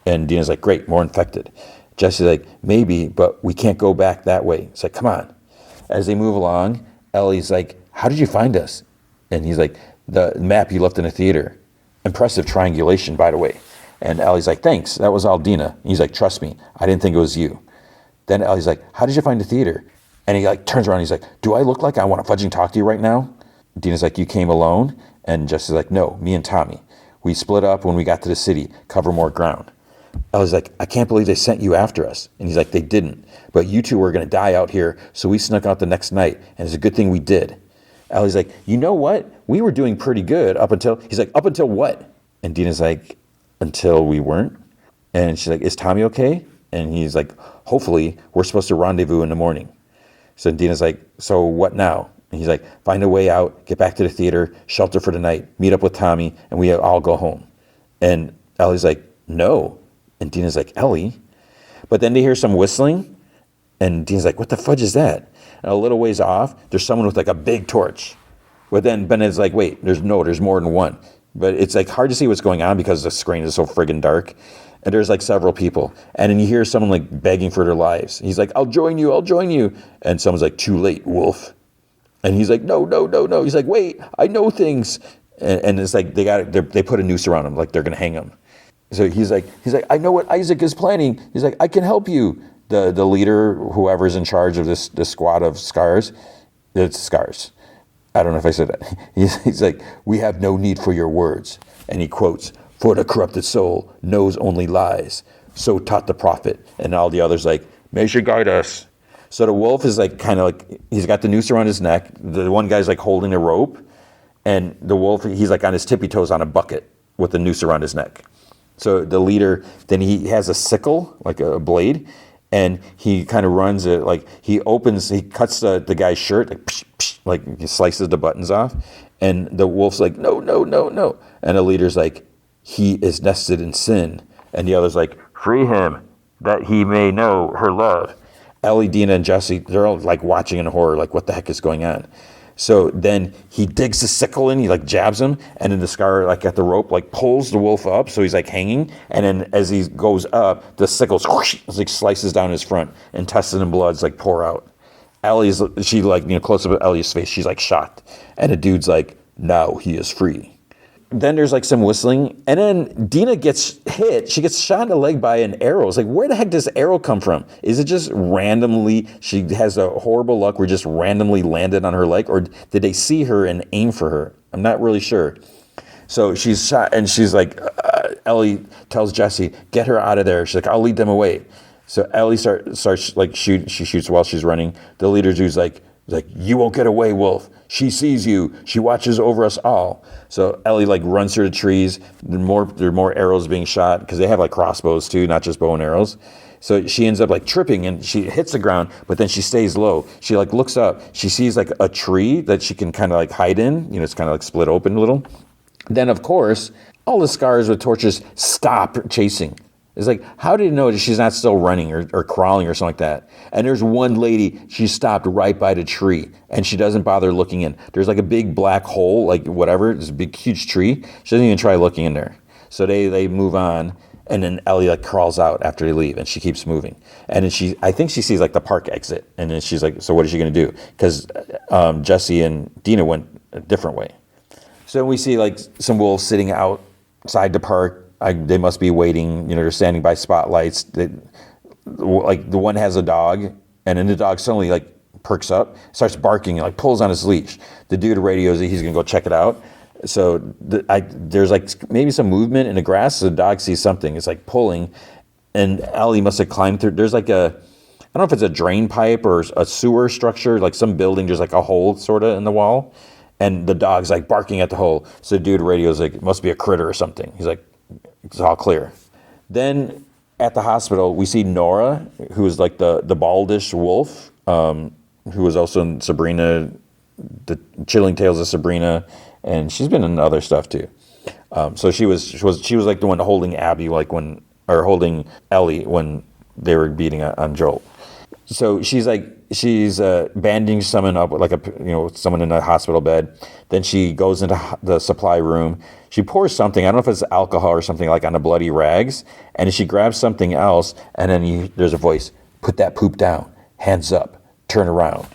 And Dina's like, great, more infected. Jesse's like, maybe, but we can't go back that way. It's like, come on. As they move along, Ellie's like, how did you find us? And he's like, the map you left in the theater. Impressive triangulation, by the way. And Ellie's like, thanks, that was all Dina. And he's like, trust me, I didn't think it was you. Then Ellie's like, how did you find the theater? And he like turns around, and he's like, do I look like I want to fudging talk to you right now? Dina's like, you came alone? And Jesse's like, no, me and Tommy. We split up when we got to the city, cover more ground. Ellie's like, I can't believe they sent you after us. And he's like, they didn't. But you two were going to die out here, so we snuck out the next night, and it's a good thing we did. Ellie's like, you know what? We were doing pretty good up until, he's like, up until what? And Dina's like, until we weren't. And she's like, is Tommy okay? And he's like, hopefully, we're supposed to rendezvous in the morning. So Dina's like, so what now? And he's like, find a way out, get back to the theater, shelter for the night, meet up with Tommy, and we all go home. And Ellie's like, no. And Dina's like, Ellie? But then they hear some whistling, and Dina's like, what the fudge is that? And a little ways off, there's someone with like a big torch. But then Bennett's like, wait, there's more than one. But it's like hard to see what's going on because the screen is so friggin' dark. And there's like several people. And then you hear someone like begging for their lives. He's like, I'll join you. And someone's like, too late, wolf. And he's like, no. He's like, wait, I know things. And it's like they put a noose around him, like they're gonna hang him. So he's like, I know what Isaac is planning. He's like, I can help you. The leader, whoever's in charge of this squad of scars, it's scars. I don't know if I said that. He's like, we have no need for your words. And he quotes, for the corrupted soul knows only lies. So taught the prophet. And all the others like, may she guide us. So the wolf is like kind of like, he's got the noose around his neck. The one guy's like holding a rope. And the wolf, he's like on his tippy toes on a bucket with the noose around his neck. So the leader, then he has a sickle, like a blade. And he kind of runs it, like he cuts the guy's shirt, like, psh, psh, like he slices the buttons off. And the wolf's like, no. And the leader's like, he is nested in sin. And the other's like, free him, that he may know her love. Ellie, Dina, and Jesse, they're all like watching in horror, like what the heck is going on? So then he digs the sickle in, he like jabs him, and then the scar like at the rope like pulls the wolf up, so he's like hanging, and then as he goes up, the sickle like slices down his front, intestine and bloods like pour out. She like, close up at Ellie's face, she's like shocked, and the dude's like, now he is free. Then there's like some whistling, and then Dina gets hit. She gets shot in the leg by an arrow. It's like, where the heck does the arrow come from? Is it just randomly, she has a horrible luck where it just randomly landed on her leg? Or did they see her and aim for her? I'm not really sure. So she's shot, and she's like, Ellie tells Jesse, get her out of there. She's like, I'll lead them away. So Ellie starts like she shoots while she's running. The leader dude's like, you won't get away, wolf. She sees you. She watches over us all. So Ellie like runs through the trees. There are more arrows being shot because they have like crossbows too, not just bow and arrows. So she ends up like tripping and she hits the ground, but then she stays low. She like looks up. She sees like a tree that she can kind of like hide in. It's kind of like split open a little. Then of course, all the scars with torches stop chasing. It's like, how do you know that she's not still running or crawling or something like that? And there's one lady, she stopped right by the tree and she doesn't bother looking in. There's like a big black hole, like whatever, this big huge tree. She doesn't even try looking in there. So they move on, and then Ellie like crawls out after they leave and she keeps moving. And then I think she sees like the park exit, and then she's like, so what is she gonna do? Because Jesse and Dina went a different way. So we see like some wolves sitting outside the park. They must be waiting, they're standing by spotlights. Like the one has a dog, and then the dog suddenly like perks up, starts barking, and like pulls on his leash. The dude radios that he's gonna go check it out. So there's like maybe some movement in the grass. So the dog sees something. It's like pulling, and Ellie must have climbed through. There's like I don't know if it's a drain pipe or a sewer structure, like some building. There's like a hole sort of in the wall, and the dog's like barking at the hole. So the dude radios like, it must be a critter or something. He's like, it's all clear. Then at the hospital, we see Nora, who is like the baldish wolf, who was also in Sabrina, the Chilling Tales of Sabrina, and she's been in other stuff too. So she was like the one holding Abby, holding Ellie when they were beating on Joel. So she's bandaging someone up, like someone in a hospital bed. Then she goes into the supply room. She pours something, I don't know if it's alcohol or something, like on the bloody rags, and she grabs something else, and then there's a voice, put that poop down, hands up, turn around.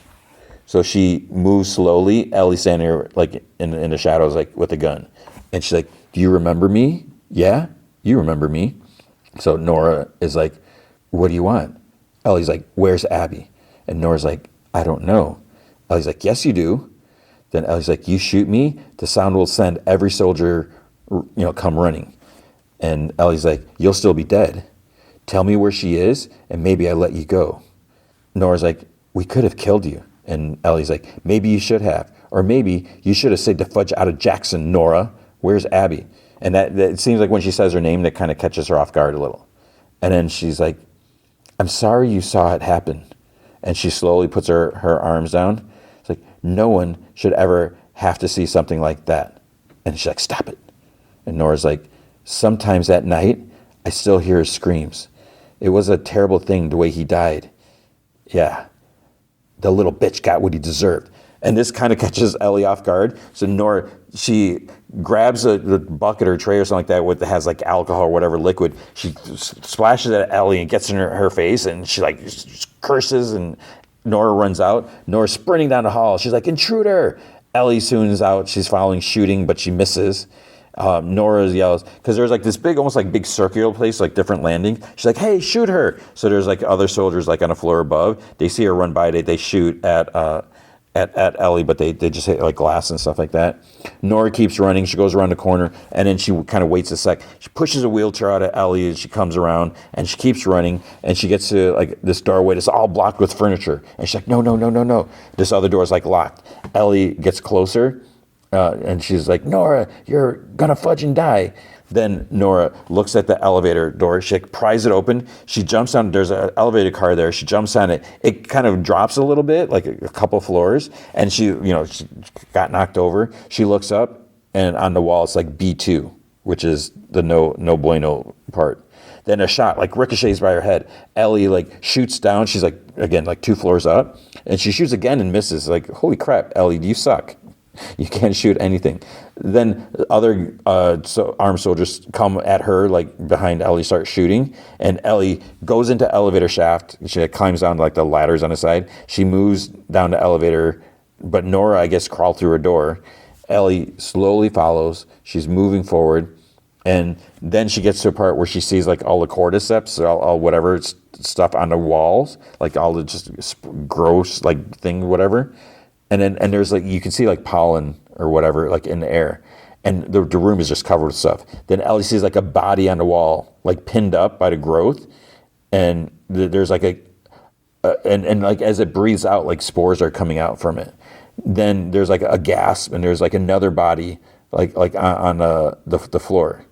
So she moves slowly. Ellie's standing there like in the shadows, like with a gun, and she's like, do you remember me? Yeah. you remember me. So Nora is like, what do you want? Ellie's like, where's Abby? And Nora's like, I don't know. Ellie's like, yes, you do. Then Ellie's like, you shoot me, the sound will send every soldier, come running. And Ellie's like, you'll still be dead. Tell me where she is, and maybe I let you go. Nora's like, we could have killed you. And Ellie's like, maybe you should have. Or maybe you should have said to fudge out of Jackson, Nora. Where's Abby? And that it seems like when she says her name, that kind of catches her off guard a little. And then she's like, I'm sorry you saw it happen. And she slowly puts her arms down. It's like, no one should ever have to see something like that. And she's like, stop it. And Nora's like, sometimes at night, I still hear his screams. It was a terrible thing the way he died. Yeah, the little bitch got what he deserved. And this kind of catches Ellie off guard. So Nora, she grabs the bucket or tray or something like that that has like alcohol or whatever liquid. She splashes it at Ellie and gets in her face, and she like curses, and Nora runs out. Nora's sprinting down the hall. She's like, intruder! Ellie soon is out. She's following, shooting, but she misses. Nora yells, because there's like this big, almost like big circular place, like different landing. She's like, hey, shoot her. So there's like other soldiers like on a floor above. They see her run by, they shoot at Ellie, but they just hit like glass and stuff like that. Nora keeps running. She goes around the corner, and then she kind of waits a sec. She pushes a wheelchair out of Ellie, and she comes around, and she keeps running, and she gets to like this doorway that's all blocked with furniture. And she's like, no. This other door is like locked. Ellie gets closer, and she's like, Nora, you're gonna fudge and die. Then Nora looks at the elevator door. She pries it open. She jumps on. There's an elevator car there. She jumps on it. It kind of drops a little bit, like a couple floors, and she got knocked over. She looks up, and on the wall it's like B2, which is the no bueno part. Then a shot like ricochets by her head. Ellie like shoots down. She's like, again, like 2 floors up, and she shoots again and misses. Like, holy crap, Ellie, you suck. You can't shoot anything. Then other armed soldiers come at her, like behind Ellie, start shooting. And Ellie goes into elevator shaft. She climbs down like the ladders on the side. She moves down the elevator, but Nora, I guess, crawled through her door. Ellie slowly follows. She's moving forward. And then she gets to a part where she sees like all the cordyceps, all whatever stuff on the walls, like all the just gross like thing, whatever. And there's like, you can see like pollen or whatever, like in the air. And the room is just covered with stuff. Then Ellie sees like a body on the wall, like pinned up by the growth. And there's like and like as it breathes out, like spores are coming out from it. Then there's like a gasp, and there's like another body like on the floor.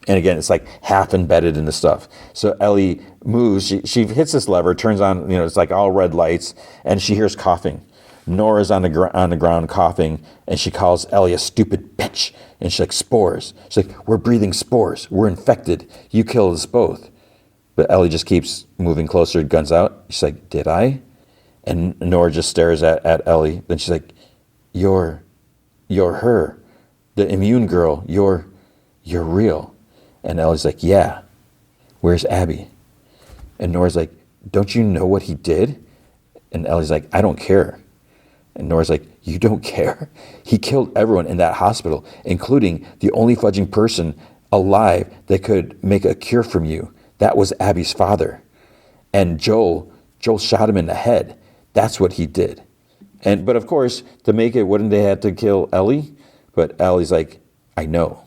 And again, it's like half embedded in the stuff. So Ellie moves, she hits this lever, turns on, it's like all red lights, and she hears coughing. Nora's on the ground coughing, and she calls Ellie a stupid bitch. And she's like, spores. She's like, we're breathing spores. We're infected. You killed us both. But Ellie just keeps moving closer, guns out. She's like, did I? And Nora just stares at Ellie. Then she's like, you're her. The immune girl. You're real. And Ellie's like, yeah. Where's Abby? And Nora's like, don't you know what he did? And Ellie's like, I don't care. And Nora's like, you don't care? He killed everyone in that hospital, including the only fudging person alive that could make a cure from you. That was Abby's father. And Joel shot him in the head. That's what he did. But of course, to make it, wouldn't they have to kill Ellie? But Ellie's like, I know.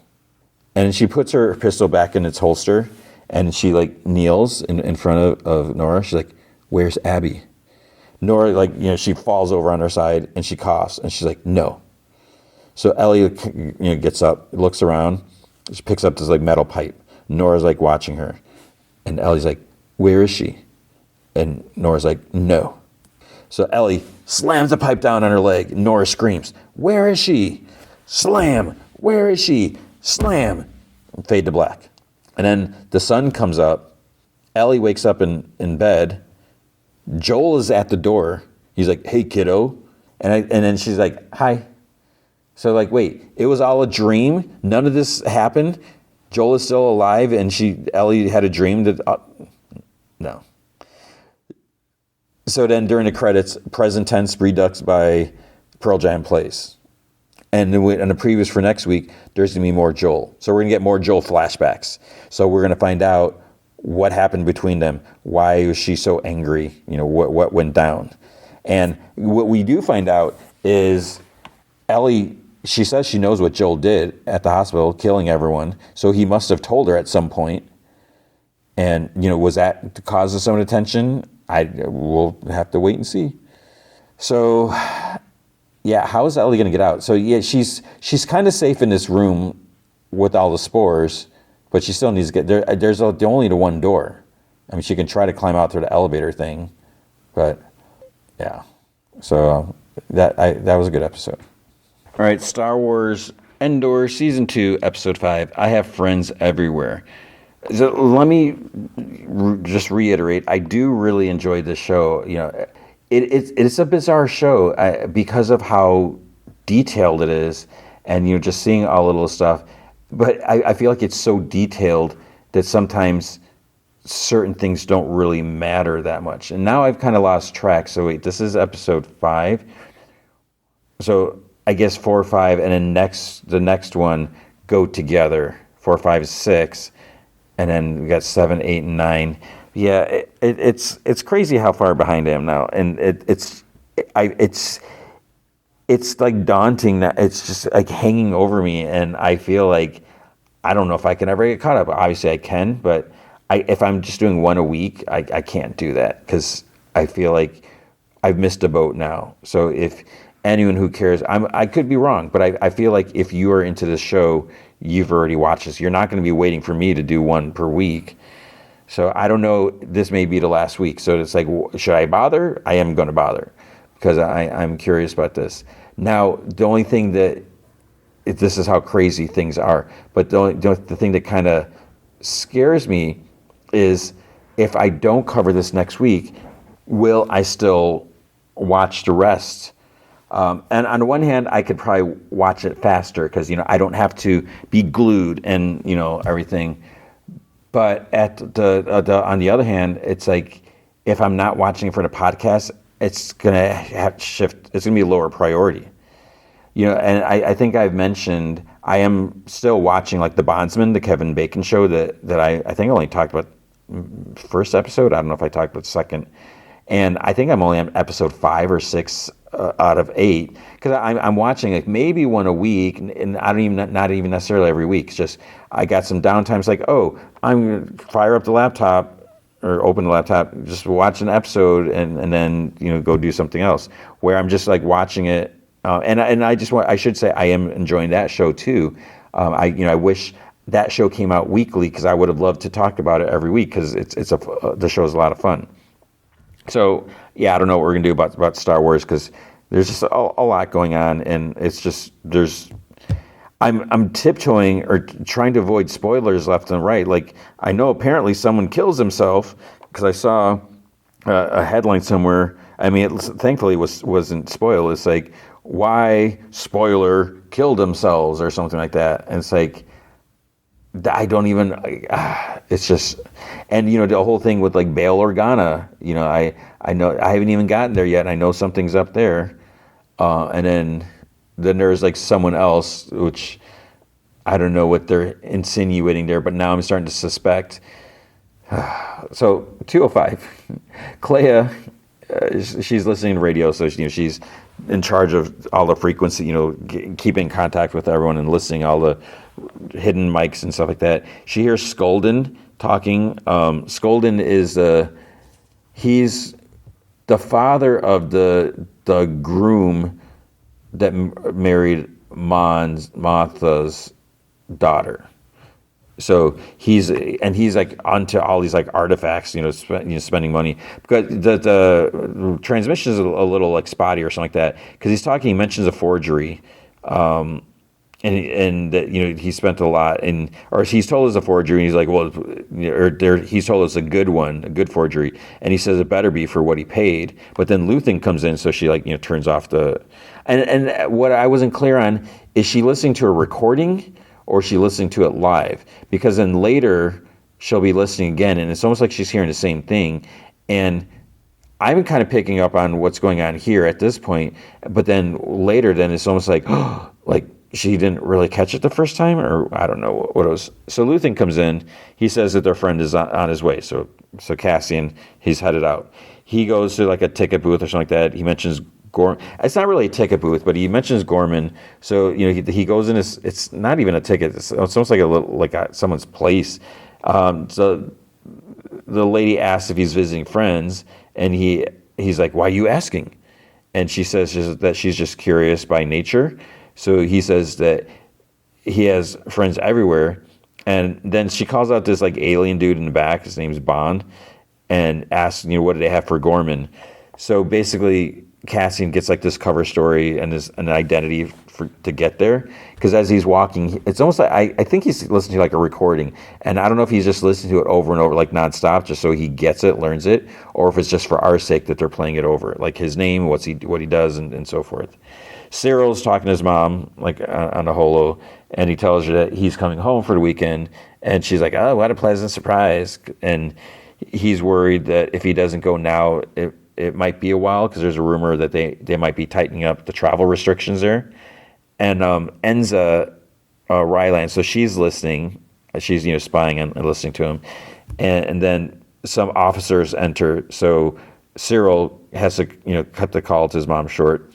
And she puts her pistol back in its holster, and she like kneels in front of Nora. She's like, where's Abby? Nora, like, she falls over on her side, and she coughs, and she's like, no. So Ellie, gets up, looks around, she picks up this like metal pipe. Nora's like watching her, and Ellie's like, where is she? And Nora's like, no. So Ellie slams the pipe down on her leg. Nora screams, where is she? Slam. Where is she? Slam. And fade to black. And then the sun comes up. Ellie wakes up in bed. Joel is at the door. He's like, hey, kiddo. And then she's like, hi. So like, wait, it was all a dream? None of this happened? Joel is still alive, and Ellie had a dream that, no. So then during the credits, present tense redux by Pearl Jam plays. And then in the previews for next week, there's going to be more Joel. So we're going to get more Joel flashbacks. So we're going to find out what happened between them. Why was she so angry? What went down? And what we do find out is Ellie, she says she knows what Joel did at the hospital, killing everyone. So he must have told her at some point. And, was that the cause of some of the tension? We'll have to wait and see. So, yeah, how is Ellie going to get out? So, yeah, she's kind of safe in this room with all the spores, but she still needs to get there. There's only the one door. I mean, she can try to climb out through the elevator thing, but yeah. So that was a good episode. All right, Star Wars Andor Season 2, Episode 5. I have friends everywhere. So let me just reiterate, I do really enjoy this show. It's a bizarre show because of how detailed it is, and just seeing all the little stuff. But I feel like it's so detailed that sometimes certain things don't really matter that much. And now I've kind of lost track. So wait, this is Episode 5. So I guess 4 or 5, and then the next one go together. 4, 5, 6. And then we got 7, 8, and 9. Yeah, it's crazy how far behind I am now, and it's like daunting. That it's just like hanging over me, and I feel like I don't know if I can ever get caught up. Obviously, I can, but if I'm just doing one a week, I can't do that because I feel like I've missed a boat now. So if anyone who cares, I could be wrong, but I feel like if you are into this show, you've already watched this. You're not going to be waiting for me to do one per week. So I don't know. This may be the last week. So it's like, should I bother? I am going to bother because I'm curious about this. Now, the only thing this is how crazy things are. But the thing that kind of scares me is if I don't cover this next week, will I still watch the rest? And on the one hand, I could probably watch it faster because, I don't have to be glued and, everything. But on the other hand, it's like if I'm not watching it for the podcast, it's going to have to shift. It's going to be a lower priority. And I think I've mentioned I am still watching like The Bondsman, the Kevin Bacon show that I think I only talked about first episode. I don't know if I talked about second. And I think I'm only on episode 5 or 6 out of 8 because I'm watching like maybe one a week, and I don't not even necessarily every week. It's just I got some downtime. It's like, oh, I'm gonna fire up the laptop or open the laptop, just watch an episode, and then go do something else. Where I'm just like watching it, and I should say I am enjoying that show too. I wish that show came out weekly because I would have loved to talk about it every week because the show is a lot of fun. So, yeah, I don't know what we're going to do about Star Wars because there's just a lot going on, and it's just I'm tiptoeing or trying to avoid spoilers left and right. Like, I know apparently someone kills himself because I saw a headline somewhere. I mean, thankfully it wasn't spoiled. It's like, why spoiler killed themselves or something like that. And it's like, I don't even, it's just, and the whole thing with like Bail Organa, I know I haven't even gotten there yet. And I know something's up there. And then there's like someone else, which I don't know what they're insinuating there, but now I'm starting to suspect. So 205, Clea, she's listening to radio. So, she's in charge of all the frequency, keeping contact with everyone and listening all the hidden mics and stuff like that. She hears Skolden talking. Skolden is he's the father of the groom that married Martha's daughter. So he's like onto all these like artifacts, spending money because the transmission is a little like spotty or something like that. Because he mentions a forgery, and that he spent a lot, or he's told us a forgery, and he's like, well, he's told us a good forgery, and he says it better be for what he paid. But then Luthen comes in, so she turns off and what I wasn't clear on is she listening to a recording or is she listening to it live? Because then later she'll be listening again, and it's almost like she's hearing the same thing. And I've been kind of picking up on what's going on here at this point, but then later, it's almost like, oh, like she didn't really catch it the first time, or I don't know what it was. So Luthen comes in. He says that their friend is on his way. So Cassian, he's headed out. He goes to like a ticket booth or something like that. He mentions Gorman. It's not really a ticket booth, but he mentions Gorman. So he goes in. It's not even a ticket. It's almost like someone's place. So the lady asks if he's visiting friends, and he's like, "Why are you asking?" And she says that she's just curious by nature. So he says that he has friends everywhere. And then she calls out this like alien dude in the back. His name's Bond, and asks, what do they have for Gorman? So basically, Cassian gets like this cover story and an identity to get there. Because as he's walking, it's almost like I think he's listening to like a recording, and I don't know if he's just listening to it over and over like nonstop, just so he gets it, learns it, or if it's just for our sake that they're playing it over, like his name, what he does, and so forth. Cyril's talking to his mom, like on the holo, and he tells her that he's coming home for the weekend, and she's like, "Oh, what a pleasant surprise!" And he's worried that if he doesn't go now, it might be a while, because there's a rumor that they might be tightening up the travel restrictions there. And Enza Ryland, so she's listening, she's spying and listening to him, and then some officers enter. So Cyril has to cut the call to his mom short.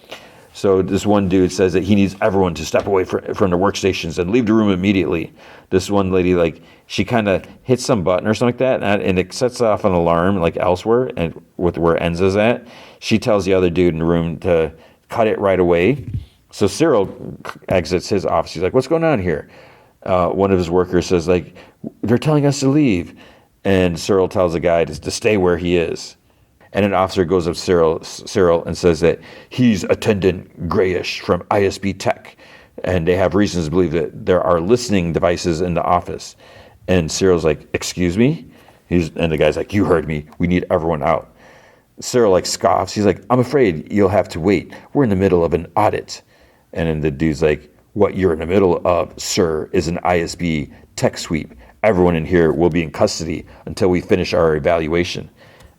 So this one dude says that he needs everyone to step away from the workstations and leave the room immediately. This one lady, like, she kind of hits some button or something like that, and it sets off an alarm like elsewhere, and with where Enza's at. She tells the other dude in the room to cut it right away. So Cyril exits his office. He's like, "What's going on here?" One of his workers says, like, "They're telling us to leave." And Cyril tells the guy to stay where he is. And an officer goes up to Cyril and says that he's Attendant Grayish from ISB Tech, and they have reasons to believe that there are listening devices in the office. And Cyril's like, "Excuse me?" And the guy's like, "You heard me. We need everyone out." Cyril like scoffs. He's like, "I'm afraid you'll have to wait. We're in the middle of an audit." And then the dude's like, "What you're in the middle of, sir, is an ISB tech sweep. Everyone in here will be in custody until we finish our evaluation."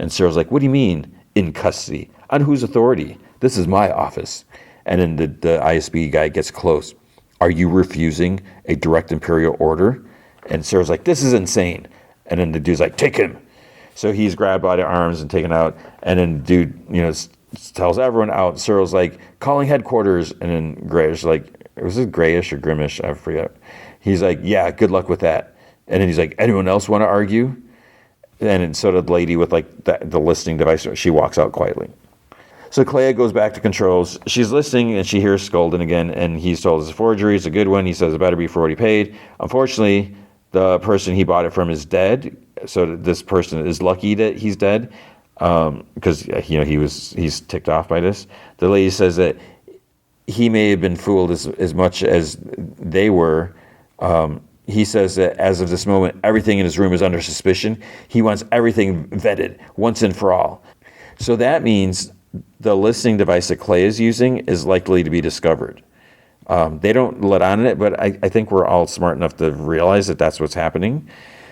And Cyril's like, "What do you mean, in custody? On whose authority? This is my office." And then the ISB guy gets close. "Are you refusing a direct imperial order?" And Cyril's like, "This is insane." And then the dude's like, "Take him." So he's grabbed by the arms and taken out. And then the dude, tells everyone out. Cyril's like, "Calling headquarters." And then Grayish, like, was it Grayish or Grimish? I forget. He's like, "Yeah, good luck with that." And then he's like, "Anyone else want to argue?" And then so did the lady with like the listening device. She walks out quietly. So Clea goes back to controls. She's listening and she hears Skolden again, and he's told it's a forgery. It's a good one. He says it better be for what he paid. Unfortunately, the person he bought it from is dead. So this person is lucky that he's dead, because he's ticked off by this. The lady says that he may have been fooled as much as they were. He says that as of this moment, everything in his room is under suspicion. He wants everything vetted once and for all. So that means the listening device that Clay is using is likely to be discovered. They don't let on it, but I think we're all smart enough to realize that that's what's happening.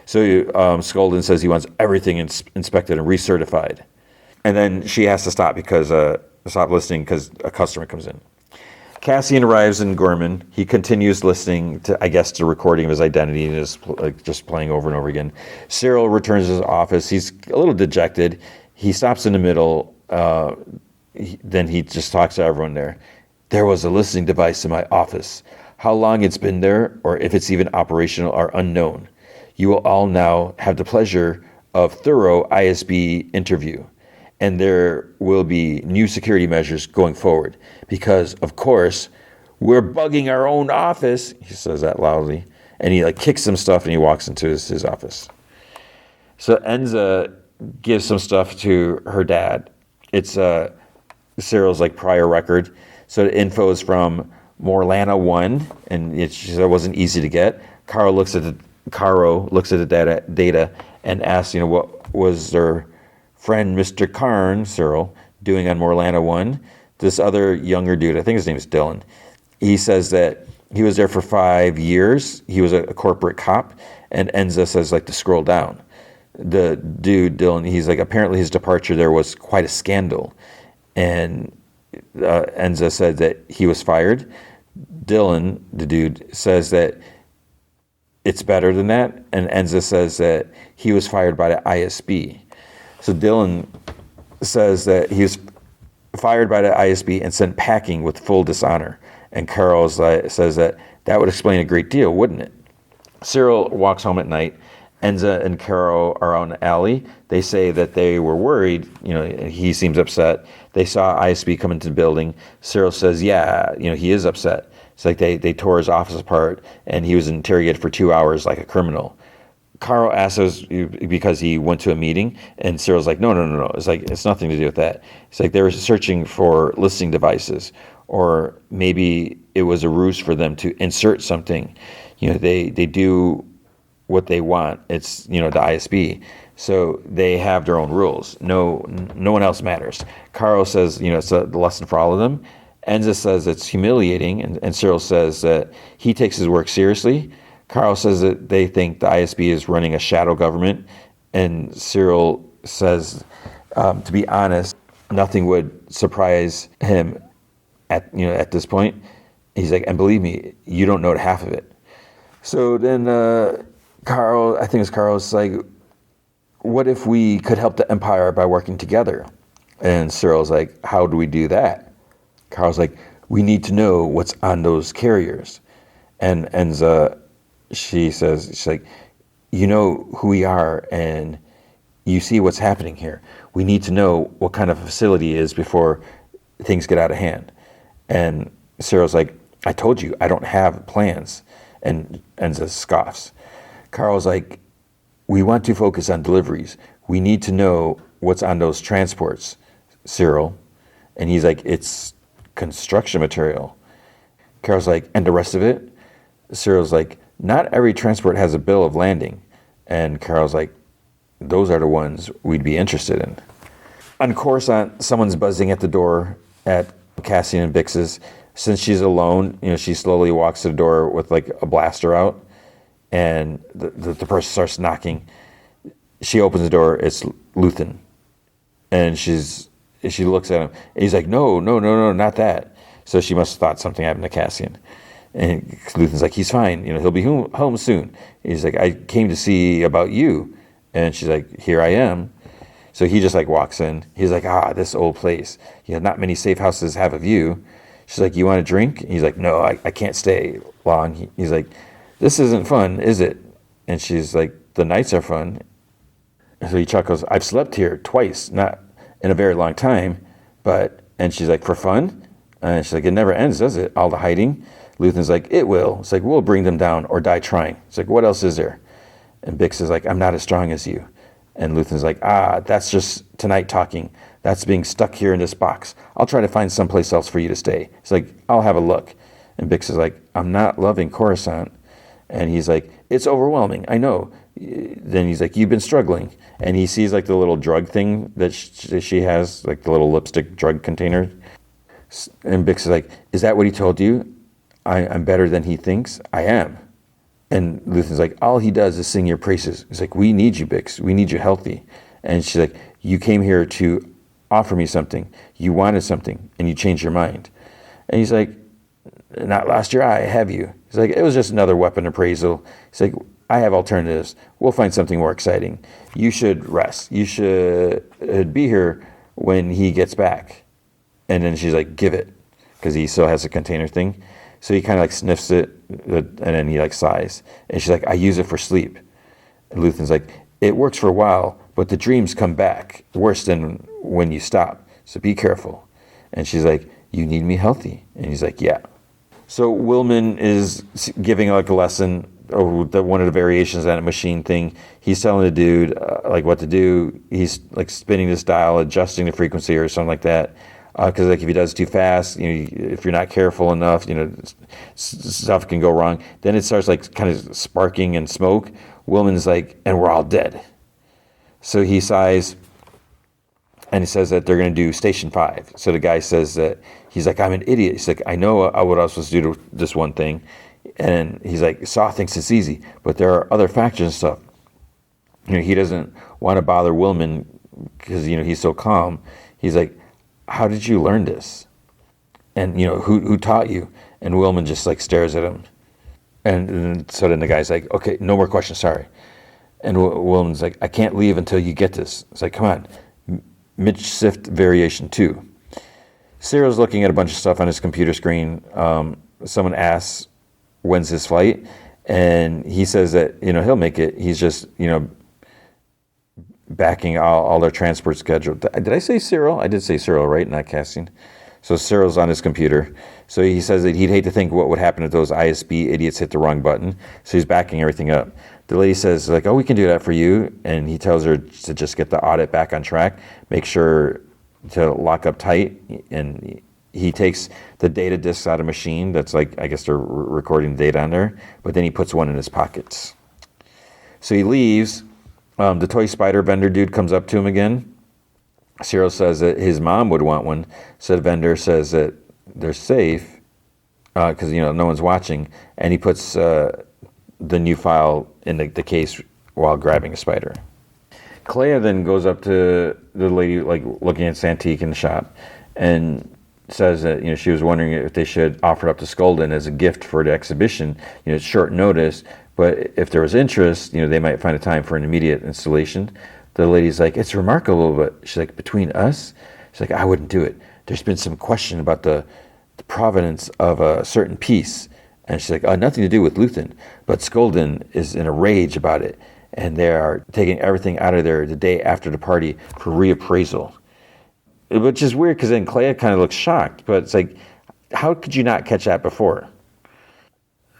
So Skolden says he wants everything inspected and recertified. And then she has to stop listening because a customer comes in. Cassian arrives in Gorman. He continues listening to, I guess, the recording of his identity and is just playing over and over again. Cyril returns to his office. He's a little dejected. He stops in the middle. Then he just talks to everyone there. "There was a listening device in my office. How long it's been there, or if it's even operational, are unknown. You will all now have the pleasure of thorough ISB interview. And there will be new security measures going forward. Because, of course, we're bugging our own office." He says that loudly. And he kicks some stuff and he walks into his office. So Enza gives some stuff to her dad. It's Cyril's prior record. So the info is from Morlana 1, and it wasn't easy to get. Caro looks at the data and asks, what was their friend Mr. Karn, Cyril, doing on Morlana 1? This other younger dude, I think his name is Dylan, he says that he was there for 5 years. He was a corporate cop, and Enza says to scroll down. The dude, Dylan, he's apparently his departure there was quite a scandal. And Enza said that he was fired. Dylan, the dude, says that it's better than that, and Enza says that he was fired by the ISB. So Dylan says that he was fired by the ISB and sent packing with full dishonor. And Carl says that would explain a great deal, wouldn't it? Cyril walks home at night. Enza and Carol are on the alley. They say that they were worried. He seems upset. They saw ISB come into the building. Cyril says, yeah, he is upset. It's like they tore his office apart, and he was interrogated for 2 hours like a criminal. Carl asks us because he went to a meeting, and Cyril's like, no. It's like, it's nothing to do with that. It's like they were searching for listening devices, or maybe it was a ruse for them to insert something. They do what they want. It's, the ISB. So they have their own rules. No one else matters. Carl says, it's a lesson for all of them. Enza says it's humiliating, and Cyril says that he takes his work seriously. Carl says that they think the ISB is running a shadow government, and Cyril says, to be honest, nothing would surprise him at this point. He's like, and believe me, you don't know half of it. So then Carl, I think it's Carl's like, what if we could help the Empire by working together? And Cyril's like, how do we do that? Carl's like, we need to know what's on those carriers. And Enza, she says, she's like, you know who we are, and you see what's happening here. We need to know what kind of facility it is before things get out of hand. And Cyril's like, I told you, I don't have plans. And Enza scoffs. Carl's like, we want to focus on deliveries. We need to know what's on those transports, Cyril. And he's like, it's construction material. Carol's like, and the rest of it? Cyril's like, not every transport has a bill of landing. And Carol's like, those are the ones we'd be interested in. On Coruscant, someone's buzzing at the door at Cassian and Bix's. Since she's alone, she slowly walks to the door with like a blaster out, and the person starts knocking. She opens the door. It's Luthen, and she looks at him. And he's like, no, not that. So she must have thought something happened to Cassian. And Luthen's like, he's fine. He'll be home soon. He's like, I came to see about you. And she's like, here I am. So he just like walks in. He's like, this old place. Not many safe houses have a view. She's like, you want a drink? He's like, no, I can't stay long. He's like, this isn't fun, is it? And she's like, the nights are fun. And so he chuckles, I've slept here twice, not in a very long time, and she's like, for fun? And she's like, it never ends, does it? All the hiding? Luthen's like, it will. It's like, we'll bring them down or die trying. It's like, what else is there? And Bix is like, I'm not as strong as you. And Luthen's like, that's just tonight talking. That's being stuck here in this box. I'll try to find someplace else for you to stay. It's like, I'll have a look. And Bix is like, I'm not loving Coruscant. And he's like, it's overwhelming. I know. Then he's like, you've been struggling. And he sees like the little drug thing that she has, like the little lipstick drug container. And Bix is like, is that what he told you? I'm better than he thinks? I am. And Luthen's like, all he does is sing your praises. He's like, we need you, Bix. We need you healthy. And she's like, you came here to offer me something. You wanted something, and you changed your mind. And he's like, not lost your eye, have you? He's like, it was just another weapon appraisal. He's like, I have alternatives. We'll find something more exciting. You should rest. You should be here when he gets back. And then she's like, give it, because he still has a container thing. So he kind of like sniffs it, and then he like sighs. And she's like, I use it for sleep. And Luthen's like, it works for a while, but the dreams come back worse than when you stop. So be careful. And she's like, you need me healthy. And he's like, yeah. So Willman is giving like a lesson, or one of the variations on a machine thing. He's telling the dude like what to do. He's like spinning this dial, adjusting the frequency or something like that. Because like if he does too fast, if you're not careful enough, stuff can go wrong. Then it starts like kind of sparking and smoke. Willman's like, and we're all dead. So he sighs, and he says that they're going to do Station 5. So the guy says that, he's like, I'm an idiot. He's like, I know what I was supposed to do to this one thing. And he's like, Saw thinks it's easy, but there are other factors and stuff. He doesn't want to bother Willman because, he's so calm. He's like, how did you learn this? And, who taught you? And Willman just like stares at him. And so then the guy's like, okay, no more questions, sorry. And Willman's like, I can't leave until you get this. It's like, come on, Midshifts Variation 2. Cyril's looking at a bunch of stuff on his computer screen. Someone asks, when's his flight? And he says that, he'll make it. He's just, backing all their transport schedule. Did I say Cyril? I did say Cyril, right? Not Cassian. So Cyril's on his computer. So he says that he'd hate to think what would happen if those ISB idiots hit the wrong button. So he's backing everything up. The lady says, like, oh, we can do that for you. And he tells her to just get the audit back on track, make sure to lock up tight. And he takes the data discs out of the machine. That's like, I guess they're recording the data on there. But then he puts one in his pockets. So he leaves. The toy spider vendor dude comes up to him again. Cyril says that his mom would want one. So the vendor says that they're safe because, no one's watching. And he puts the new file in the case while grabbing a spider. Clea then goes up to the lady, like looking at Santique in the shop, and says that, she was wondering if they should offer it up to Skolden as a gift for the exhibition. It's short notice, but if there was interest, they might find a time for an immediate installation. The lady's like, it's remarkable, but she's like, between us? She's like, I wouldn't do it. There's been some question about the provenance of a certain piece. And she's like, nothing to do with Luthen. But Skolden is in a rage about it. And they are taking everything out of there the day after the party for reappraisal. Which is weird because then Clea kind of looks shocked. But it's like, how could you not catch that before?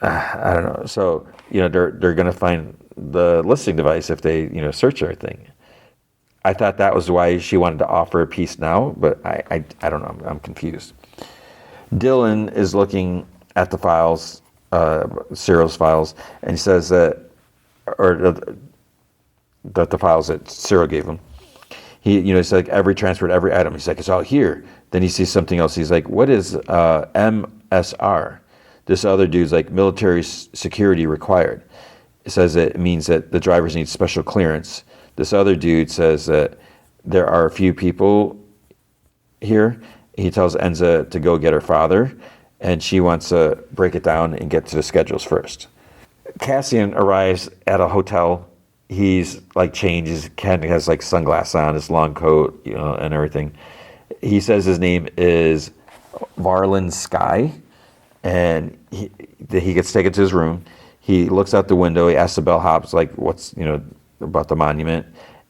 I don't know. So, they're going to find the listing device if they, search everything. I thought that was why she wanted to offer a piece now, but I don't know. I'm confused. Dylan is looking at the files, Cyril's files, and he says that the files that Cyril gave him. He, it's like every transport, every item. He's like, it's all here. Then he sees something else. He's like, what is MSR? This other dude's like, military security required. It says that it means that the drivers need special clearance. This other dude says that there are a few people here. He tells Enza to go get her father, and she wants to break it down and get to the schedules first. Cassian arrives at a hotel. He's like changed. He has like sunglasses on, his long coat, and everything. He says his name is Varlin Sky, and he gets taken to his room. He looks out the window. He asks the bellhops, like, what's, about the monument.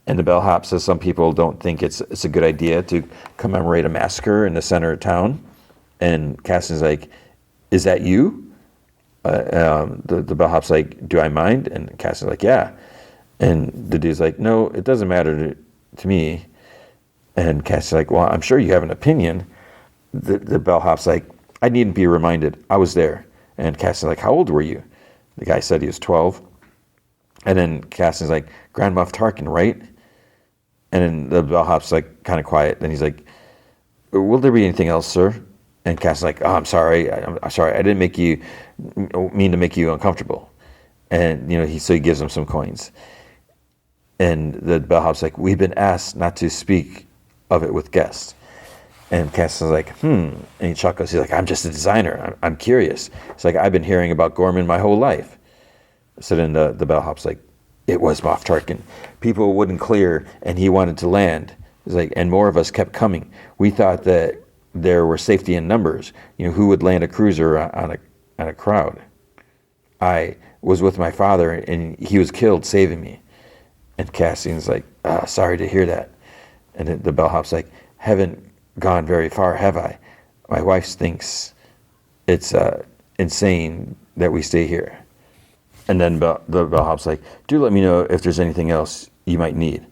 And the bellhop says some people don't think it's a good idea to commemorate a massacre in the center of town. And Cassian's like, is that you? The bellhop's like, do I mind? And Cassian's like, yeah. And the dude's like, no, it doesn't matter to me. And Cassian's like, well, I'm sure you have an opinion. The bellhop's like, I needn't be reminded. I was there. And Cassian's like, how old were you? The guy said he was 12. And then Cassian's like, Grand Moff Tarkin, right? And then the bellhop's like kind of quiet. Then he's like, will there be anything else, sir? And Cassian's like, oh, I'm sorry. I'm sorry. I didn't mean to make you uncomfortable. And, he gives him some coins. And the bellhop's like, we've been asked not to speak of it with guests. And Cassian's like, And he chuckles. He's like, I'm just a designer. I'm curious. It's like, I've been hearing about Gorman my whole life. So then the bellhop's like, it was Moff Tarkin. People wouldn't clear, and he wanted to land. It's like, and more of us kept coming. We thought that there were safety in numbers. Who would land a cruiser on a crowd? I was with my father, and he was killed saving me. And Cassian's like, sorry to hear that. And then the bellhop's like, haven't gone very far, have I? My wife thinks it's insane that we stay here. And then the bellhop's like, do let me know if there's anything else you might need.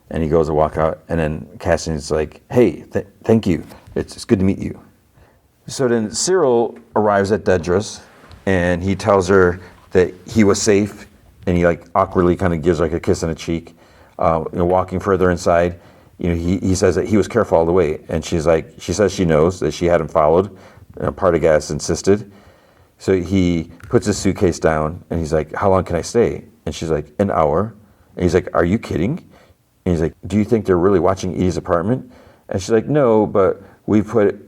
And he goes to walk out, and then Cassian's like, hey, thank you. It's good to meet you. So then Cyril arrives at Dedra's, and he tells her that he was safe, and he like awkwardly kind of gives like a kiss on the cheek. Walking further inside, he says that he was careful all the way, and she says she knows that she had him followed. Partagas insisted. So he puts his suitcase down, and he's like, how long can I stay? And she's like, an hour. And he's like, are you kidding? And he's like, do you think they're really watching Edie's apartment? And she's like, no, but we put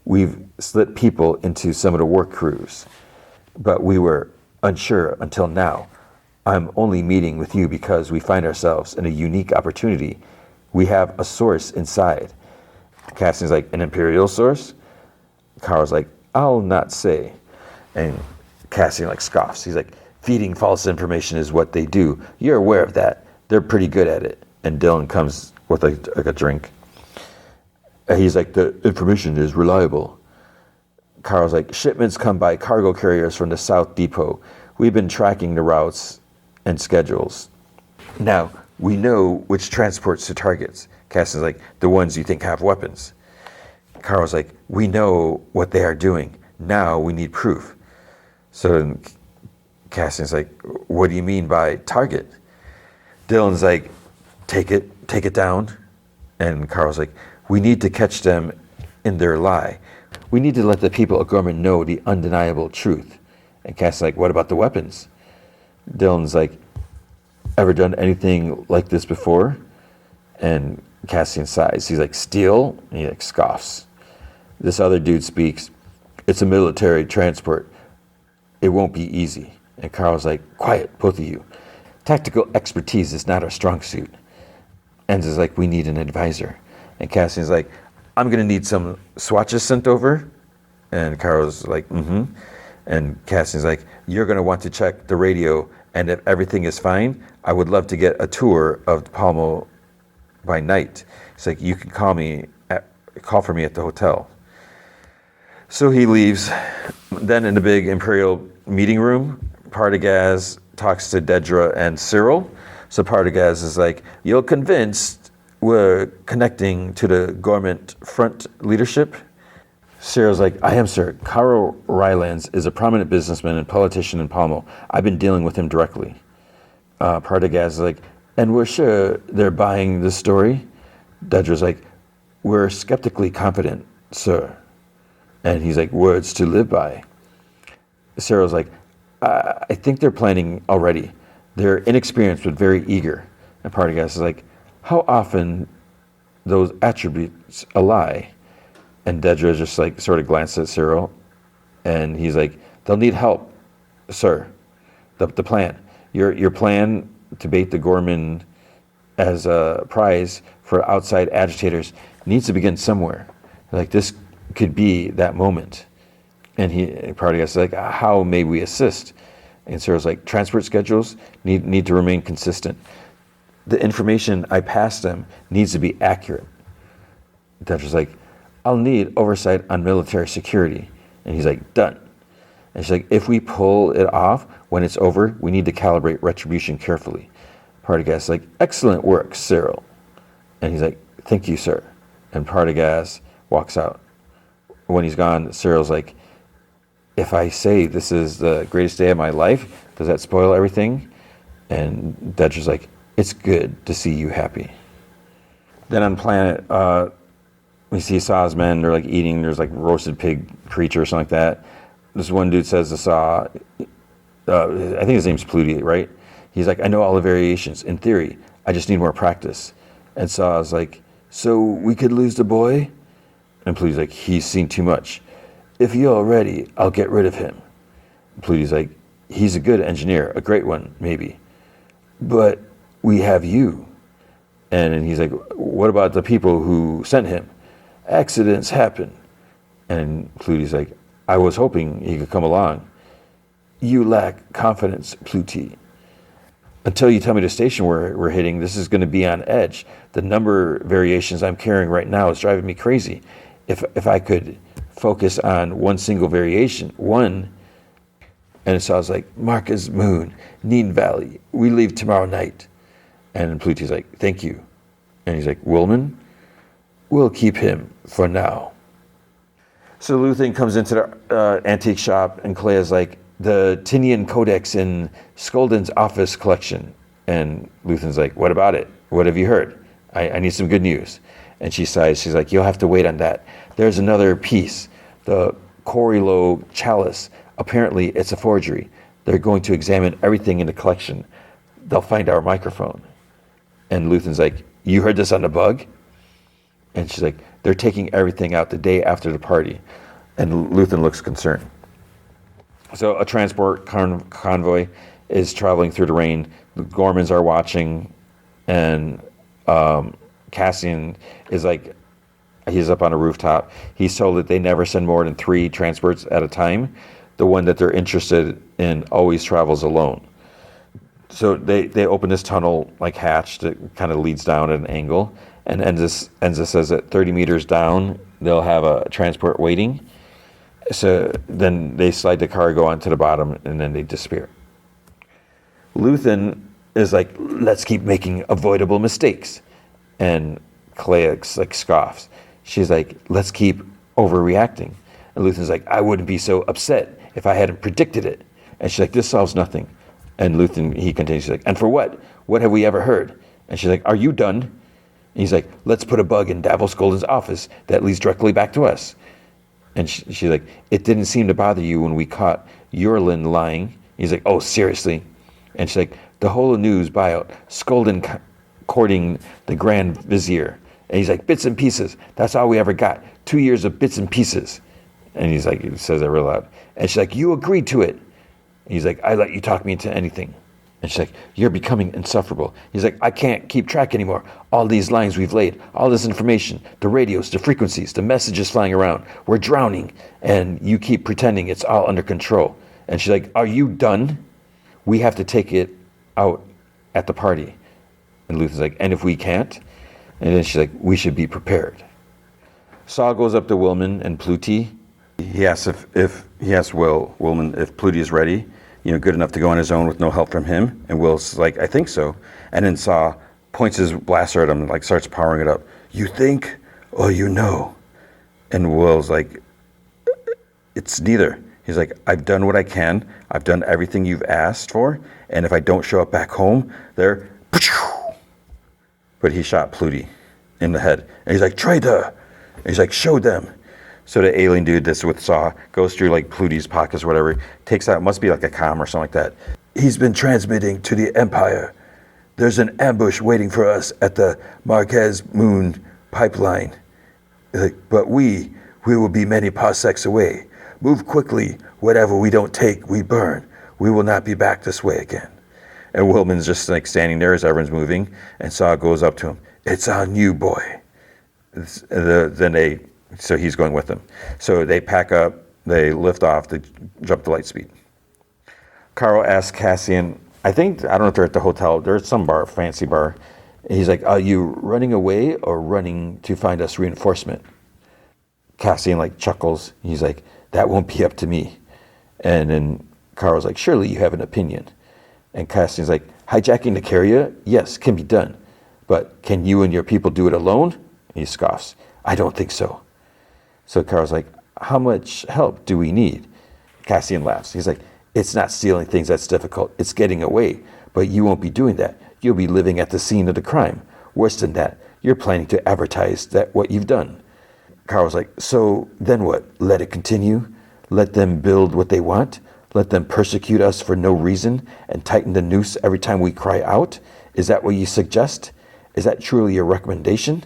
We've split people into some of the work crews, but we were unsure until now. I'm only meeting with you because we find ourselves in a unique opportunity. We have a source inside. Cassian's like, an Imperial source? Carl's like, I'll not say. And Cassian like scoffs. He's like, feeding false information is what they do. You're aware of that. They're pretty good at it. And Dylan comes with like a drink. And he's like, the information is reliable. Carl's like, shipments come by cargo carriers from the South Depot. We've been tracking the routes and schedules. Now, we know which transports to targets. Cassian's like, the ones you think have weapons. Carl's like, we know what they are doing. Now we need proof. So then Cassian's like, what do you mean by target? Dylan's like, take it down. And Carl's like, we need to catch them in their lie. We need to let the people of Gorman know the undeniable truth. And Cassian's like, what about the weapons? Dylan's like, ever done anything like this before? And Cassian sighs. He's like, steel? And he like scoffs. This other dude speaks, it's a military transport. It won't be easy. And Carl's like, quiet, both of you. Tactical expertise is not our strong suit. Enz is like, we need an advisor. And Cassian's like, I'm going to need some swatches sent over. And Carl's like, mm-hmm. And Cassian's like, you're going to want to check the radio, and if everything is fine, I would love to get a tour of Palmo by night. It's like, you can call for me at the hotel. So he leaves. Then in the big Imperial meeting room, Partagaz talks to Dedra and Cyril. So Partagaz is like, you're convinced we're connecting to the Gorman front leadership? Cyril's like, I am, sir. Carl Rylands is a prominent businessman and politician in Palmo. I've been dealing with him directly. Partagaz is like, and we're sure they're buying this story? Dedra's like, we're skeptically confident, sir. And he's like, words to live by. Cyril's like, I think they're planning already. They're inexperienced but very eager. And Partagaz is like, how often those attributes a lie? And Dedra just like sort of glances at Cyril, and he's like, they'll need help, sir. The plan, your plan to bait the Gorman as a prize for outside agitators needs to begin somewhere. Like, this could be that moment. And Partagaz is like, how may we assist? And Cyril's like, transport schedules need to remain consistent. The information I pass them needs to be accurate. Dedra's like, I'll need oversight on military security. And he's like, done. And she's like, if we pull it off when it's over, we need to calibrate retribution carefully. Partagaz is like, excellent work, Cyril. And he's like, thank you, sir. And Partagaz walks out. When he's gone, Cyril's like, if I say this is the greatest day of my life, does that spoil everything? And Dedra's like, it's good to see you happy. Then on planet, we see Saw's men, they're like eating, there's like roasted pig creature or something like that. This one dude says to Saw, I think his name's Pluty, right? He's like, I know all the variations. In theory, I just need more practice. And Saw's like, so we could lose the boy? And Pluty's like, he's seen too much. If you're ready, I'll get rid of him. And Pluty's like, he's a good engineer, a great one, maybe. But we have you. And he's like, what about the people who sent him? Accidents happen. And Pluty's like, I was hoping he could come along. You lack confidence, Pluty. Until you tell me the station we're hitting, this is going to be on edge. The number variations I'm carrying right now is driving me crazy. If I could focus on one single variation, and so I was like, Marcus Moon, Neen Valley, we leave tomorrow night. And Pluty's like, thank you. And he's like, Willman? We'll keep him for now. So Luthen comes into the antique shop, and Clea's like, the Tinian Codex in Skolden's office collection. And Luthen's like, what about it? What have you heard? I need some good news. And she sighs. She's like, you'll have to wait on that. There's another piece, the Corilo Chalice. Apparently, it's a forgery. They're going to examine everything in the collection. They'll find our microphone. And Luthen's like, you heard this on the bug? And she's like, They're taking everything out the day after the party. And Luthen looks concerned. So a transport convoy is traveling through the rain. The Gormans are watching, and Cassian is like, he's up on a rooftop. He's told that they never send more than 3 transports at a time. The one that they're interested in always travels alone. So they open this tunnel like hatch that kind of leads down at an angle, and Enza says that 30 meters down they'll have a transport waiting. So then they slide the cargo onto the bottom, and then they disappear. Luthen is like, let's keep making avoidable mistakes, and Clea like scoffs. She's like, let's keep overreacting, and Luthen's like, I wouldn't be so upset if I hadn't predicted it. And she's like, this solves nothing. And Luthen, he continues, like, and for what? What have we ever heard? And she's like, are you done? And he's like, let's put a bug in Davos Golden's office that leads directly back to us. And she's like, it didn't seem to bother you when we caught Yorlin lying. He's like, oh, seriously? And she's like, the whole news buyout, Skolden courting the Grand Vizier. And he's like, bits and pieces. That's all we ever got. 2 years of bits and pieces. And he's like, he says that real loud. And she's like, you agreed to it. And he's like, I let you talk me into anything. And she's like, you're becoming insufferable. He's like, I can't keep track anymore. All these lines we've laid, all this information, the radios, the frequencies, the messages flying around. We're drowning. And you keep pretending it's all under control. And she's like, are you done? We have to take it out at the party. And Luthen's like, and if we can't? And then she's like, we should be prepared. Saw goes up to Wilman and Pluti. He asks Wilman if Pluti is ready, good enough to go on his own with no help from him. And Will's like, I think so. And then Saw points his blaster at him and like starts powering it up. You think or you know? And Will's like, it's neither. He's like, I've done what I can. I've done everything you've asked for. And if I don't show up back home, there. But he shot Pluti in the head. And he's like, traitor. And he's like, show them. So the alien dude that's with Saw goes through like Pluti's pockets or whatever, takes out, must be like a comm or something like that. He's been transmitting to the Empire. There's an ambush waiting for us at the Marquez Moon pipeline. Like, but we will be many parsecs away. Move quickly. Whatever we don't take, we burn. We will not be back this way again. And Wilman's just like standing there as everyone's moving, and Saw goes up to him. It's on you, boy. So he's going with them. So they pack up, they lift off, they jump to light speed. Carl asks Cassian, I don't know if they're at the hotel, they're at some bar, fancy bar. He's like, are you running away or running to find us reinforcement? Cassian like chuckles. He's like, that won't be up to me. And then Carl's like, surely you have an opinion. And Cassian's like, hijacking the carrier? Yes, can be done. But can you and your people do it alone? And he scoffs. I don't think so. So Carl's like, how much help do we need? Cassian laughs. He's like, it's not stealing things that's difficult. It's getting away. But you won't be doing that. You'll be living at the scene of the crime. Worse than that, you're planning to advertise that what you've done. Carl's like, so then what? Let it continue? Let them build what they want? Let them persecute us for no reason and tighten the noose every time we cry out? Is that what you suggest? Is that truly your recommendation?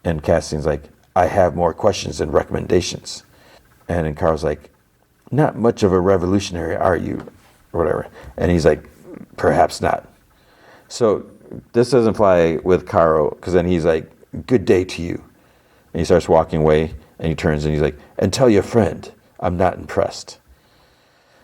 And Cassian's like, I have more questions than recommendations. And then Carl's like, not much of a revolutionary, are you? Or whatever. And he's like, perhaps not. So this doesn't fly with Carl, because then he's like, good day to you. And he starts walking away, and he turns and he's like, and tell your friend, I'm not impressed.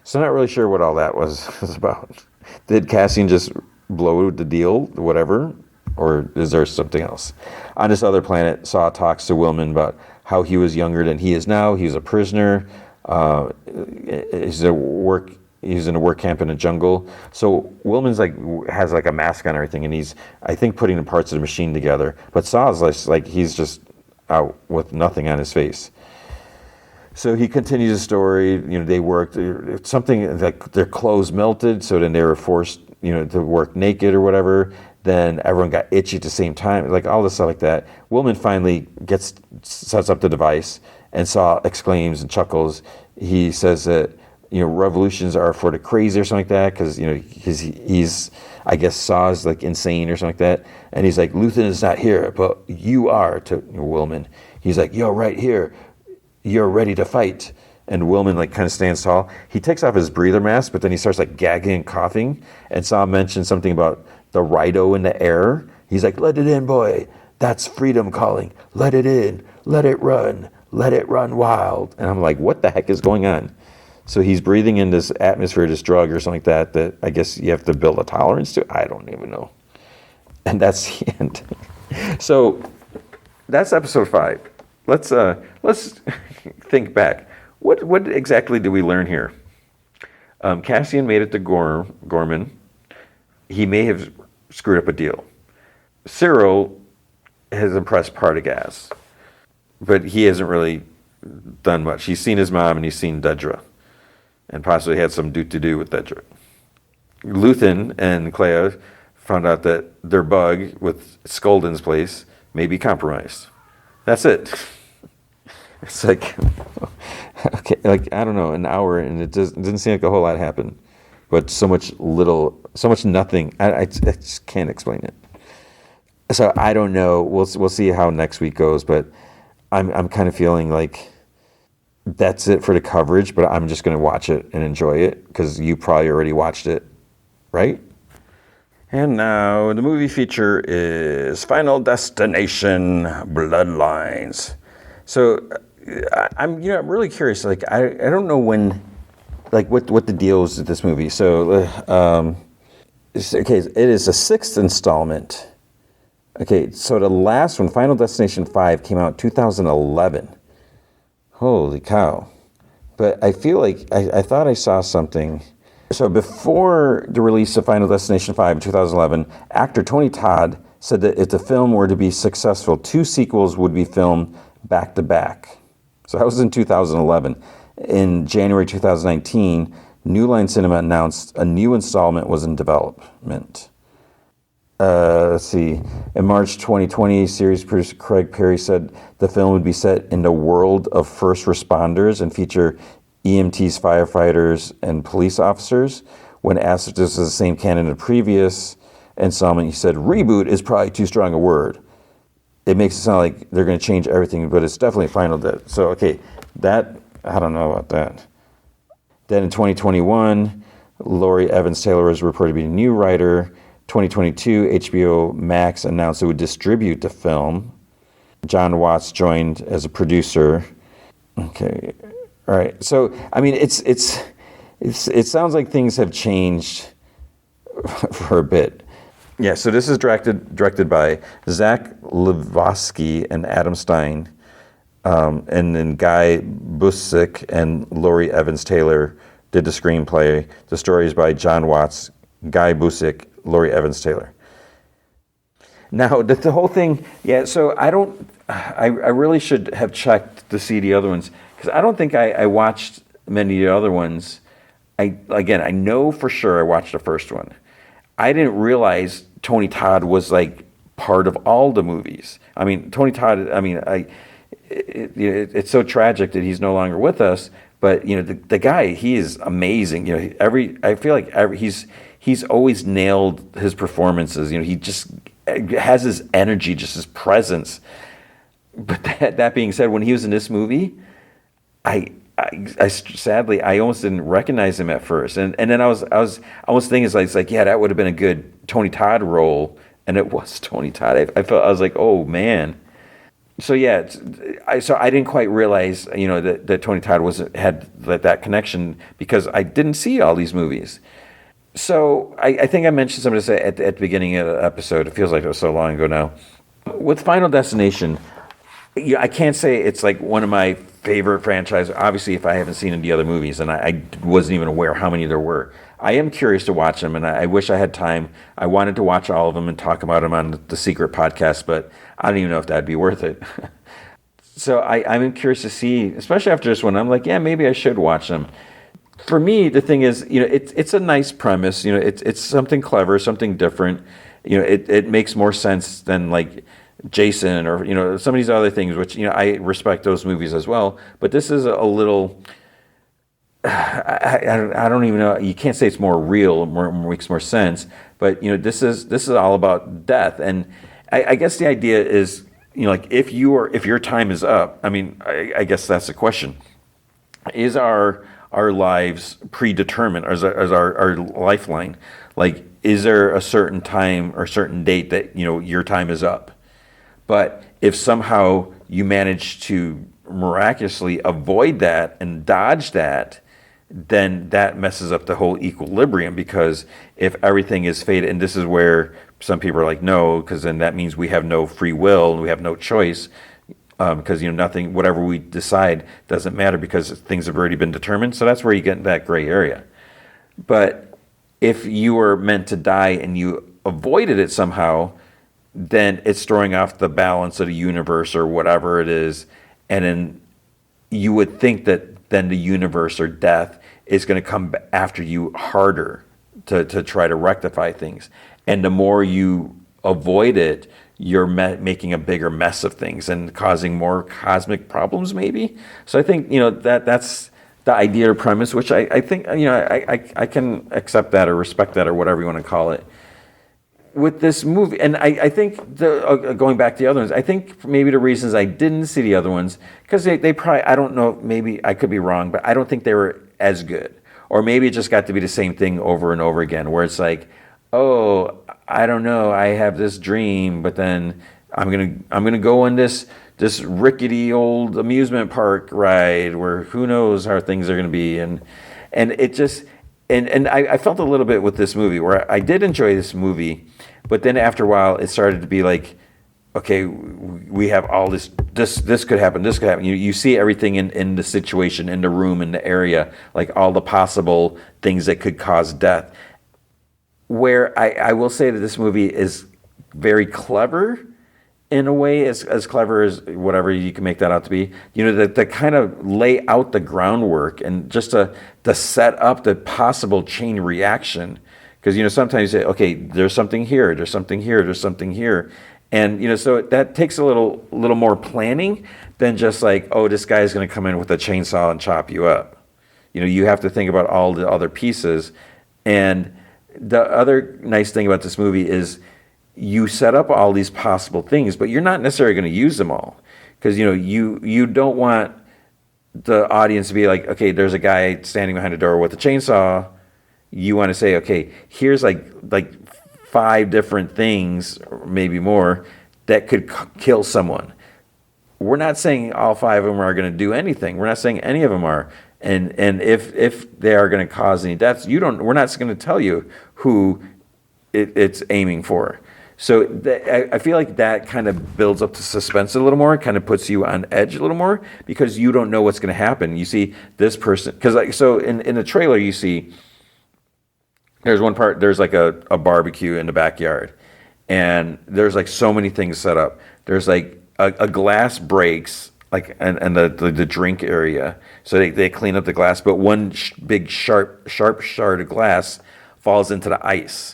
So I'm not really sure what all that was about. Did Cassian just blow the deal, whatever? Or is there something else? On this other planet, Saw talks to Wilman about how he was younger than he is now. He's a prisoner. He's in a work camp in a jungle. So Wilman's has a mask on and everything, and he's, I think, putting the parts of the machine together. But Saw's like he's just out with nothing on his face. So he continues the story. They worked something like their clothes melted, so then they were forced, to work naked or whatever. Then everyone got itchy at the same time, like all this stuff like that. Wilman finally sets up the device, and Saw exclaims and chuckles. He says that revolutions are for the crazy or something like that, because he's I guess Saw's like insane or something like that, and he's like, Luthen is not here, but you are, to Willman. He's like, you're right here, you're ready to fight. And Willman like kind of stands tall. He takes off his breather mask, but then he starts like gagging and coughing. And Saw mentioned something about the Rido in the air. He's like, let it in, boy. That's freedom calling. Let it in. Let it run. Let it run wild. And I'm like, what the heck is going on? So he's breathing in this atmosphere, this drug or something like that I guess you have to build a tolerance to. I don't even know. And that's the end. So that's episode 5. Let's think back. What exactly did we learn here? Cassian made it to Gorman. He may have screwed up a deal. Cyril has impressed Partagaz, but he hasn't really done much. He's seen his mom and he's seen Dedra, and possibly had some do with Dedra. Luthen and Clea found out that their bug with Skolden's place may be compromised. That's it. It's like, okay, like, I don't know, an hour, and it didn't seem like a whole lot happened, but so much nothing. I just can't explain it. So I don't know. We'll see how next week goes, but I'm kind of feeling like that's it for the coverage. But I'm just going to watch it and enjoy it, because you probably already watched it, right? And now the movie feature is Final Destination: Bloodlines. So I'm really curious. Like I don't know when, like what the deal is with this movie. So okay, it is a 6th installment. Okay, so the last one, Final Destination 5, came out in 2011. Holy cow! But I feel like I thought I saw something. So before the release of Final Destination 5 in 2011, actor Tony Todd said that if the film were to be successful, 2 sequels would be filmed back to back. So that was in 2011. In January 2019, New Line Cinema announced a new installment was in development. Let's see. In March 2020, series producer Craig Perry said the film would be set in the world of first responders and feature EMTs, firefighters, and police officers. When asked if this was the same canon in the previous installment, he said, "Reboot is probably too strong a word. It makes it sound like they're going to change everything, but it's definitely Final Destination." So, okay, that, I don't know about that. Then in 2021, Laurie Evans Taylor was reported to be a new writer. 2022, HBO Max announced it would distribute the film. John Watts joined as a producer. Okay, all right. So, I mean, it sounds like things have changed for a bit. Yeah, so this is directed by Zach Levosky and Adam Stein, and then Guy Busick and Laurie Evans Taylor did the screenplay. The story is by John Watts, Guy Busick, Laurie Evans Taylor. Now, the whole thing, yeah, so I really should have checked to see the other ones, because I don't think I watched many of the other ones. I know for sure I watched the first one. I didn't realize Tony Todd was like part of all the movies. I mean, Tony Todd, I mean, it's so tragic that he's no longer with us, but the guy, he is amazing. I feel like he's always nailed his performances. He just has his energy, just his presence. But that being said, when he was in this movie, I sadly almost didn't recognize him at first, and then I was thinking it's like yeah, that would have been a good Tony Todd role, and it was Tony Todd. I was like, oh man. So yeah, I didn't quite realize that Tony Todd had that connection, because I didn't see all these movies. So I think I mentioned something to say at the beginning of the episode. It feels like it was so long ago now. With Final Destination, I can't say it's like one of my favorite franchises. Obviously, if I haven't seen any other movies, and I wasn't even aware how many there were. I am curious to watch them, and I wish I had time. I wanted to watch all of them and talk about them on the Secret podcast, but I don't even know if that'd be worth it. So I'm curious to see, especially after this one. I'm like, yeah, maybe I should watch them. For me, the thing is, it's a nice premise. It's something clever, something different. It makes more sense than like Jason or some of these other things, which I respect those movies as well. But this is a little I don't even know. You can't say it's more real, makes more sense. But this is all about death, and I guess the idea is, like if your time is up. I mean, I guess that's the question: is our lives predetermined, or is our lifeline? Like, is there a certain time or certain date that your time is up? But if somehow you manage to miraculously avoid that and dodge that, then that messes up the whole equilibrium, because if everything is fated, and this is where some people are like, no, because then that means we have no free will and we have no choice, because nothing, whatever we decide doesn't matter because things have already been determined. So that's where you get in that gray area. But if you were meant to die and you avoided it somehow, then it's throwing off the balance of the universe or whatever it is, and then you would think that then the universe or death is going to come after you harder to try to rectify things. And the more you avoid it, you're making a bigger mess of things and causing more cosmic problems, maybe. So I think that's the idea or premise, which I think I can accept that or respect that or whatever you want to call it. With this movie, and I think going back to the other ones, I think maybe the reasons I didn't see the other ones, because they probably, I don't know, maybe I could be wrong, but I don't think they were as good. Or maybe it just got to be the same thing over and over again, where it's like, oh, I don't know, I have this dream, but then I'm gonna go on this rickety old amusement park ride where who knows how things are gonna be, and it just. And I felt a little bit with this movie where I did enjoy this movie, but then after a while it started to be like, okay, we have all this could happen, this could happen. You see everything in the situation, in the room, in the area, like all the possible things that could cause death. Where I will say that this movie is very clever, in a way, as clever as whatever you can make that out to be. To kind of lay out the groundwork and just to set up the possible chain reaction. Because sometimes you say, okay, there's something here, there's something here, there's something here, and so that takes a little more planning than just like, oh, this guy's going to come in with a chainsaw and chop you up. You have to think about all the other pieces. And the other nice thing about this movie is, you set up all these possible things, but you're not necessarily going to use them all, because you don't want the audience to be like, okay, there's a guy standing behind a door with a chainsaw. You want to say, okay, here's like 5 different things, or maybe more, that could kill someone. We're not saying all 5 of them are going to do anything. We're not saying any of them are. And if they are going to cause any deaths, we're not going to tell you who it's aiming for. So I feel like that kind of builds up the suspense a little more, kind of puts you on edge a little more, because you don't know what's going to happen. You see this person, because so in the trailer you see there's one part, there's like a barbecue in the backyard, and there's like so many things set up. There's like a glass breaks, like and the drink area, so they clean up the glass, but one big sharp shard of glass falls into the ice.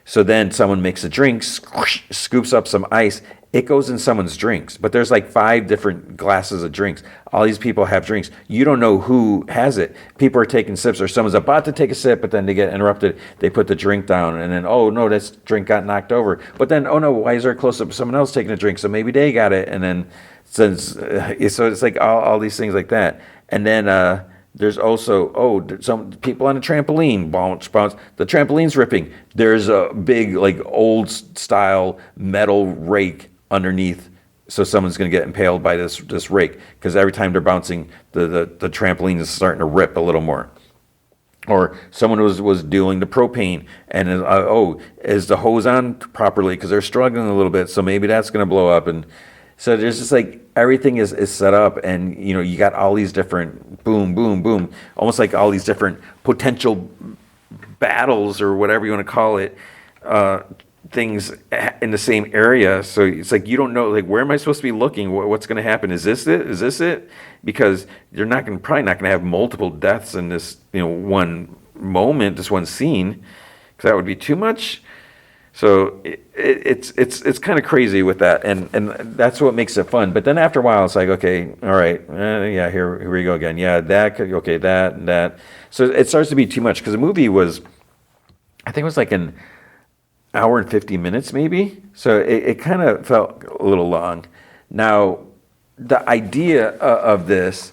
So then someone makes a drink, scoops up some ice. It goes in someone's drinks. But there's like 5 different glasses of drinks. All these people have drinks. You don't know who has it. People are taking sips, or someone's about to take a sip, but then they get interrupted. They put the drink down, and then, oh, no, this drink got knocked over. But then, oh, no, why is there a close-up of someone else taking a drink? So maybe they got it. And then, so it's like all these things like that. And then there's also, some people on a trampoline, bounce. The trampoline's ripping. There's a big, like, old-style metal rake underneath, so someone's going to get impaled by this rake, because every time they're bouncing, the trampoline is starting to rip a little more. Or someone was doing the propane, and is the hose on properly, because they're struggling a little bit, so maybe that's going to blow up. And so there's just like everything is set up, and you got all these different boom, boom, boom, almost like all these different potential battles, or whatever you want to call it, things in the same area. So it's like you don't know, like, where am I supposed to be looking? What's going to happen? Is this it? Is this it? Because you're probably not going to have multiple deaths in this one moment, this one scene, because that would be too much. So it's kind of crazy with that, and that's what makes it fun. But then after a while, it's like, okay, all right, yeah, here we go again. Yeah, okay, that. So it starts to be too much because the movie was, I think it was like an hour and 50 minutes maybe. So it kind of felt a little long. Now, the idea of this,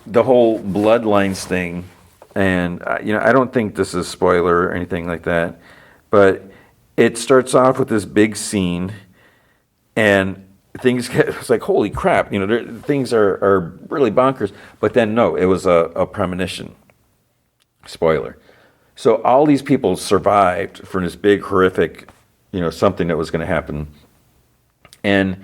the whole Bloodlines thing, and I don't think this is spoiler or anything like that, but it starts off with this big scene, and things get, it's like, holy crap, things are really bonkers. But then, no, it was a premonition. Spoiler. So all these people survived from this big, horrific, something that was going to happen. And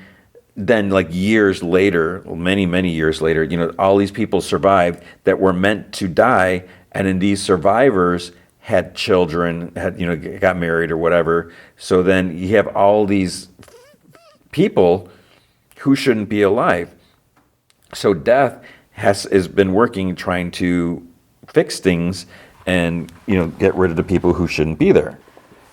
then, like years later, many, many years later, all these people survived that were meant to die. And then these survivors had children, got married or whatever. So then you have all these people who shouldn't be alive. So death has been working, trying to fix things and get rid of the people who shouldn't be there.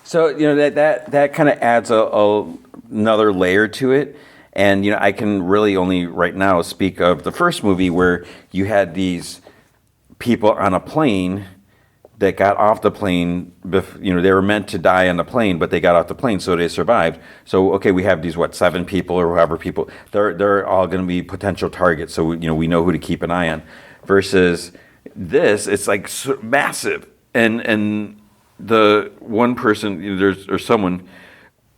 So that kind of adds another layer to it. And I can really only right now speak of the first movie where you had these people on a plane that got off the plane. They were meant to die on the plane, but they got off the plane, so they survived. So okay, we have these 7 people or however people. They're all going to be potential targets. So we know who to keep an eye on. Versus this, it's like massive, and the one person or someone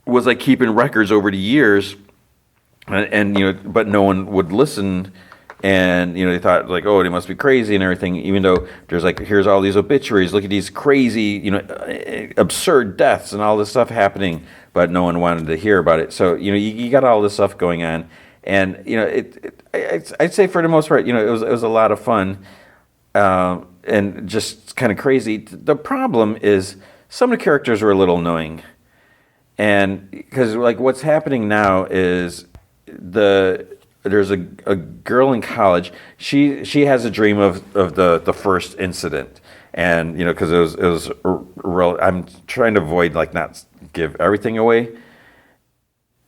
was like keeping records over the years, and but no one would listen. And they thought like, oh, they must be crazy and everything. Even though there's like, here's all these obituaries. Look at these crazy, absurd deaths and all this stuff happening. But no one wanted to hear about it. So you got all this stuff going on, and I'd say for the most part, it was a lot of fun, and just kind of crazy. The problem is some of the characters were a little annoying, and because like what's happening now is there's a girl in college. She has a dream of the first incident, and because it was real. I'm trying to avoid like not give everything away,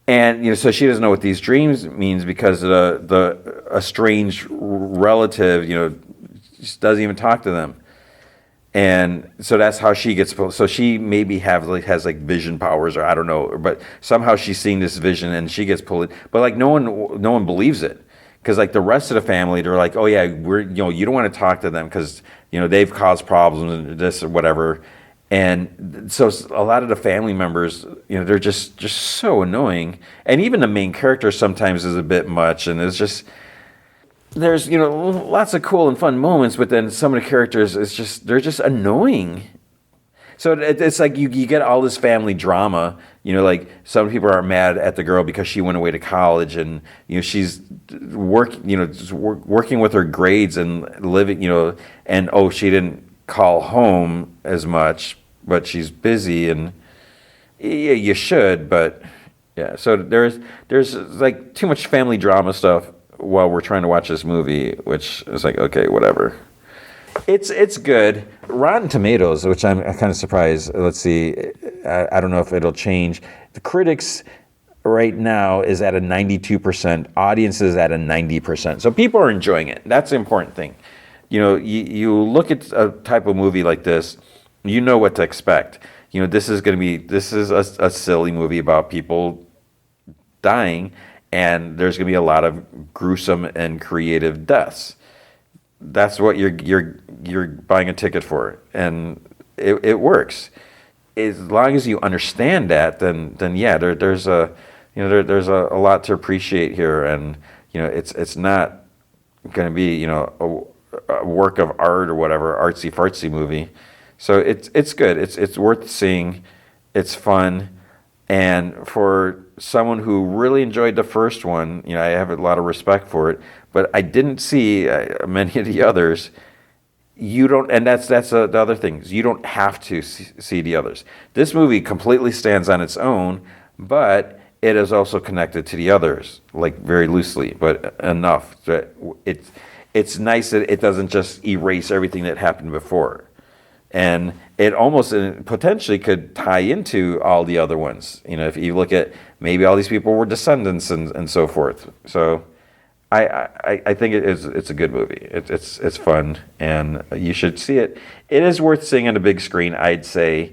and so she doesn't know what these dreams means because the estranged relative just doesn't even talk to them. And so that's how she gets. So she maybe has vision powers, or I don't know. But somehow she's seeing this vision, and she gets pulled. But like no one believes it, because like the rest of the family, they're like, oh yeah, we're you don't want to talk to them because they've caused problems and this or whatever. And so a lot of the family members, they're just so annoying. And even the main character sometimes is a bit much, and it's just. There's lots of cool and fun moments, but then some of the characters they're just annoying. So it's like you get all this family drama. Like some people are mad at the girl because she went away to college, and she's working with her grades and living. And oh, she didn't call home as much, but she's busy, and yeah, you should, but yeah. So there's like too much family drama stuff while we're trying to watch this movie, which is like, okay, whatever. It's good. Rotten Tomatoes, which I'm kind of surprised. Let's see. I don't know if it'll change. The critics right now is at a 92%. Audience is at a 90%. So people are enjoying it. That's the important thing. You look at a type of movie like this, you know what to expect. This is a silly movie about people dying, and there's going to be a lot of gruesome and creative deaths. That's what you're buying a ticket for, and it works. As long as you understand that, then yeah, there's a lot to appreciate here, and it's not going to be a work of art or whatever, artsy fartsy movie. So it's good. It's worth seeing. It's fun. And for someone who really enjoyed the first one, I have a lot of respect for it. But I didn't see many of the others. You don't, and that's the other thing. You don't have to see the others. This movie completely stands on its own, but it is also connected to the others, like very loosely, but enough that it's nice that it doesn't just erase everything that happened before. And it almost potentially could tie into all the other ones. If you look at maybe all these people were descendants and so forth. So I think it's a good movie. It's fun, and you should see it. It is worth seeing on a big screen, I'd say,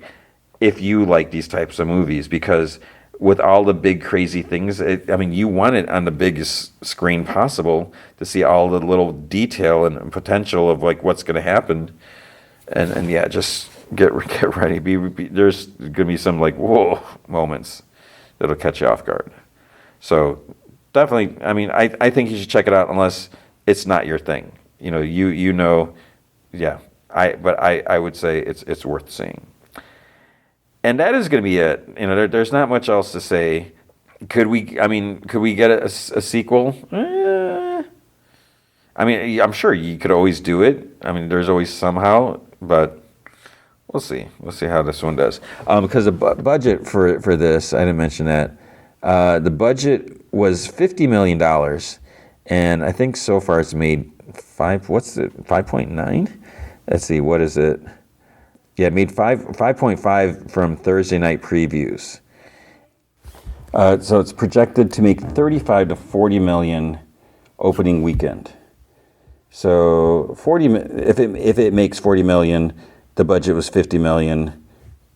if you like these types of movies, because with all the big crazy things, you want it on the biggest screen possible to see all the little detail and potential of like what's going to happen, and yeah, just get ready. There's going to be some like whoa moments that'll catch you off guard. So definitely, I think you should check it out unless it's not your thing. Yeah. I would say it's worth seeing. And that is going to be it. There's not much else to say. Could we get a sequel? I'm sure you could always do it. There's always somehow, but we'll see. We'll see how this one does. Because the budget for this, I didn't mention that. The budget was $50 million, and I think so far it's made 5.9? Let's see, what is it? Yeah, it made 5.5 from Thursday night previews. So it's projected to make 35 to 40 million opening weekend. So if it makes 40 million, the budget was 50 million,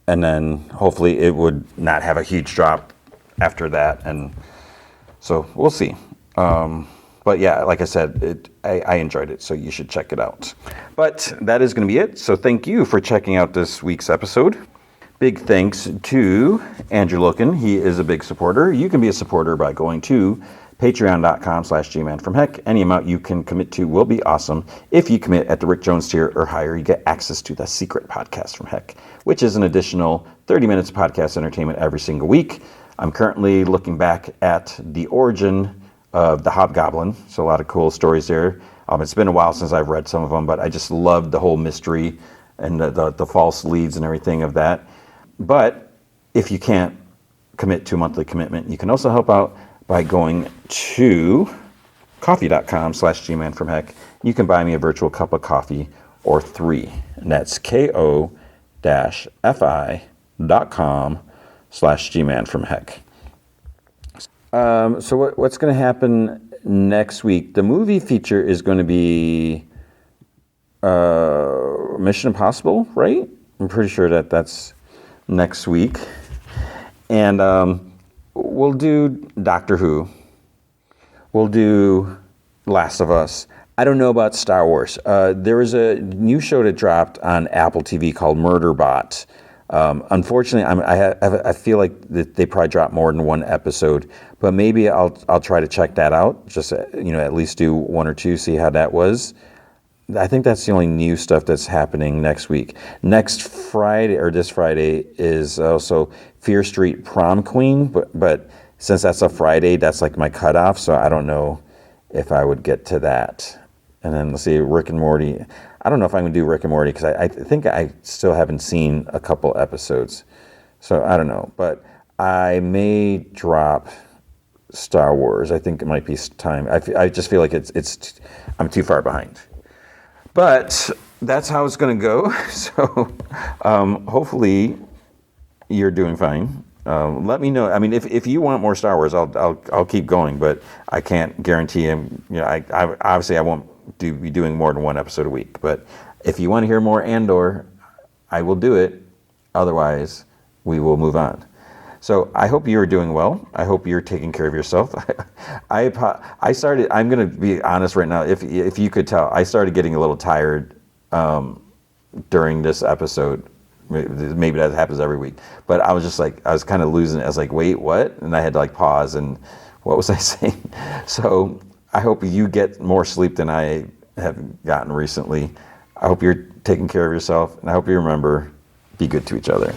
and then hopefully it would not have a huge drop after that, and so we'll see. But yeah, like I said, I enjoyed it, so you should check it out. But that is going to be it. So thank you for checking out this week's episode. Big thanks to Andrew Loken. He is a big supporter. You can be a supporter by going to patreon.com/gmanfromheck. Any amount you can commit to will be awesome. If you commit at the Rick Jones tier or higher, you get access to the Secret Podcast from Heck, which is an additional 30 minutes of podcast entertainment every single week. I'm currently looking back at the origin of the Hobgoblin, so a lot of cool stories there. It's been a while since I've read some of them, but I just loved the whole mystery and the false leads and everything of that. But if you can't commit to a monthly commitment, you can also help out by going to coffee.com/gmanfromheck. You can buy me a virtual cup of coffee or 3, and that's ko-fi.com/gmanfromheck. So what's going to happen next week? The movie feature is going to be Mission Impossible, right? I'm pretty sure that's next week. And we'll do Doctor Who. We'll do Last of Us. I don't know about Star Wars. There was a new show that dropped on Apple TV called Murderbot. Unfortunately, I feel like that they probably dropped more than one episode, but maybe I'll try to check that out. Just at least do 1 or 2, see how that was. I think that's the only new stuff that's happening next week. Next Friday, or this Friday, is also Fear Street Prom Queen, but since that's a Friday, that's like my cutoff, so I don't know if I would get to that. And then let's see, Rick and Morty. I don't know if I'm going to do Rick and Morty because I think I still haven't seen a couple episodes. So I don't know. But I may drop Star Wars. I think it might be time. I just feel like I'm too far behind. But that's how it's going to go. So hopefully you're doing fine. Let me know. If you want more Star Wars, I'll keep going. But I can't guarantee him. I obviously I won't be doing more than one episode a week. But if you want to hear more Andor, I will do it. Otherwise, we will move on. So I hope you're doing well. I hope you're taking care of yourself. I'm going to be honest right now. If you could tell, I started getting a little tired during this episode. Maybe that happens every week. But I was just like, I was kind of losing it. I was like, wait, what? And I had to pause and what was I saying? So I hope you get more sleep than I have gotten recently. I hope you're taking care of yourself, and I hope you remember, be good to each other.